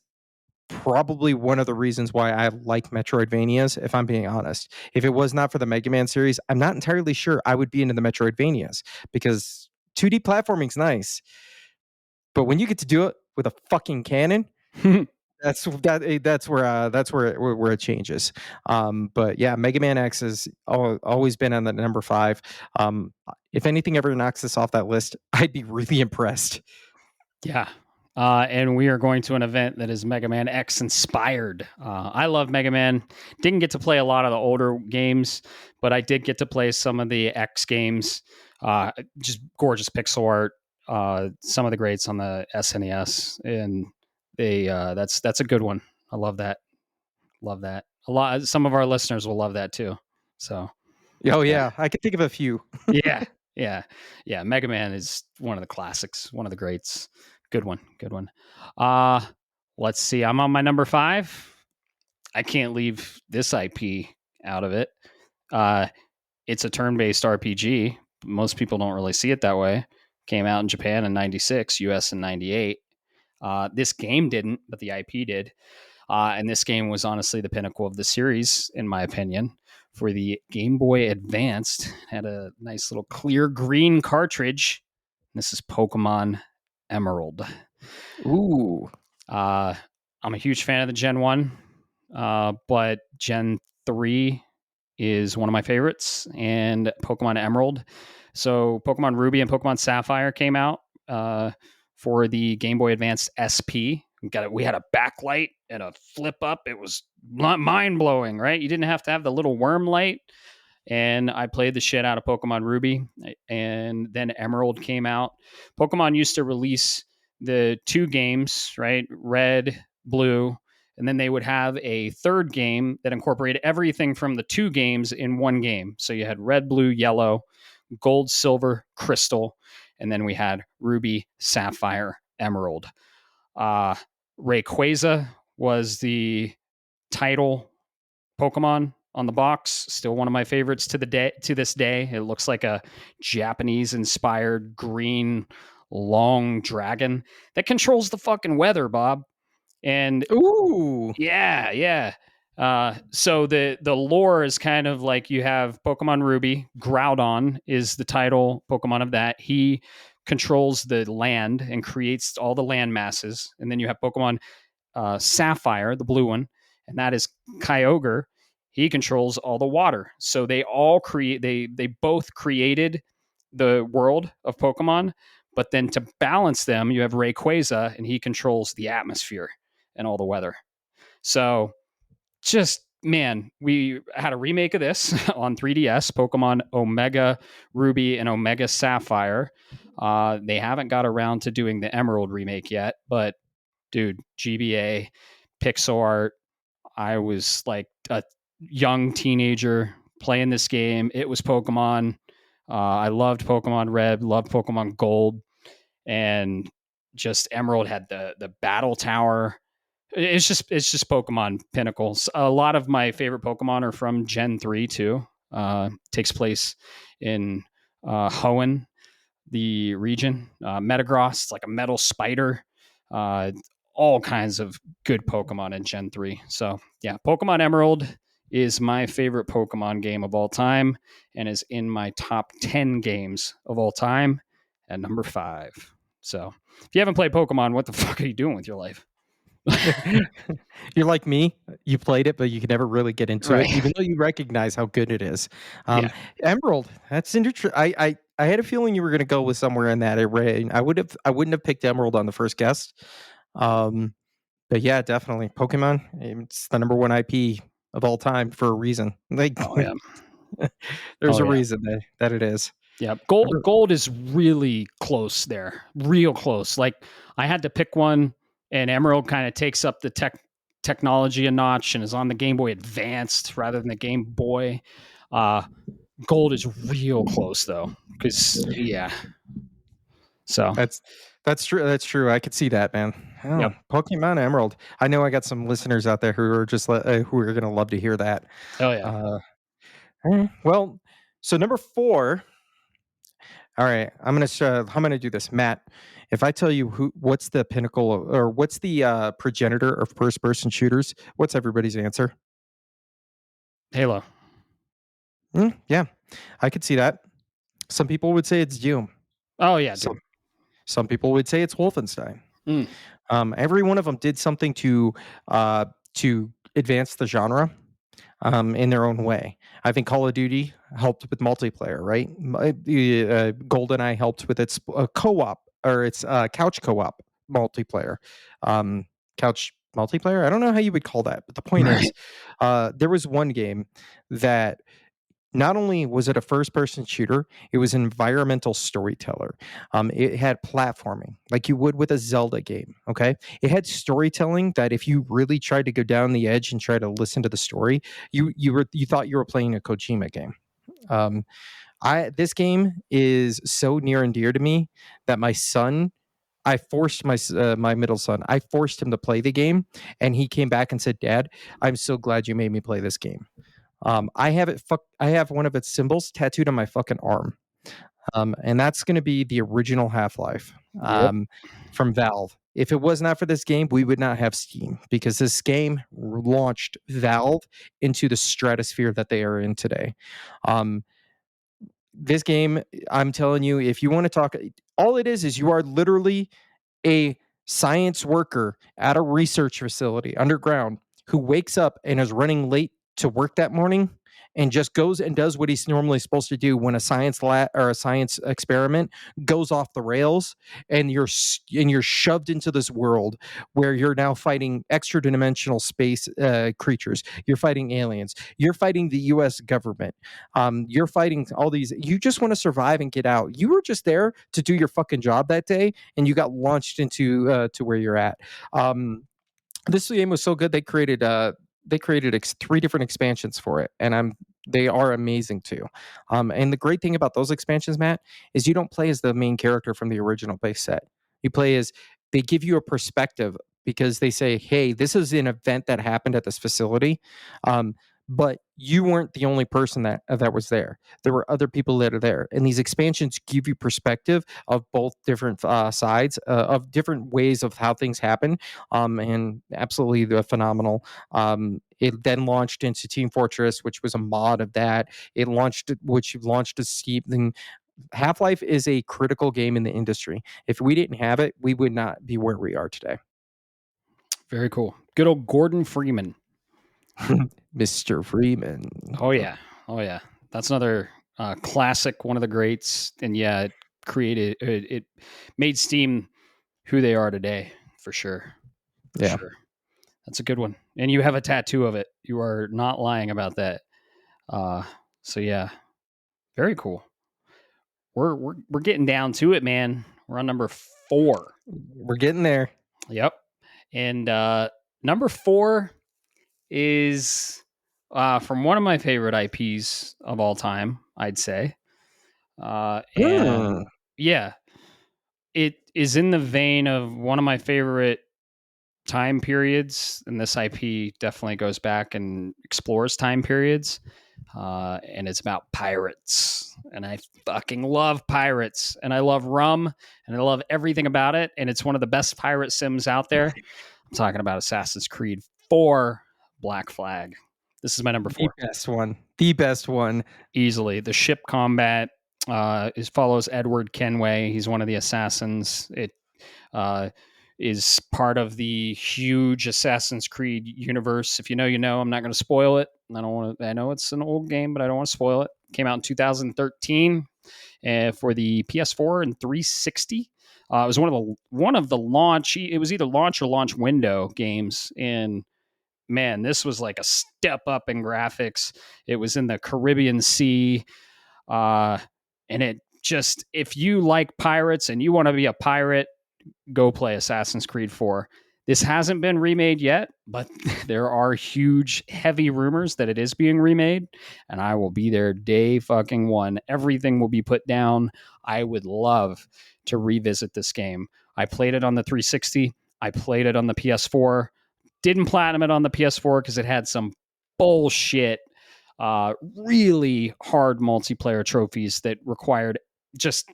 probably one of the reasons why I like Metroidvanias, if I'm being honest. If it was not for the Mega Man series, I'm not entirely sure I would be into the Metroidvanias because 2D platforming's nice, but when you get to do it with a fucking cannon, that's where it changes. But yeah, Mega Man X has always been on the number 5. If anything ever knocks this off that list, I'd be really impressed. Yeah. And we are going to an event that is Mega Man X inspired. I love Mega Man. Didn't get to play a lot of the older games, but I did get to play some of the X games. Just gorgeous pixel art. Some of the greats on the SNES, and that's a good one. I love that. Love that. A lot. Some of our listeners will love that too. So Oh yeah. yeah, I could think of a few. Yeah, yeah, yeah. Mega Man is one of the classics, one of the greats. Good one, good one. Uh let's see. I'm on my number 5. I can't leave this IP out of it. Uh it's a turn-based RPG. Most people don't really see it that way. Came out in Japan in 96, US in 98. This game didn't, but the IP did. And this game was honestly the pinnacle of the series, in my opinion. For the Game Boy Advanced, had a nice little clear green cartridge. This is Pokemon Emerald. Ooh. Uh, I'm a huge fan of the Gen 1, but Gen 3 is one of my favorites, and Pokemon Emerald. So Pokemon Ruby and Pokemon Sapphire came out for the Game Boy Advance SP. We had a backlight and a flip up. It was mind blowing, right? You didn't have to have the little worm light. And I played the shit out of Pokemon Ruby, and then Emerald came out. Pokemon used to release the 2 games, right? Red, blue, and then they would have a third game that incorporated everything from the 2 games in one game. So you had red, blue, yellow, gold, silver, crystal, and then we had ruby, sapphire, emerald. Uh, Rayquaza was the title Pokemon on the box. Still one of my favorites to this day. It looks like a Japanese inspired green long dragon that controls the fucking weather, Bob. And Ooh. yeah, yeah. So the lore is kind of like you have Pokemon Ruby. Groudon is the title Pokemon of that. He controls the land and creates all the land masses. And then you have Pokemon Sapphire, the blue one, and that is Kyogre. He controls all the water. So they all create. They both created the world of Pokemon, but then to balance them, you have Rayquaza, and he controls the atmosphere and all the weather. So just man, we had a remake of this on 3DS, Pokemon Omega Ruby and Omega Sapphire. They haven't got around to doing the Emerald remake yet, but dude, GBA, pixel art. I was like a young teenager playing this game. It was Pokemon. I loved Pokemon Red, loved Pokemon Gold, and just Emerald had the battle tower. It's just Pokemon pinnacles. A lot of my favorite Pokemon are from Gen 3 too. Takes place in Hoenn, the region. Metagross, it's like a metal spider. Uh, all kinds of good Pokemon in Gen 3. So yeah, Pokemon Emerald is my favorite Pokemon game of all time and is in my top 10 games of all time at number 5. So if you haven't played Pokemon, what the fuck are you doing with your life? You're like me. You played it, but you could never really get into it, Right. even though you recognize how good it is. Yeah. Emerald. That's interesting. I had a feeling you were going to go with somewhere in that array. I wouldn't have picked Emerald on the first guess. Um, but yeah, definitely Pokemon. It's the number one IP of all time for a reason. Like, Oh yeah. there's Oh a yeah. reason that it is. Yeah. Gold is really close there. Real close. Like I had to pick one, and Emerald kind of takes up the technology a notch and is on the Game Boy Advanced rather than the Game Boy. Uh Gold is real close though. Cause yeah. So That's that's true. That's true. I could see that, man. yep. Oh, Pokemon Emerald. I know I got some listeners out there who are who are going to love to hear that. Oh yeah. Uh, well, so number 4. All right, I'm gonna do this, Matt. If I tell you what's the pinnacle or what's the progenitor of first-person shooters, what's everybody's answer? Halo. Yeah, I could see that. Some people would say it's Doom. Oh yeah, Some dude. some people would say it's Wolfenstein. Mm. Every one of them did something to advance the genre in their own way. I think Call of Duty helped with multiplayer, right? GoldenEye helped with its co-op or its couch co-op multiplayer. Um, couch multiplayer. I don't know how you would call that, but the point Right. is, there was one game that not only was it a first person shooter, it was an environmental storyteller. It had platforming like you would with a Zelda game. Okay. It had storytelling that if you really tried to go down the edge and try to listen to the story, you thought you were playing a Kojima game. Um, this game is so near and dear to me that I forced my middle son. I forced him to play the game, and he came back and said, "Dad, I'm so glad you made me play this game." I have one of its symbols tattooed on my fucking arm. And that's going to be the original Half-Life Yep. from Valve. If it was not for this game, we would not have Steam because this game launched Valve into the stratosphere that they are in today. Um, this game, I'm telling you, if you want to talk, all it is you are literally a science worker at a research facility underground who wakes up and is running late to work that morning and just goes and does what he's normally supposed to do when a science lab or a science experiment goes off the rails, and you're shoved into this world where you're now fighting extra dimensional space creatures, you're fighting aliens, you're fighting the US government, you're fighting all these, you just want to survive and get out. You were just there to do your fucking job that day, and you got launched into to where you're at. This game was so good they created 3 different expansions for it, and they are amazing too. And the great thing about those expansions, Matt, is you don't play as the main character from the original base set. You play as they give you a perspective because they say, "Hey, this is an event that happened at this facility." But you weren't the only person that was there. There were other people that are there, and these expansions give you perspective of both different sides of different ways of how things happen, and absolutely phenomenal. It then launched into Team Fortress, which was a mod of that. Which launched a Steam. And Half Life is a critical game in the industry. If we didn't have it, we would not be where we are today. Very cool. Good old Gordon Freeman. Mr. Freeman. Oh yeah. Oh yeah. That's another classic, one of the greats. And yeah, it made Steam who they are today for sure. For Yeah. sure. That's a good one. And you have a tattoo of it. You are not lying about that. Uh so yeah, very cool. We're getting down to it, man. We're on number 4. We're getting there. Yep. And number 4 is from one of my favorite IPs of all time, I'd say. Hmm. And yeah, it is in the vein of one of my favorite time periods. And this IP definitely goes back and explores time periods. And it's about pirates. And I fucking love pirates. And I love rum. And I love everything about it. And it's one of the best pirate sims out there. I'm talking about Assassin's Creed 4 Black Flag. This is my number The 4. best one. The best one. Easily. The ship combat follows Edward Kenway. He's one of the assassins. It uh, is part of the huge Assassin's Creed universe. If you know, you know. I'm not going to spoil it. I don't want to. I know it's an old game, but I don't want to spoil it. Came out in 2013 for the PS4 and 360. It was one of the launch. It was either launch or launch window games, and man, this was like a step up in graphics. It was in the Caribbean Sea, uh, and it just, if you like pirates and you want to be a pirate, go play Assassin's Creed 4. This hasn't been remade yet, but there are huge, heavy rumors that it is being remade, and I will be there day fucking one. Everything will be put down. I would love to revisit this game. I played it on the 360. I played it on the PS4. Didn't platinum it on the PS4 because it had some bullshit, really hard multiplayer trophies that required just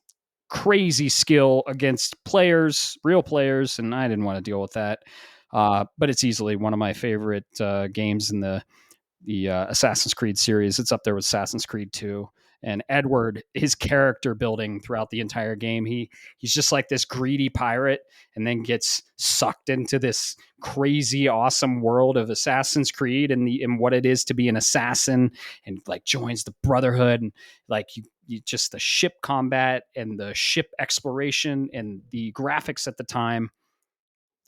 crazy skill against players, real players, and I didn't want to deal with that. But it's easily one of my favorite games in the Assassin's Creed series. It's up there with Assassin's Creed 2. And Edward, his character building throughout the entire game, he's just like this greedy pirate, and then gets sucked into this crazy, awesome world of Assassin's Creed and what it is to be an assassin, and like joins the Brotherhood, and like you just the ship combat and the ship exploration and the graphics at the time.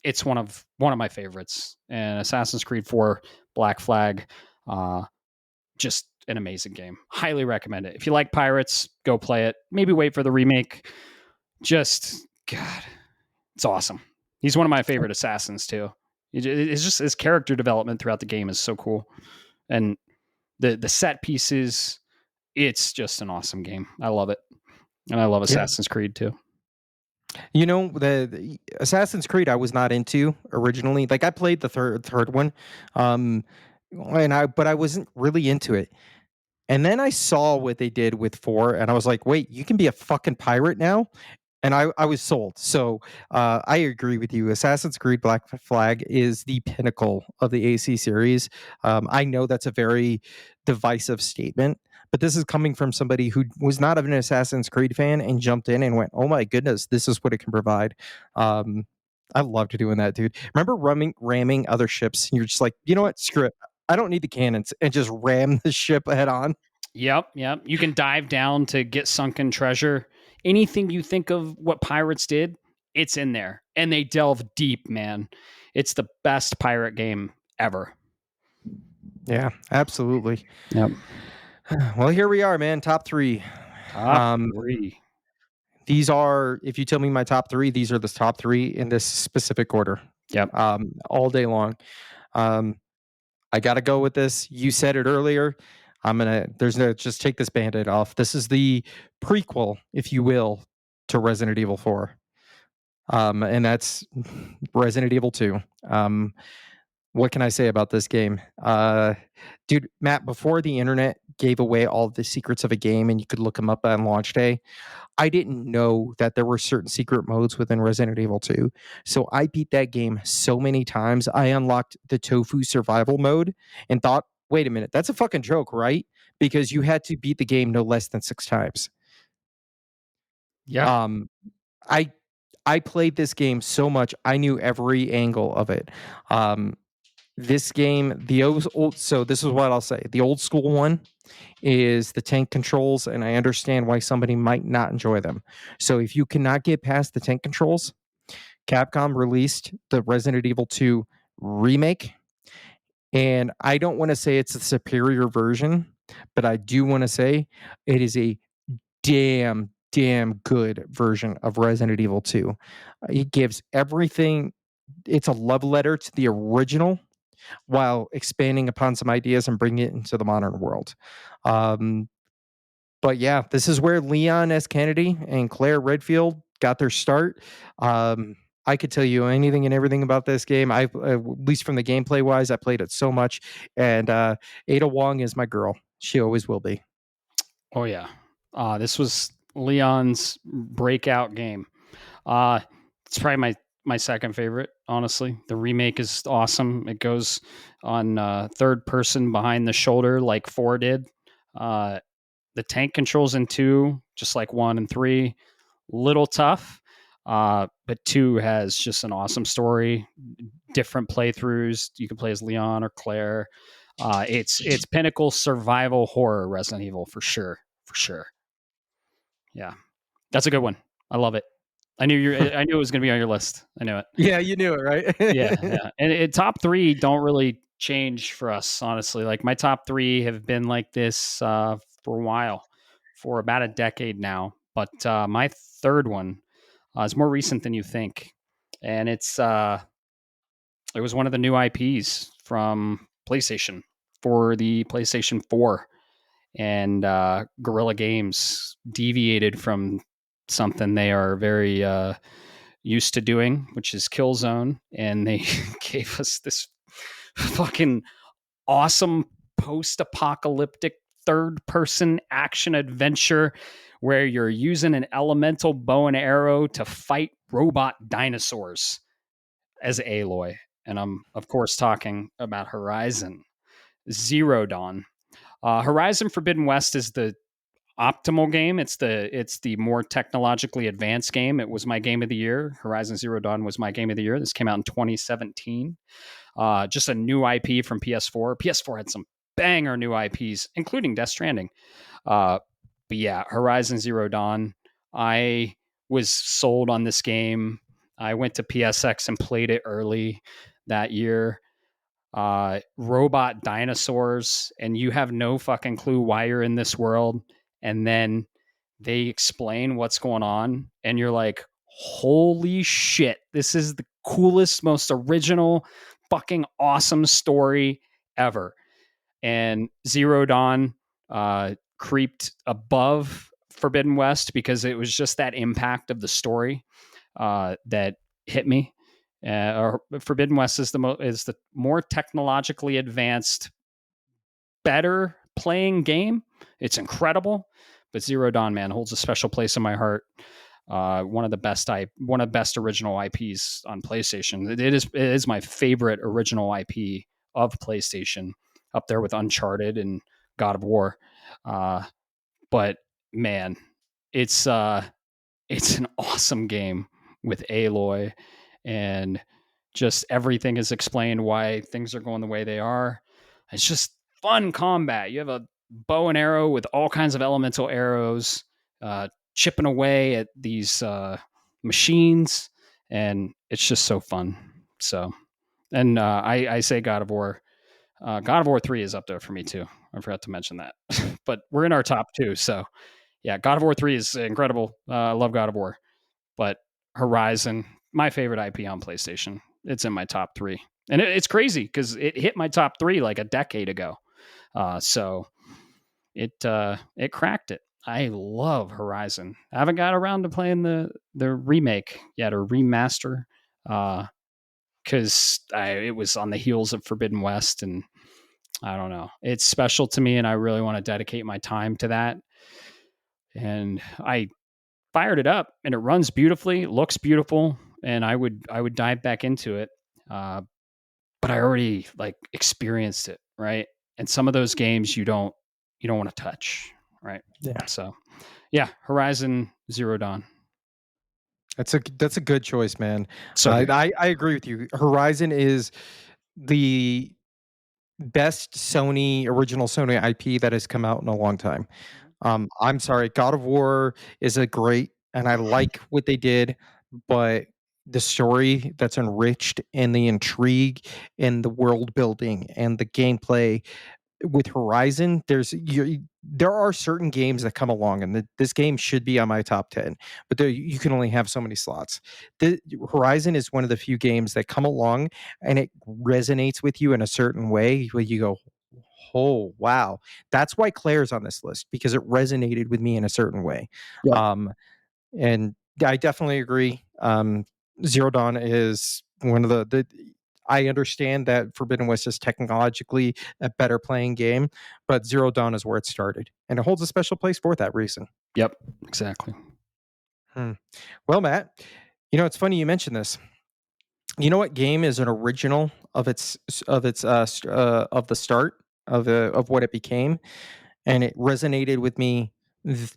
It's one of my favorites. And Assassin's Creed 4 Black Flag, uh, just an amazing game. Highly recommend it. If you like pirates, go play it. Maybe wait for the remake. Just God, it's awesome. He's one of my favorite assassins too. It's just his character development throughout the game is so cool, and the set pieces. It's just an awesome game. I love it, and I love Yeah. Assassin's Creed too. You know, the Assassin's Creed I was not into originally. Like I played the third one, um, but I wasn't really into it. And then I saw what they did with 4, and I was like, "Wait, you can be a fucking pirate now?" And I was sold. So, I agree with you. Assassin's Creed Black Flag is the pinnacle of the AC series. I know that's a very divisive statement, but this is coming from somebody who was not an Assassin's Creed fan and jumped in and went, "Oh my goodness, this is what it can provide." Um, I loved doing that, dude. Remember ramming other ships, and you're just like, "You know what? Screw it. I don't need the cannons," and just ram the ship head on. Yep. You can dive down to get sunken treasure. Anything you think of what pirates did, it's in there. And they delve deep, man. It's the best pirate game ever. Yeah, absolutely. Yep. Well, here we are, man. Top 3. Top Um, 3. these are, if you tell me my top 3, these are the top 3 in this specific order. Yep. All day long. I got to go with this. You said it earlier. Just take this band-aid off. This is the prequel, if you will, to Resident Evil 4. And that's Resident Evil 2. What can I say about this game? Dude, Matt, before the internet gave away all the secrets of a game and you could look them up on launch day, I didn't know that there were certain secret modes within Resident Evil 2. So I beat that game so many times. I unlocked the tofu survival mode and thought, wait a minute, that's a fucking joke, right? Because you had to beat the game no less than 6 times. Yeah. Um, I I played this game so much, I knew every angle of it. Um, this game, so this is what I'll say. The old school one is the tank controls, and I understand why somebody might not enjoy them. So if you cannot get past the tank controls, Capcom released the Resident Evil 2 remake, and I don't want to say it's a superior version, but I do want to say it is a damn good version of Resident Evil 2. It gives everything. It's a love letter to the original while expanding upon some ideas and bringing it into the modern world. Um, but yeah, this is where Leon S. Kennedy and Claire Redfield got their start. I could tell you anything and everything about this game. At least from the gameplay wise, I played it so much. And Ada Wong is my girl. She always will be. Oh yeah. This was Leon's breakout game. It's probably my second favorite, honestly. The remake is awesome. It goes on third person behind the shoulder like 4 did. Uh, the tank controls in 2, just like 1 and 3, little tough. But 2 has just an awesome story, different playthroughs. You can play as Leon or Claire. It's pinnacle survival horror Resident Evil for sure, for sure. Yeah, that's a good one. I love it. I knew it was going to be on your list. I knew it. Yeah, you knew it, Yeah, right? yeah. And top 3 don't really change for us, honestly. Like my top 3 have been like this for a while, for about a decade now. But my third one is more recent than you think, and it was one of the new IPs from PlayStation for the PlayStation 4, and Guerrilla Games deviated from something they are very used to doing, which is Killzone, and they gave us this fucking awesome post-apocalyptic third-person action adventure where you're using an elemental bow and arrow to fight robot dinosaurs as Aloy. And I'm of course talking about Horizon Zero Dawn. Horizon Forbidden West is the optimal game. It's the more technologically advanced game. It was my game of the year. Horizon Zero Dawn was my game of the year. This came out in 2017. Just a new IP from PS4. PS4 had some banger new IPs, including Death Stranding. But yeah, Horizon Zero Dawn. I was sold on this game. I went to PSX and played it early that year. Robot dinosaurs, and you have no fucking clue why you're in this world. And then they explain what's going on, and you're like, holy shit, this is the coolest, most original, fucking awesome story ever. And Zero Dawn creeped above Forbidden West because it was just that impact of the story that hit me. Or Forbidden West is the more technologically advanced, better playing game. It's incredible, but Zero Dawn, man, holds a special place in my heart. One of the best original IPs on PlayStation. It is my favorite original IP of PlayStation, up there with Uncharted and God of War. Uh, but man, it's it's an awesome game with Aloy, and just everything is explained why things are going the way they are. It's just fun combat. You have a bow and arrow with all kinds of elemental arrows, chipping away at these machines, and it's just so fun. So, and I say God of War. God of War 3 is up there for me too. I forgot to mention that, but we're in our top 2. So yeah, God of War 3 is incredible. I love God of War, but Horizon, my favorite IP on PlayStation. It's in my top 3. And it's crazy because it hit my top 3 like a decade ago. So it cracked it. I love Horizon. I haven't got around to playing the remake yet, or remaster, because it was on the heels of Forbidden West, and I don't know. It's special to me, and I really want to dedicate my time to that. And I fired it up, and it runs beautifully, looks beautiful, and I would dive back into it. Uh, but I already like experienced it, right? And some of those games you don't want to touch, right? Yeah. So yeah, Horizon Zero Dawn, That's a good choice, man. so good. I agree with you. Horizon is the best original Sony IP that has come out in a long time. I'm sorry, God of War is a great, and I like what they did, but the story that's enriched and the intrigue and the world building and the gameplay with Horizon, there are certain games that come along, and this game should be on my top 10, but you can only have so many slots. The Horizon is one of the few games that come along and it resonates with you in a certain way where you go, oh wow. That's why Claire's on this list, because it resonated with me in a certain way. Yep. Um, and I definitely agree. Zero Dawn is one of the I understand that Forbidden West is technologically a better playing game, but Zero Dawn is where it started, and it holds a special place for that reason. Yep. Exactly. Hmm. Well, Matt, it's funny you mentioned this. You know what game is an original of the start of what it became, and it resonated with me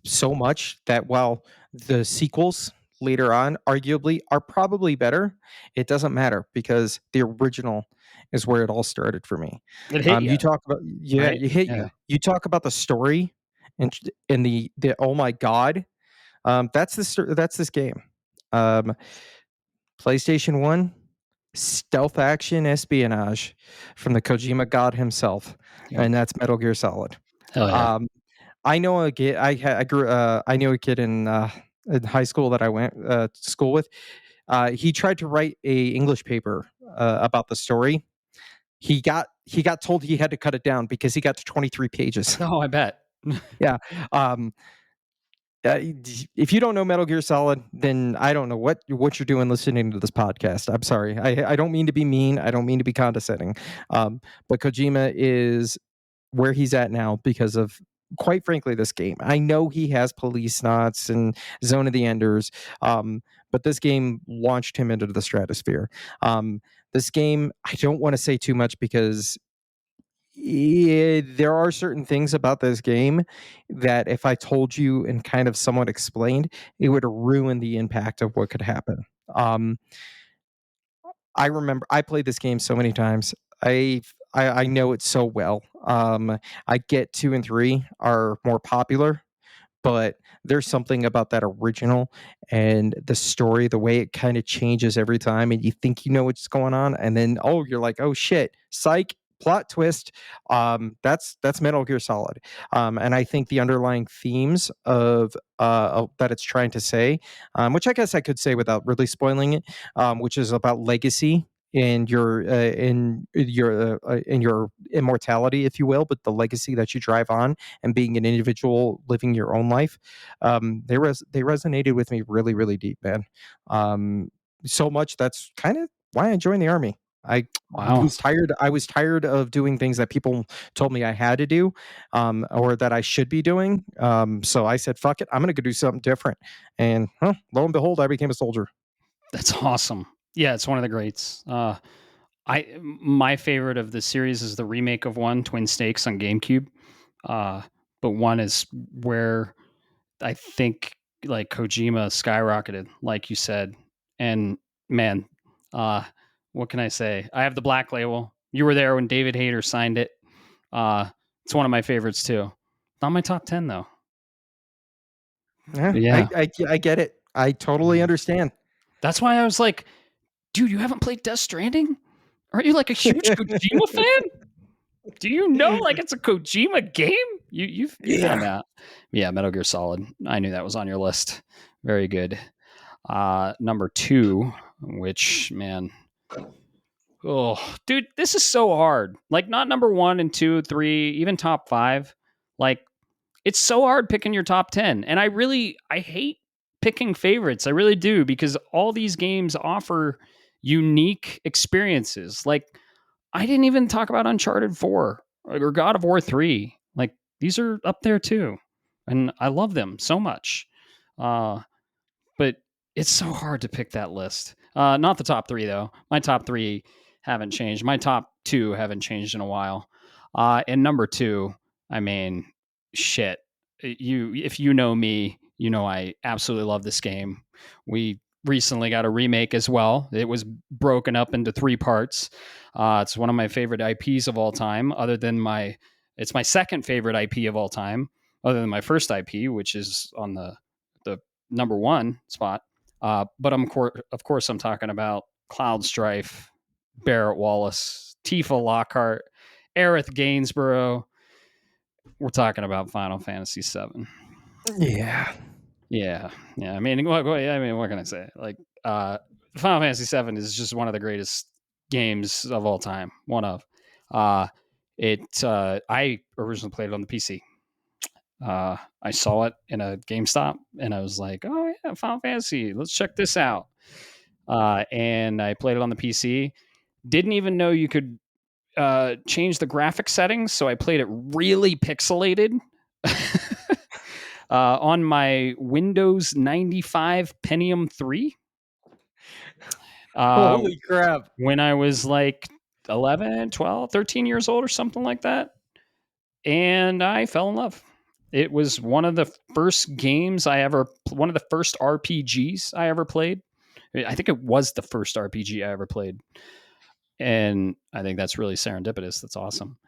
so much that while the sequels later on arguably are probably better, it doesn't matter because the original is where it all started for me. It hit you, You talk about, yeah, right? you hit Yeah. you. You talk about the story and the oh my god, that's this game. Um, PlayStation 1, stealth action espionage from the Kojima god himself, Yep. and that's Metal Gear Solid. Hell yeah. Um, I know a kid. I grew. I knew a kid in high school that I went to school with. He tried to write a English paper about the story. He got told he had to cut it down because he got to 23 pages. Oh, I bet. Yeah. Um, if you don't know Metal Gear Solid, then I don't know what you're doing listening to this podcast. I'm sorry. I don't mean to be mean. I don't mean to be condescending. But Kojima is where he's at now because of, quite frankly, this game. I know he has Police Knots and Zone of the Enders, but this game launched him into the stratosphere. This game, I don't want to say too much because there are certain things about this game that if I told you and kind of somewhat explained, it would ruin the impact of what could happen. Um, I remember I played this game so many times. I know it so well. I get 2 and 3 are more popular, but there's something about that original and the story, the way it kind of changes every time, and you think you know what's going on, and then oh, you're like, oh shit, psych, plot twist. That's Metal Gear Solid, and I think the underlying themes of that it's trying to say, which I guess I could say without really spoiling it, which is about legacy in your immortality, if you will, but the legacy that you drive on and being an individual living your own life, they resonated with me really, really deep, man. So much that's kind of why I joined the army. I Wow. was tired of doing things that people told me I had to do, or that I should be doing. So I said, "Fuck it, I'm gonna go do something different." And lo and behold, I became a soldier. That's awesome. Yeah, it's one of the greats. My favorite of the series is the remake of one, Twin Snakes on GameCube. Uh, but one is where I think like Kojima skyrocketed, like you said. And man, uh, what can I say? I have the black label. You were there when David Hayter signed it. Uh, it's one of my favorites too. Not my top 10 though. Yeah, But yeah. I get it. I totally Yeah. understand. That's why I was like, dude, you haven't played Death Stranding? Aren't you like a huge Kojima fan? Do you know like it's a Kojima game? You found Yeah. out. Yeah, Metal Gear Solid. I knew that was on your list. Very good. Number 2, which man, oh, dude, this is so hard. Like not number 1 and 2, 3, even top 5. Like it's so hard picking your top 10. And I hate picking favorites. I really do because all these games offer unique experiences. Like I didn't even talk about Uncharted 4 or God of War 3. Like these are up there too. And I love them so much. Uh, but it's so hard to pick that list. Not the top 3 though. My top 3 haven't changed. My top 2 haven't changed in a while. And number 2, I mean, shit. If you know me, you know I absolutely love this game. We recently got a remake as well. It was broken up into 3 parts. It's one of my favorite IPs of all time. It's my second favorite IP of all time, other than my first IP, which is on the number 1 spot. But of course, I'm talking about Cloud Strife, Barrett Wallace, Tifa Lockhart, Aerith Gainsborough. We're talking about Final Fantasy VII. Yeah. Yeah, yeah. What can I say? Like, Final Fantasy VII is just one of the greatest games of all time. One of. Uh, I originally played it on the PC. I saw it in a GameStop, and I was like, "Oh yeah, Final Fantasy. Let's check this out." And I played it on the PC. Didn't even know you could change the graphic settings, so I played it really pixelated on my Windows 95 Pentium 3. uh, Holy crap. when I was like 11, 12, 13 years old or something like that. And I fell in love. It was one of the first games I ever, one of the first RPGs I ever played. I think it was the first RPG I ever played. And I think that's really serendipitous. That's awesome.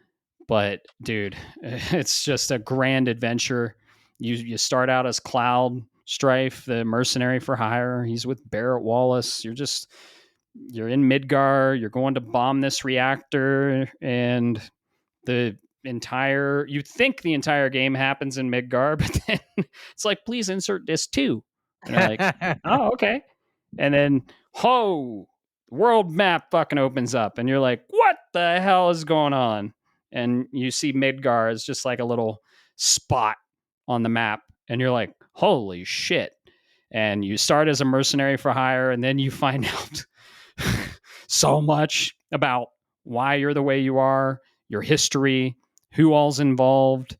But dude, it's just a grand adventure. You start out as Cloud Strife, the mercenary for hire. He's with Barrett Wallace. You're in Midgar. You're going to bomb this reactor, and the entire you think the entire game happens in Midgar, but then it's like, please insert this too. And you're like, oh, okay. And then, ho, world map fucking opens up, and you're like, what the hell is going on? And you see Midgar as just like a little spot on the map, and you're like, holy shit. And you start as a mercenary for hire, and then you find out so much about why you're the way you are, your history, who all's involved,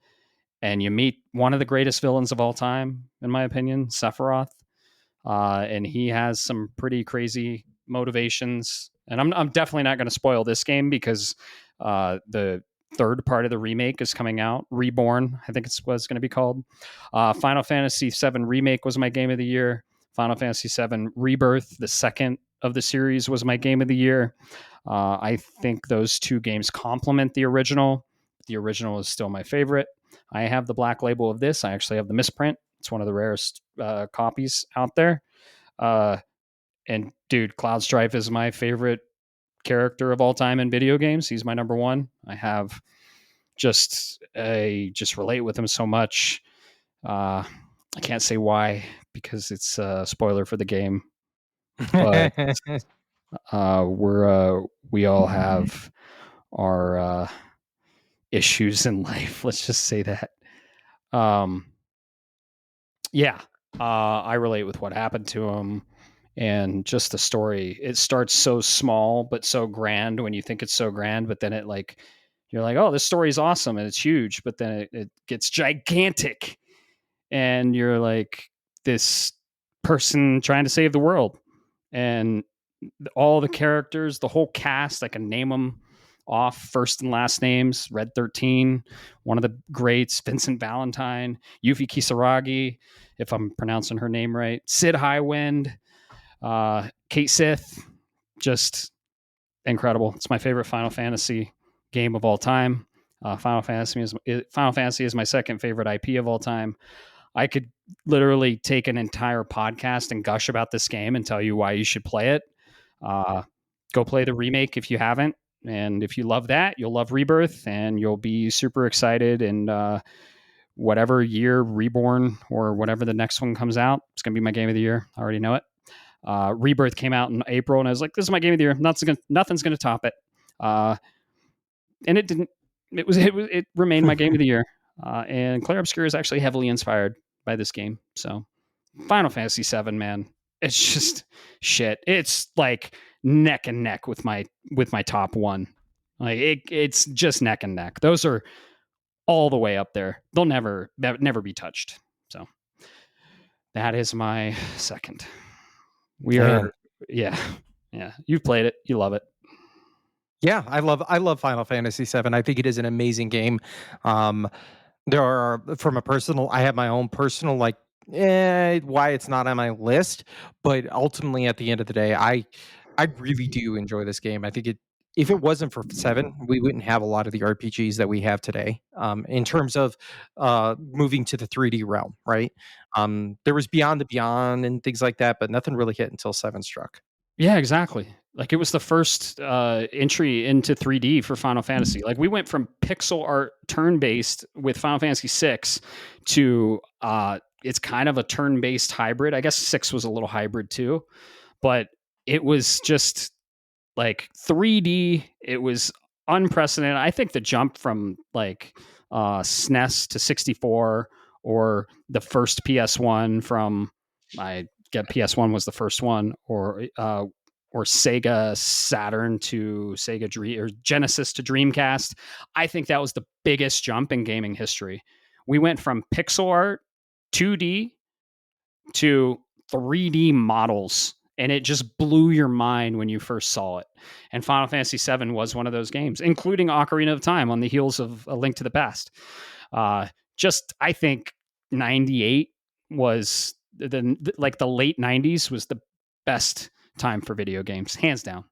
and you meet one of the greatest villains of all time, in my opinion, Sephiroth. And he has some pretty crazy motivations. And I'm definitely not going to spoil this game because the third part of the remake is coming out. Reborn, I think it's what it's going to be called. Final Fantasy VII Remake was my game of the year. Final Fantasy VII Rebirth, the second of the series, was my game of the year. I think those two games complement the original. The original is still my favorite. I have the black label of this. I actually have the misprint. It's one of the rarest copies out there. Uh, and dude, Cloud Strife is my favorite character of all time in video games. He's my number one. I just relate with him so much. I can't say why because it's a spoiler for the game, but we all have our issues in life. Let's just say that. Um, yeah, I relate with what happened to him and just the story. It starts so small but so grand when you think it's so grand, but then it like you're like, oh, this story is awesome and it's huge, but then it gets gigantic, and you're like this person trying to save the world, and all the characters, the whole cast, I can name them off first and last names. Red 13, one of the greats, Vincent Valentine, Yuffie Kisaragi, if I'm pronouncing her name right, Sid Highwind, Kate Sith, just incredible. It's my favorite Final Fantasy game of all time. Final Fantasy is my second favorite IP of all time. I could literally take an entire podcast and gush about this game and tell you why you should play it. Uh, Go play the remake if you haven't. And if you love that, you'll love Rebirth and you'll be super excited. And whatever year Reborn or whatever the next one comes out, it's going to be my game of the year. I already know it. Rebirth came out in April, and I was like, this is my game of the year. Nothing's going to top it. And it didn't. It remained my game of the year. And Claire Obscura is actually heavily inspired by this game. So Final Fantasy VII, man, it's just shit. It's like neck and neck with my top one. Like it's just neck and neck. Those are all the way up there. They'll never be touched. So that is my second. We Man. are, yeah, yeah. You've played it. You love it. Yeah, I love Final Fantasy VII. I think it is an amazing game. Um, there are from a personal, I have my own personal like why it's not on my list, but ultimately at the end of the day, I really do enjoy this game. I think it if it wasn't for seven, we wouldn't have a lot of the RPGs that we have today. In terms of moving to the 3D realm, right? There was Beyond the Beyond and things like that, but nothing really hit until seven struck. Yeah, exactly. Like it was the first entry into 3D for Final Fantasy. Like we went from pixel art turn based with Final Fantasy 6 to it's kind of a turn based hybrid. I guess 6 was a little hybrid too, but it was just like 3D. It was unprecedented. I think the jump from like SNES to 64 or the first PS1 from I get PS1 was the first one, or Sega Saturn to Sega Dream or Genesis to Dreamcast. I think that was the biggest jump in gaming history. We went from pixel art 2D to 3D models and it just blew your mind when you first saw it. And Final Fantasy VII was one of those games, including Ocarina of Time on the heels of A Link to the Past. Just I think 98 was the late 90s was the best time for video games, hands down.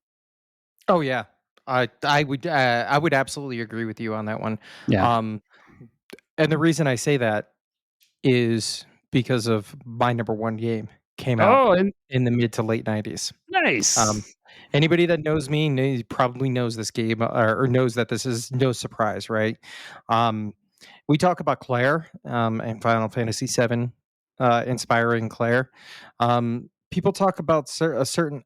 Oh yeah, I would absolutely agree with you on that one. Yeah. Um, and the reason I say that is because of my number one game came out Oh, and in the mid to late 90s. Um, nice. anybody that knows me probably knows this game, or knows that this is no surprise, right? Um, we talk about Claire, and Final Fantasy VII, inspiring Claire. People talk about a certain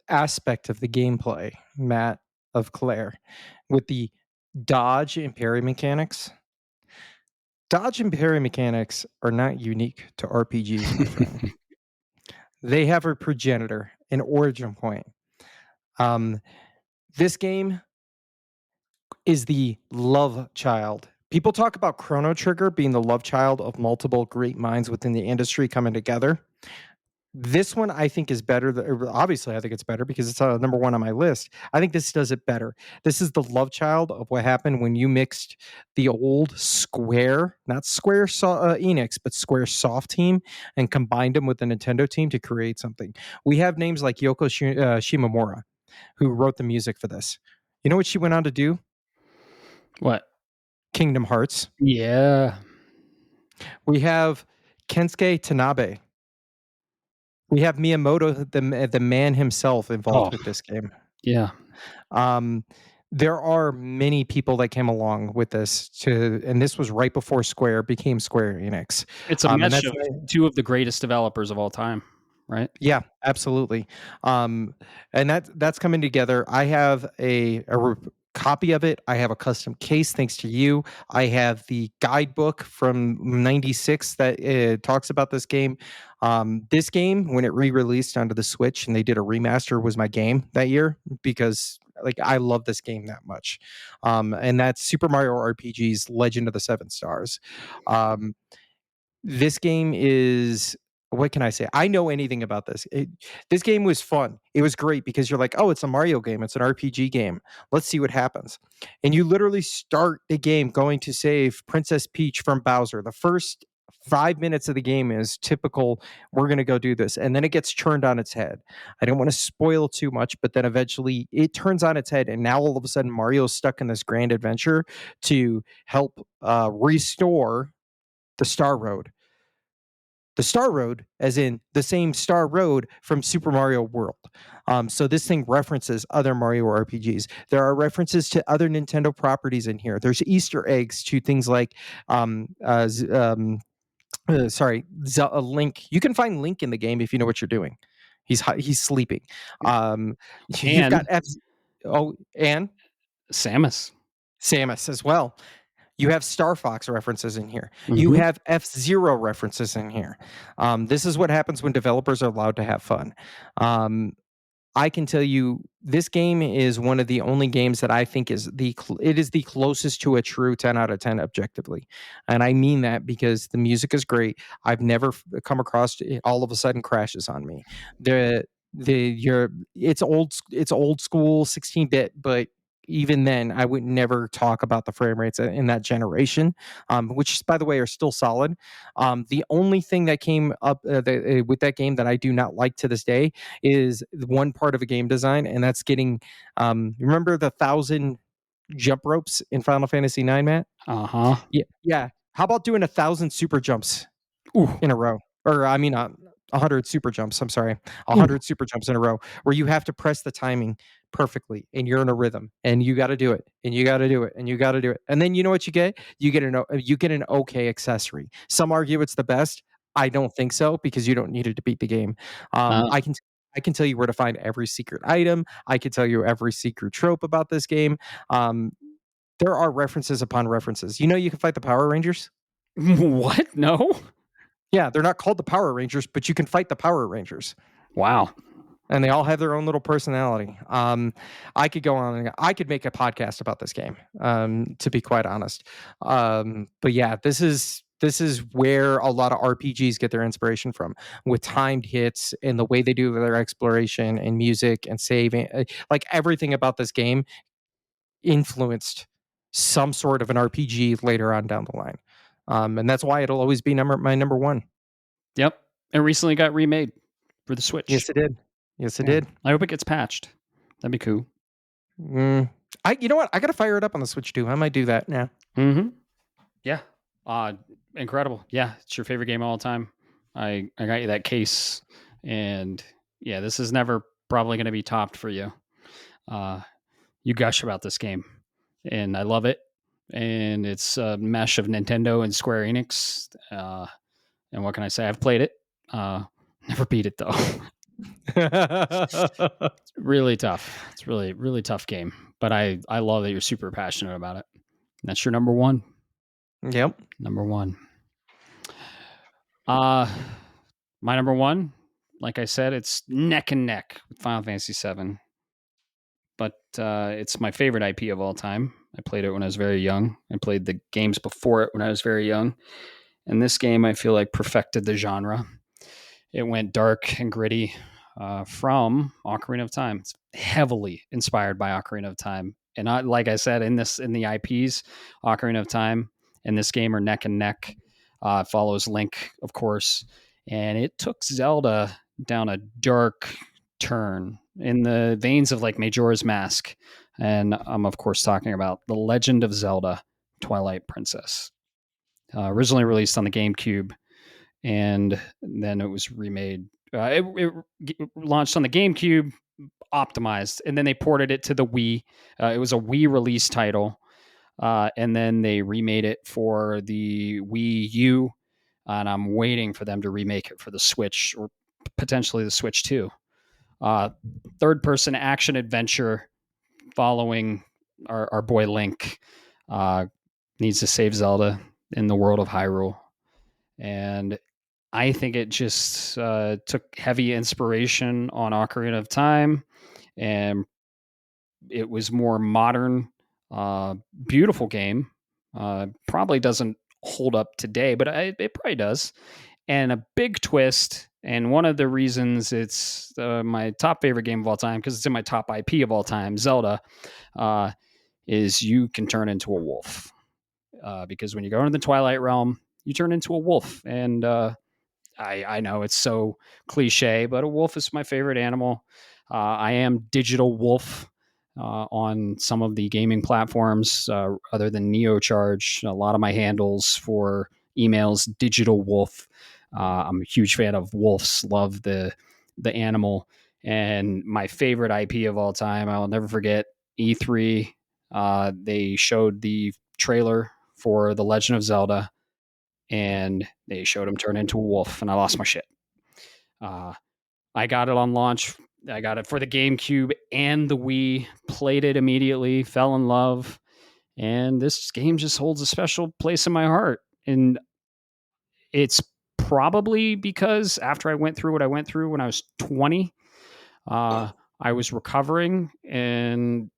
aspect of the gameplay, Matt, of Claire, with the dodge and parry mechanics. Dodge and parry mechanics are not unique to RPGs, my friend. They have a progenitor, an origin point. Um, this game is the love child. People talk about Chrono Trigger being the love child of multiple great minds within the industry coming together. This one I think is better. Obviously, I think it's better because it's number one on my list. I think this does it better. This is the love child of what happened when you mixed the old Square, not Square Enix, but Square Soft team, and combined them with the Nintendo team to create something. We have names like Yoko Shimomura, who wrote the music for this. You know what she went on to do? What? Kingdom Hearts. Yeah. We have Kensuke Tanabe. We have Miyamoto, the man himself, involved Oh, with this game. yeah. Um, there are many people that came along with this and this was right before Square became Square Enix. It's a And mesh that's of two of the greatest developers of all time, right? Yeah, absolutely. And that's coming together. I have a copy of it. I have a custom case thanks to you. I have the guidebook from 96 that talks about this game. This game, when it re-released onto the Switch and they did a remaster, was my game that year because like I love this game that much. And that's Super Mario RPG's Legend of the Seven Stars. Um, this game is, what can I say? I know anything about this. This game was fun. It was great because you're like, oh, it's a Mario game. It's an RPG game. Let's see what happens. And you literally start the game going to save Princess Peach from Bowser. The first 5 minutes of the game is typical. We're going to go do this. And then it gets turned on its head. I don't want to spoil too much, but then eventually it turns on its head. And now all of a sudden, Mario's stuck in this grand adventure to help restore the Star Road. The Star Road, as in the same Star Road from Super Mario World. So this thing references other Mario RPGs. There are references to other Nintendo properties in here. There's Easter eggs to things like, Link. You can find Link in the game if you know what you're doing. He's sleeping. Um, you've And got and Samus. Samus as well. You have Star Fox references in here. You Mm-hmm. have F-Zero references in here. This is what happens when developers are allowed to have fun. I can tell you this game is one of the only games that I think is it is the closest to a true 10 out of 10 objectively. And I mean that because the music is great. I've never come across it all of a sudden crashes on me. It's old school 16-bit, but even then I would never talk about the frame rates in that generation, which by the way are still solid. The only thing that came up with that game that I do not like to this day is one part of a game design, and that's getting. Remember the 1,000 jump ropes in Final Fantasy IX, Matt? Uh-huh. Yeah, yeah. How about doing 1,000 super jumps Ooh. in a row? Or I mean, 100 super jumps. I'm sorry, Ooh. 100 super jumps in a row, where you have to press the timing perfectly, and you're in a rhythm, and you got to do it, and you got to do it, and you got to do it, and then you know what you get? You get an okay accessory. Some argue it's the best. I don't think so because you don't need it to beat the game. Um, Uh, I can I can tell you where to find every secret item. I can tell you every secret trope about this game. Um, there are references upon references. You know, you can fight the Power Rangers. what? No? Yeah, they're not called the Power Rangers, but you can fight the Power Rangers. Wow. And they all have their own little personality. I could go on. I could make a podcast about this game. To be quite honest, but yeah, this is this is where a lot of RPGs get their inspiration from, with timed hits and the way they do their exploration and music and saving. Like everything about this game influenced some sort of an RPG later on down the line. And that's why it'll always be my number one. Yep. It recently got remade for the Switch. Yes, it did. Yes, it Yeah. did. I hope it gets patched. That'd be cool. Mm. You know what? I gotta fire it up on the Switch too. I might do that now. Mm-hmm. Yeah. Uh, Incredible. Yeah. It's your favorite game of all time. I got you that case. And yeah, this is never probably going to be topped for you. Uh, you gush about this game. And I love it. And it's a mesh of Nintendo and Square Enix. And what can I say? I've played it. Never beat it though. It's really tough. It's really tough game. But I love that you're super passionate about it. That's your number one. Yep. Number one. Uh my number one, like I said, it's neck and neck with Final Fantasy VII. But it's my favorite IP of all time. I played it when I was very young. I played the games before it when I was very young. And this game, I feel like, perfected the genre. It went dark and gritty from Ocarina of Time. It's heavily inspired by Ocarina of Time. And like I said, in the IPs, Ocarina of Time and this game are neck and neck. Follows Link, of course, and it took Zelda down a dark turn in the veins of like Majora's Mask. And I'm of course talking about The Legend of Zelda: Twilight Princess. Originally released on the GameCube, and then it was remade. It launched on the GameCube, optimized, and then they ported it to the Wii. It was a Wii release title, and then they remade it for the Wii U. And I'm waiting for them to remake it for the Switch or potentially the Switch too. Uh, Third-person action adventure following our boy Link. Needs to save Zelda in the world of Hyrule, and I think it just took heavy inspiration on Ocarina of Time, and it was more modern, beautiful game. Probably doesn't hold up today, but it probably does. And a big twist, and one of the reasons it's my top favorite game of all time, because it's in my top IP of all time, Zelda, uh, is you can turn into a wolf. Because when you go into the Twilight Realm, you turn into a wolf, and I know it's so cliche, but a wolf is my favorite animal. I am digital wolf on some of the gaming platforms other than NeoCharge. A lot of my handles for emails, digital wolf. I'm a huge fan of wolves. Love the animal, and my favorite IP of all time. I'll never forget E3. They showed the trailer for The Legend of Zelda, and they showed him turn into a wolf, and I lost my shit. Uh, I got it on launch. I got it for the GameCube and the Wii. Played it immediately. Fell in love, and this game just holds a special place in my heart. And it's probably because after I went through what I went through when I was 20, I was recovering, and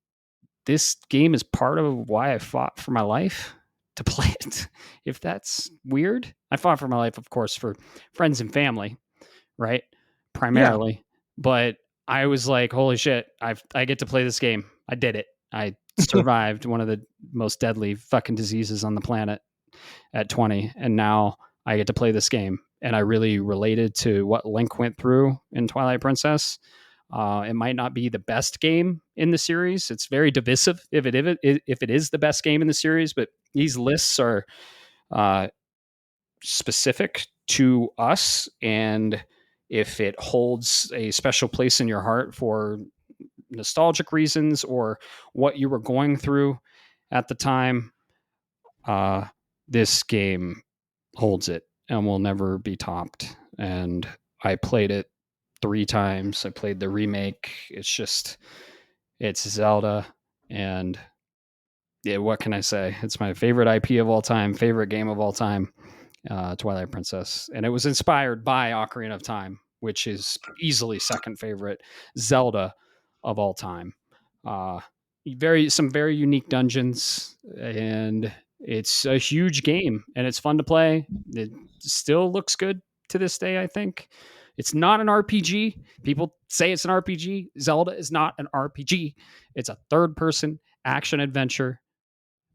this game is part of why I fought for my life to play it. If that's weird, I fought for my life, of course, for friends and family, right? Yeah. Primarily, but I was like, holy shit, I get to play this game. I did it. I survived one of the most deadly fucking diseases on the planet at 20, and now I get to play this game. And I really related to what Link went through in Twilight Princess. It might not be the best game in the series. It's very divisive if it is the best game in the series. But these lists are uh, specific to us, and if it holds a special place in your heart for nostalgic reasons or what you were going through at the time, uh, this game holds it and will never be topped. And I played it 3 times. I played the remake. It's Zelda, and yeah, what can I say? It's my favorite IP of all time, favorite game of all time, Twilight Princess, and it was inspired by Ocarina of Time, which is easily second favorite Zelda of all time. Uh, some very unique dungeons, and It's a huge game and it's fun to play. It still looks good to this day, I think. It's not an RPG. People say it's an RPG. Zelda is not an RPG. It's a third person action adventure.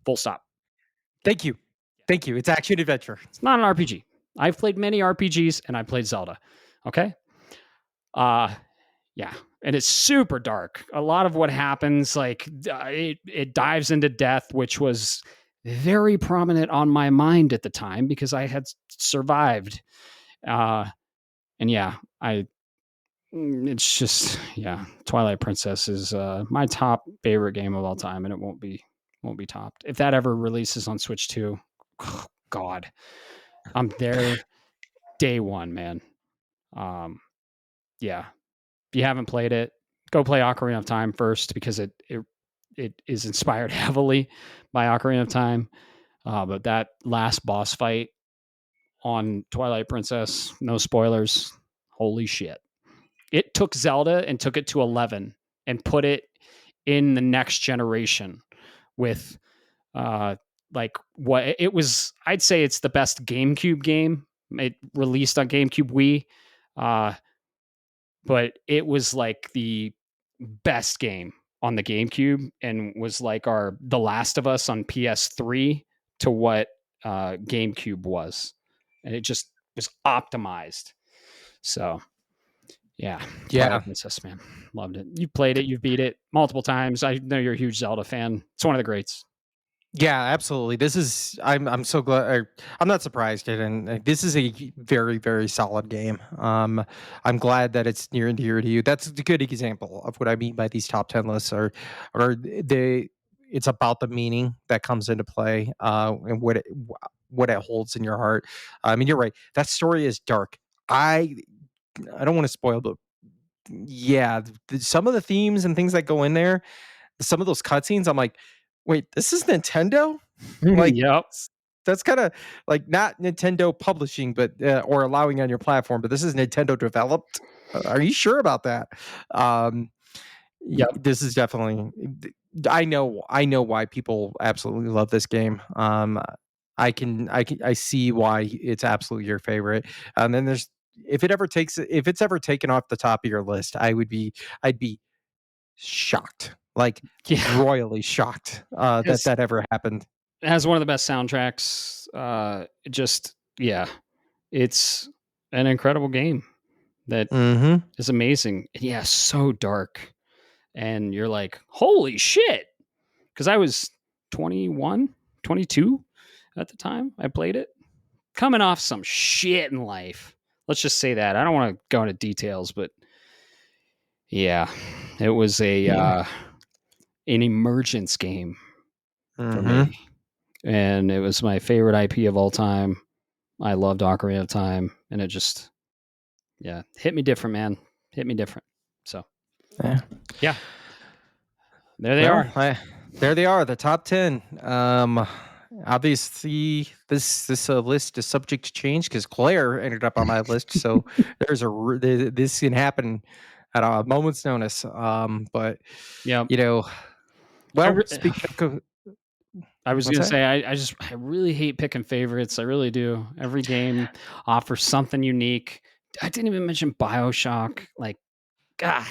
Full stop. Thank you. Thank you. It's action adventure. It's not an RPG. I've played many RPGs and I played Zelda. Okay. Uh yeah. And it's super dark. A lot of what happens, like it dives into death, which was very prominent on my mind at the time because I had survived. Uh and yeah, it's just yeah, Twilight Princess is my top favorite game of all time, and it won't be topped. If that ever releases on Switch 2, oh, God, I'm there day one, man. Um, yeah, if you haven't played it, go play Ocarina of Time first because it is inspired heavily by Ocarina of Time. But that last boss fight on Twilight Princess, no spoilers, holy shit. It took Zelda and took it to 11 and put it in the next generation with like what it was. I'd say it's the best GameCube game. It released on GameCube Wii, uh, but it was like the best game on the GameCube and was like our The Last of Us on PS3 to what GameCube was, and it just was optimized. So yeah, Yeah. Twilight Princess, man, loved it. You played it, you beat it multiple times. I know you're a huge Zelda fan. It's one of the greats. Yeah, absolutely. This is I'm so glad I'm not surprised, kid, and this is a very very solid game. I'm glad that it's near and dear to you. That's a good example of what I mean by these top 10 lists are they it's about the meaning that comes into play and what it holds in your heart. I mean, you're right. That story is dark. I I don't want to spoil, but yeah, some of the themes and things that go in there, some of those cutscenes, I'm like, wait, this is Nintendo? Like, Yep. that's kind of like not Nintendo publishing, but or allowing on your platform, but this is Nintendo developed. Are you sure about that? Um, Yep. this is definitely. I know why people absolutely love this game. I see why it's absolutely your favorite. And then there's if it's ever taken off the top of your list, I'd be shocked, like Yeah. royally shocked that It's, that ever happened. it has one of the best soundtracks. Just yeah, it's an incredible game that Mm-hmm. is amazing. Yeah, so dark, and you're like, holy shit, because I was 21, 22 at the time I played it, coming off some shit in life. Let's just say that. I don't want to go into details, but yeah, it was a Yeah. an emergence game for Mm-hmm. me, and it was my favorite IP of all time. I loved Ocarina of Time, and it just yeah hit me different, man. Hit me different. So Yeah. yeah, there they Well, are. there they are, the top 10. Obviously, this list is subject to change because Claire ended up on my list. So this can happen at a moment's notice. But Yeah, you know, I, well, re- speaking of, I was what's gonna that? say I really hate picking favorites. I really do. Every game offers something unique. I didn't even mention BioShock. Like God,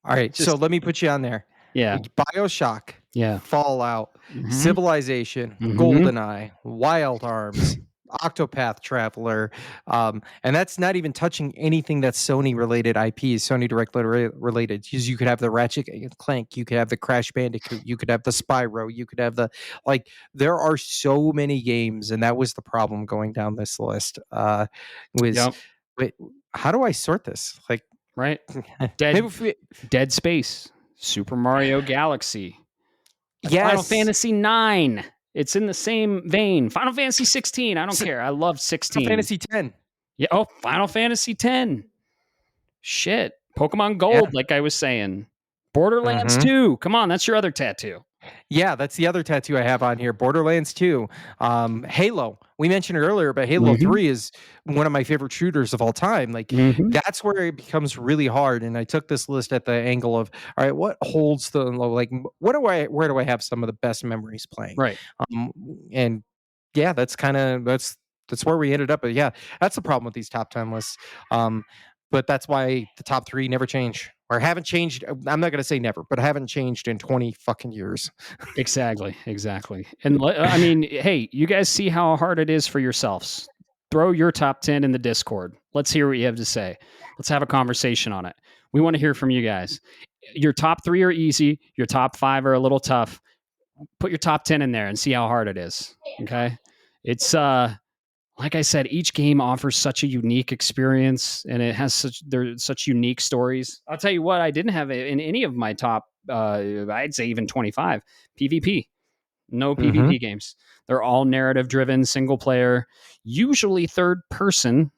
All right, so just let me put you on there. yeah, BioShock, yeah. Fallout, Hmm. Civilization, Hmm. GoldenEye, Wild Arms, Octopath Traveler, and that's not even touching anything that's Sony related IPs, Sony directly related. 'Cause you could have the Ratchet and Clank, you could have the Crash Bandicoot, you could have the Spyro, you could have the like. There are so many games, and that was the problem going down this list. Was Yep. wait, how do I sort this? Like, Right. maybe Dead if we, Dead Space, Super Mario Galaxy, like Final yes. Fantasy 9. It's in the same vein. Final Fantasy 16. I don't S care. I love Final 16. Fantasy 10. Yeah. Oh, Final Fantasy 10. Shit. Pokemon Yeah. Gold, like I was saying. Borderlands Mhm. 2. Come on, that's your other tattoo. Yeah, that's the other tattoo I have on here, Borderlands 2. Halo, we mentioned it earlier, but Halo Mhm. 3 is one of my favorite shooters of all time. Like, Mhm. that's where it becomes really hard, and I took this list at the angle of, all right, what holds the like, what do I where do I have some of the best memories playing? Right. Um, and yeah, that's where we ended up, but yeah, that's the problem with these top 10 lists. Um, but that's why the top 3 never change or haven't changed. I'm not gonna say never, but haven't changed in 20 fucking years. Exactly, exactly. And I mean, hey, you guys see how hard it is for yourselves. Throw your top 10 in the Discord. Let's hear what you have to say. Let's have a conversation on it. We want to hear from you guys. Your top 3 are easy, your top 5 are a little tough. Put your top 10 in there and see how hard it is. Okay? It's like I said, each game offers such a unique experience, and it has there's such unique stories. I'll tell you what, I didn't have in any of my top I'd say even 25 PvP. No Mhm. PvP games. They're all narrative driven, single player, usually third person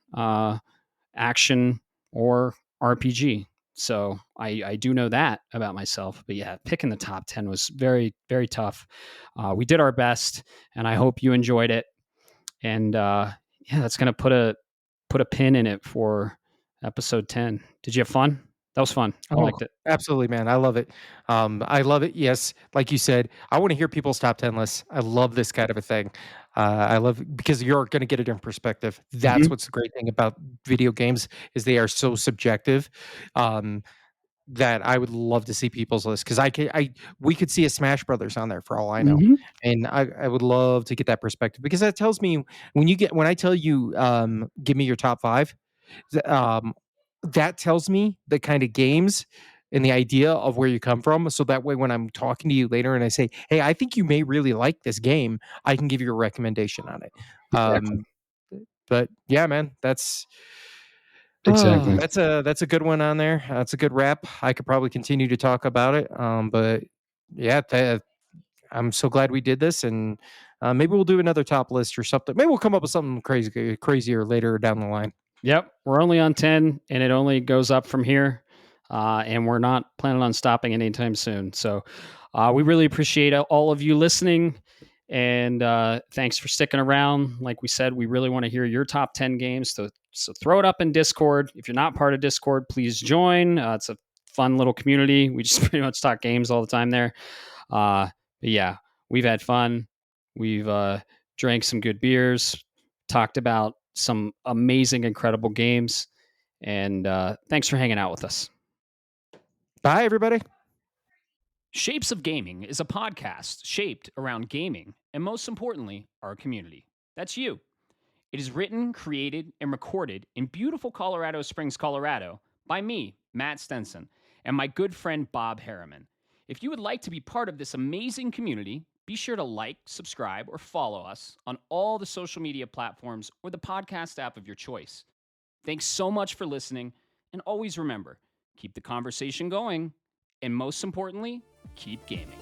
action or RPG. So I do know that about myself. But yeah, picking the top 10 was very, very tough. We did our best, and I hope you enjoyed it. And yeah, that's gonna put a pin in it for episode 10. Did you have fun? That was fun. I Oh, liked it. absolutely, man. I love it. I love it. Yes, like you said, I want to hear people's top 10 lists. I love this kind of a thing. I love because you're going to get a different perspective. That's Mhm. what's the great thing about video games is they are so subjective. Um, that I would love to see people's list because I we could see a Smash Brothers on there for all I know, Mhm. and I would love to get that perspective because that tells me when I tell you give me your top 5. Th that tells me the kind of games and the idea of where you come from, so that way when I'm talking to you later and I say, "Hey, I think you may really like this game," I can give you a recommendation on it. Exactly. Um, but yeah, man, Exactly. that's a good one on there. That's a good wrap. I could probably continue to talk about it, but yeah, I'm so glad we did this, and maybe we'll do another top list or something. Maybe we'll come up with something crazier later down the line. Yep, we're only on 10 and it only goes up from here. And we're not planning on stopping anytime soon. So we really appreciate all of you listening. And thanks for sticking around. Like we said, we really want to hear your top 10 games. So throw it up in Discord. If you're not part of Discord, please join. It's a fun little community. We just pretty much talk games all the time there. But yeah, we've had fun. We've drank some good beers, talked about some amazing, incredible games, and thanks for hanging out with us. Bye, everybody. Shapes of Gaming is a podcast shaped around gaming and, most importantly, our community. That's you. It is written, created, and recorded in beautiful Colorado Springs, Colorado, by me, Matt Stenson, and my good friend Bob Harriman. If you would like to be part of this amazing community, be sure to like, subscribe, or follow us on all the social media platforms or the podcast app of your choice. Thanks so much for listening, and always remember keep the conversation going, and most importantly, keep gaming.